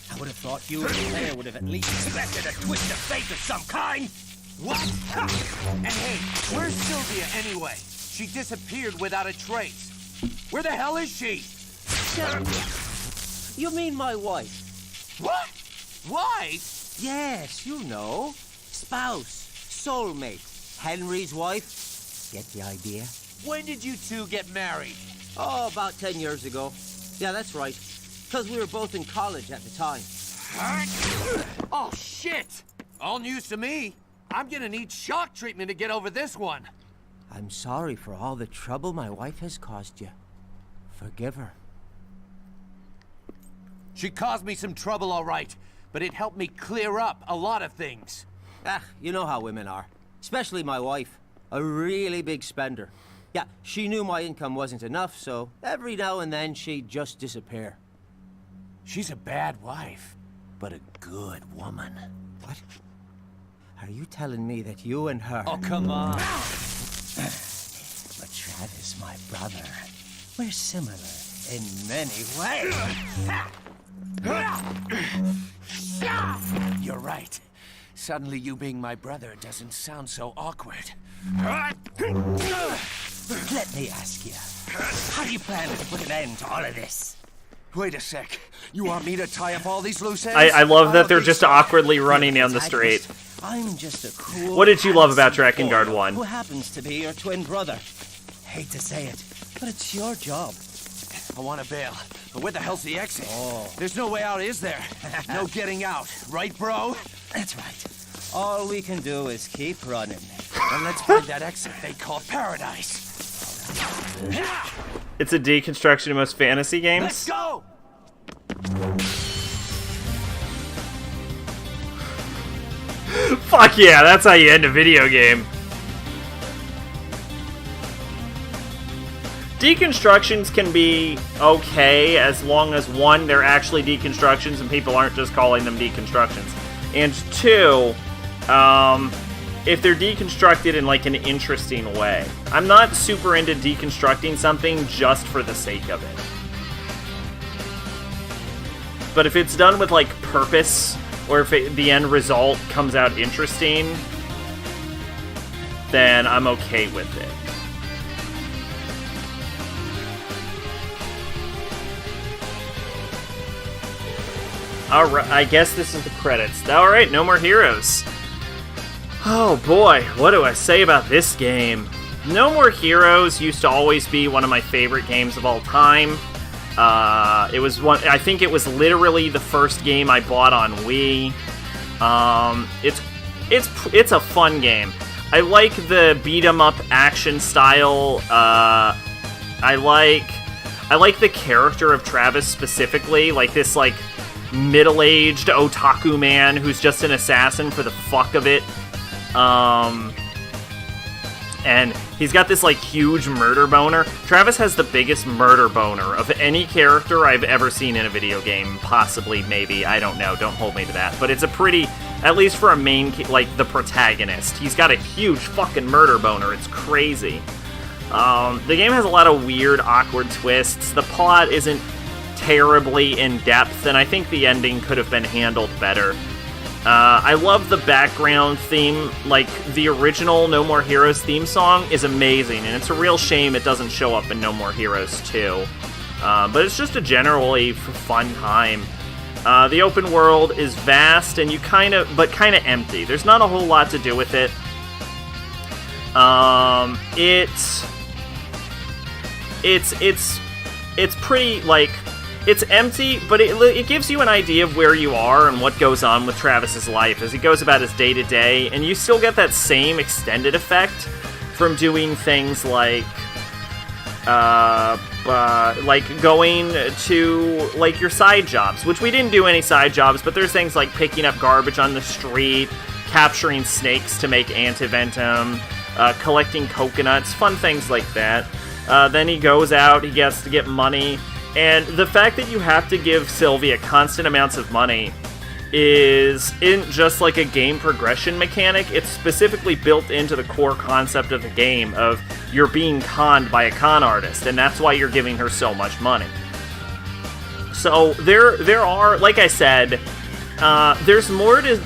I would have thought you and the player would have at least expected a twist of fate of some kind. What? And hey, where's Sylvia anyway? She disappeared without a trace. Where the hell is she? You mean my wife? What? Wife? Yes, you know. Spouse, soulmate, Henry's wife. Get the idea? When did you two get married? Oh, about 10 years ago. Yeah, that's right. Because we were both in college at the time. Oh, shit! All news to me. I'm gonna need shock treatment to get over this one. I'm sorry for all the trouble my wife has caused you. Forgive her. She caused me some trouble, all right, but it helped me clear up a lot of things. Ah, you know how women are. Especially my wife. A really big spender. Yeah, she knew my income wasn't enough, so every now and then she'd just disappear. She's a bad wife, but a good woman. What? Are you telling me that you and her... Oh, come on. But Travis, my brother, we're similar in many ways. You're right. Suddenly you being my brother doesn't sound so awkward. Let me ask you, how do you plan to put an end to all of this? Wait a sec. You want me to tie up all these loose ends? I love that they're just awkwardly running down the street. I'm just a cool... What did you love about Drakengard 1? Who happens to be your twin brother. Hate to say it, but it's your job. I want to bail, but where the hell's the exit? Oh. There's no way out, is there? No getting out, right, bro? That's right. All we can do is keep running. And let's find that exit they call paradise. It's a deconstruction of most fantasy games. Let's go! Fuck yeah, that's how you end a video game. Deconstructions can be okay as long as, one, they're actually deconstructions and people aren't just calling them deconstructions. And two, if they're deconstructed in like an interesting way. I'm not super into deconstructing something just for the sake of it. But if it's done with like purpose, or if the end result comes out interesting, then I'm okay with it. Alright, I guess this is the credits. Alright, No More Heroes. Oh boy, what do I say about this game? No More Heroes used to always be one of my favorite games of all time. It was one. I think it was literally the first game I bought on Wii. It's a fun game. I like the beat 'em up action style. I like the character of Travis specifically, like this like middle-aged otaku man who's just an assassin for the fuck of it. And he's got this, like, huge murder boner. Travis has the biggest murder boner of any character I've ever seen in a video game. Possibly, maybe. I don't know. Don't hold me to that. But it's a pretty, at least for a main, like, the protagonist. He's got a huge fucking murder boner. It's crazy. The game has a lot of weird, awkward twists. The plot isn't terribly in-depth, and I think the ending could have been handled better. I love the background theme. Like, the original No More Heroes theme song is amazing, and it's a real shame it doesn't show up in No More Heroes 2. But it's just a generally fun time. The open world is vast, and kind of empty. There's not a whole lot to do with it. It's pretty, like, it's empty, but it gives you an idea of where you are and what goes on with Travis's life as he goes about his day-to-day, and you still get that same extended effect from doing things like going to, like, your side jobs, which we didn't do any side jobs, but there's things like picking up garbage on the street, capturing snakes to make antivenom, collecting coconuts, fun things like that. Then he goes out, he gets to get money, and the fact that you have to give Sylvia constant amounts of money isn't just like a game progression mechanic, it's specifically built into the core concept of the game of you're being conned by a con artist, and that's why you're giving her so much money. So there are, like I said, there's more to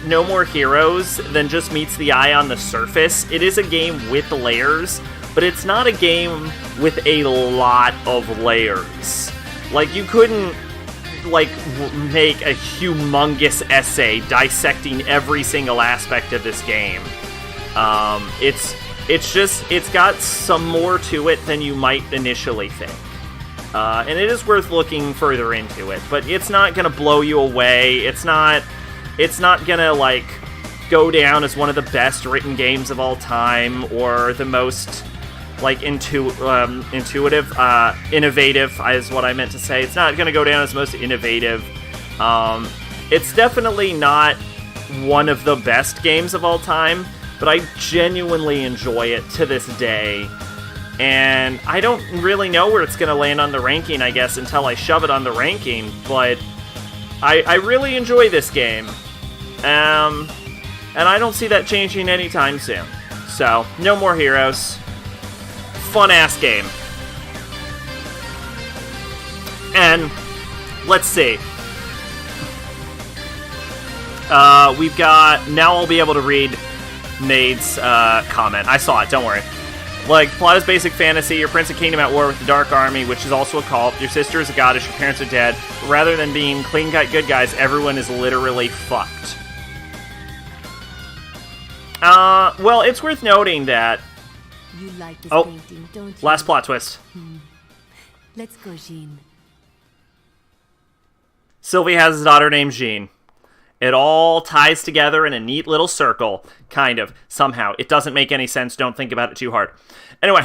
No More Heroes than just meets the eye on the surface. It is a game with layers, but it's not a game with a lot of layers. Like, you couldn't, like, make a humongous essay dissecting every single aspect of this game. It's got some more to it than you might initially think. And it is worth looking further into it, but it's not gonna blow you away. It's not gonna, like, go down as one of the best written games of all time, or the most, like, innovative is what I meant to say. It's not gonna go down as most innovative. It's definitely not one of the best games of all time, but I genuinely enjoy it to this day. And I don't really know where it's gonna land on the ranking, I guess, until I shove it on the ranking, but I really enjoy this game. And I don't see that changing anytime soon. So, No More Heroes. Fun-ass game. And, let's see. We've got... Now I'll be able to read Nade's comment. I saw it, don't worry. Like, plot is basic fantasy. Your prince of kingdom at war with the Dark Army, which is also a cult. Your sister is a goddess. Your parents are dead. But rather than being clean-cut good guys, everyone is literally fucked. Well, it's worth noting that... You like this Oh, painting, don't you? last plot twist. Let's go, Jean. Sylvie has a daughter named Jean. It all ties together in a neat little circle, kind of, somehow. It doesn't make any sense, don't think about it too hard. Anyway,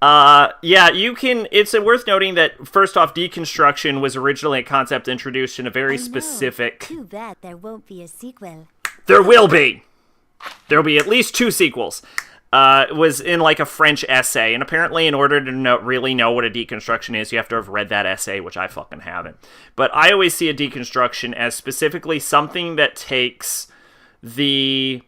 yeah, you can, it's worth noting that, first off, deconstruction was originally a concept introduced in a very specific... Too bad there won't be a sequel. There will be! There'll be at least 2 sequels. It was in, like, a French essay, and apparently in order to really know what a deconstruction is, you have to have read that essay, which I fucking haven't. But I always see a deconstruction as specifically something that takes the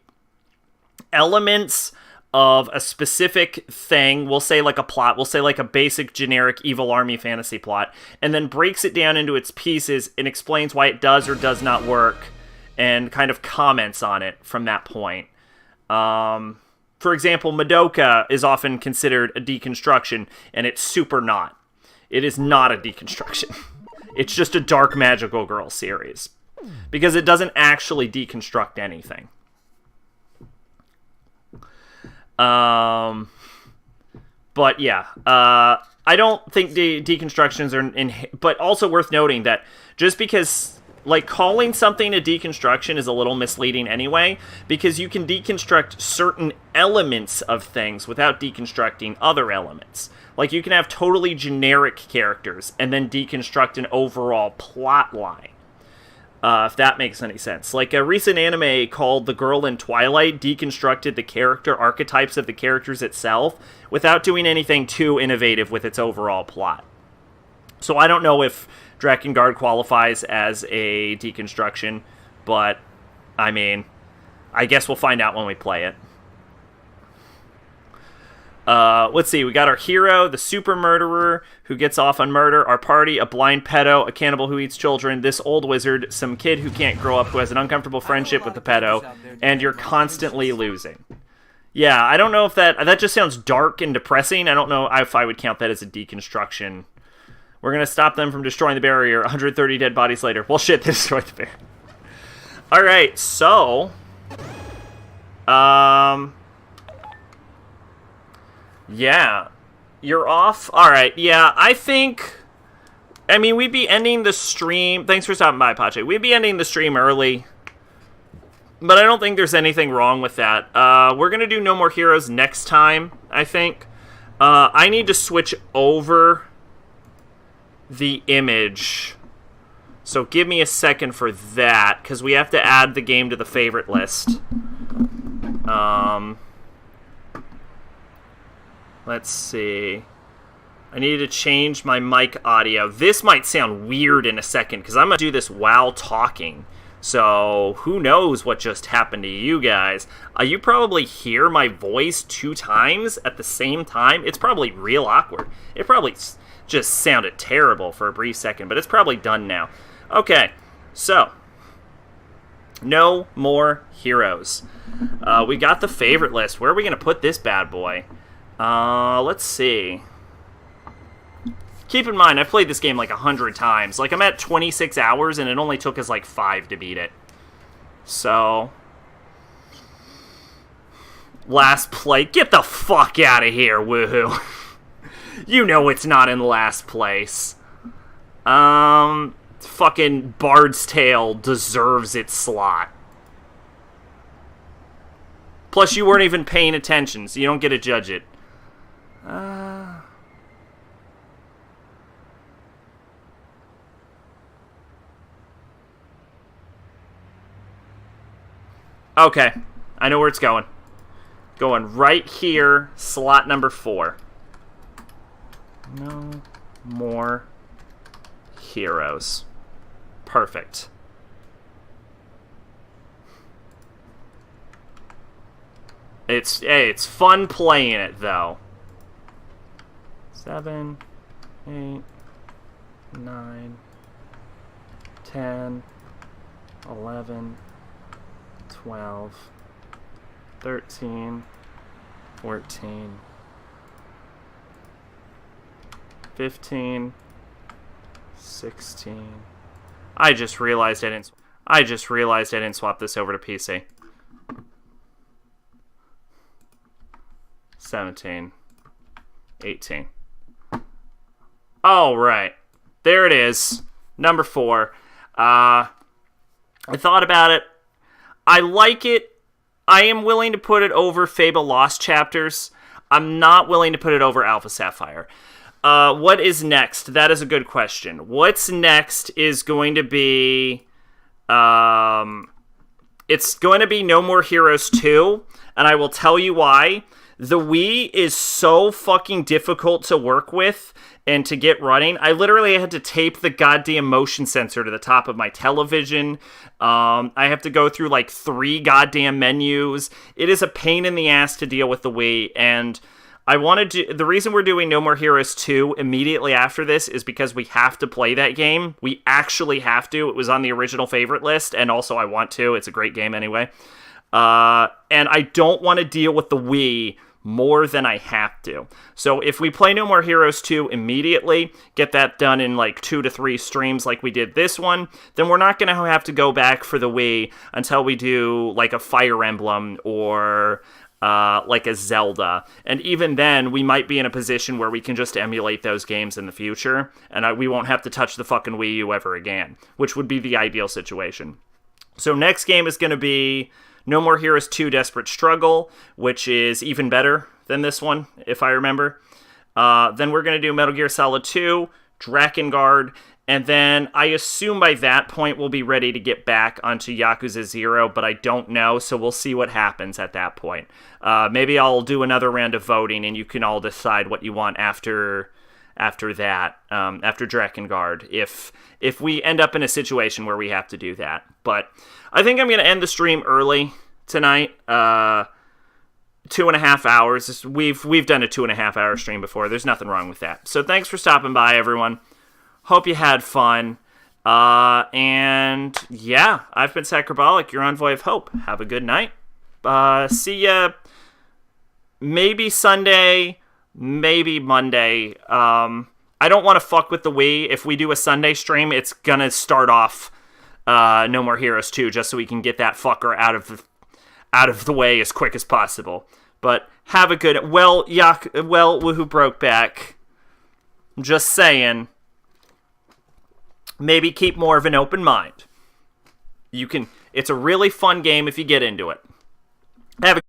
elements of a specific thing, we'll say like a plot, we'll say like a basic generic evil army fantasy plot, and then breaks it down into its pieces and explains why it does or does not work, and kind of comments on it from that point. For example, Madoka is often considered a deconstruction, and it's super not. It is not a deconstruction. It's just a dark magical girl series. Because it doesn't actually deconstruct anything. But yeah, I don't think the deconstructions are... but also worth noting that just because... Like, calling something a deconstruction is a little misleading anyway, because you can deconstruct certain elements of things without deconstructing other elements. Like, you can have totally generic characters and then deconstruct an overall plot line. If that makes any sense. Like, a recent anime called The Girl in Twilight deconstructed the character archetypes of the characters itself without doing anything too innovative with its overall plot. So I don't know if Drakengard qualifies as a deconstruction, but, I mean, I guess we'll find out when we play it. Let's see. We got our hero, the super murderer who gets off on murder, our party, a blind pedo, a cannibal who eats children, this old wizard, some kid who can't grow up who has an uncomfortable friendship with the pedo, and you're constantly losing. Yeah, I don't know if that just sounds dark and depressing. I don't know if I would count that as a deconstruction. We're going to stop them from destroying the barrier. 130 dead bodies later. Well, shit, they destroyed the barrier. All right, so... Yeah. You're off? Alright, yeah, I think... I mean, we'd be ending the stream... Thanks for stopping by, Pache. We'd be ending the stream early. But I don't think there's anything wrong with that. We're gonna do No More Heroes next time, I think. I need to switch over the image. So give me a second for that, because we have to add the game to the favorite list. Let's see. I need to change my mic audio. This might sound weird in a second, because I'm going to do this while talking. So, who knows what just happened to you guys. You probably hear my voice 2 times at the same time. It's probably real awkward. It probably just sounded terrible for a brief second, but it's probably done now. Okay, so. No More Heroes. We got the favorite list. Where are we going to put this bad boy? Let's see. Keep in mind, I've played this game like 100 times. Like, I'm at 26 hours, and it only took us like 5 to beat it. So... Last play. Get the fuck out of here, woohoo. You know it's not in last place. Fucking Bard's Tale deserves its slot. Plus, you weren't even paying attention, so you don't get to judge it. Okay, I know where it's going. Going right here, slot number 4. No More Heroes. Perfect. It's fun playing it, though. 7, 8, 9, 10, 11, 12, 13, 14, 15, 16. I just realized I didn't swap this over to PC. 17, 18. All right. There it is. Number 4. I thought about it. I like it. I am willing to put it over Fable Lost Chapters. I'm not willing to put it over Alpha Sapphire. What is next? That is a good question. What's next is going to be... it's going to be No More Heroes 2, and I will tell you why. The Wii is so fucking difficult to work with and to get running. I literally had to tape the goddamn motion sensor to the top of my television. I have to go through like 3 goddamn menus. It is a pain in the ass to deal with the Wii, and I wanted to... The reason we're doing No More Heroes 2 immediately after this is because we have to play that game. We actually have to. It was on the original favorite list, and also I want to. It's a great game anyway. And I don't want to deal with the Wii more than I have to. So if we play No More Heroes 2 immediately, get that done in like 2 to 3 streams like we did this one, then we're not going to have to go back for the Wii until we do like a Fire Emblem or like a Zelda. And even then, we might be in a position where we can just emulate those games in the future, and we won't have to touch the fucking Wii U ever again, which would be the ideal situation. So next game is going to be No More Heroes 2 Desperate Struggle, which is even better than this one, if I remember. Then we're going to do Metal Gear Solid 2, Drakengard, and then I assume by that point we'll be ready to get back onto Yakuza 0, but I don't know, so we'll see what happens at that point. Maybe I'll do another round of voting, and you can all decide what you want after that, after Drakengard, if we end up in a situation where we have to do that. But I think I'm going to end the stream early tonight. 2.5 hours. We've done a 2.5 hour stream before. There's nothing wrong with that. So thanks for stopping by, everyone. Hope you had fun. And yeah, I've been Sacrabalic, your envoy of hope. Have a good night. See ya maybe Sunday, maybe Monday. I don't want to fuck with the Wii. If we do a Sunday stream, it's gonna start off No More Heroes 2, just so we can get that fucker out of the way as quick as possible. But have a good... Well, Woohoo broke back. Just saying. Maybe keep more of an open mind. It's a really fun game if you get into it. Have a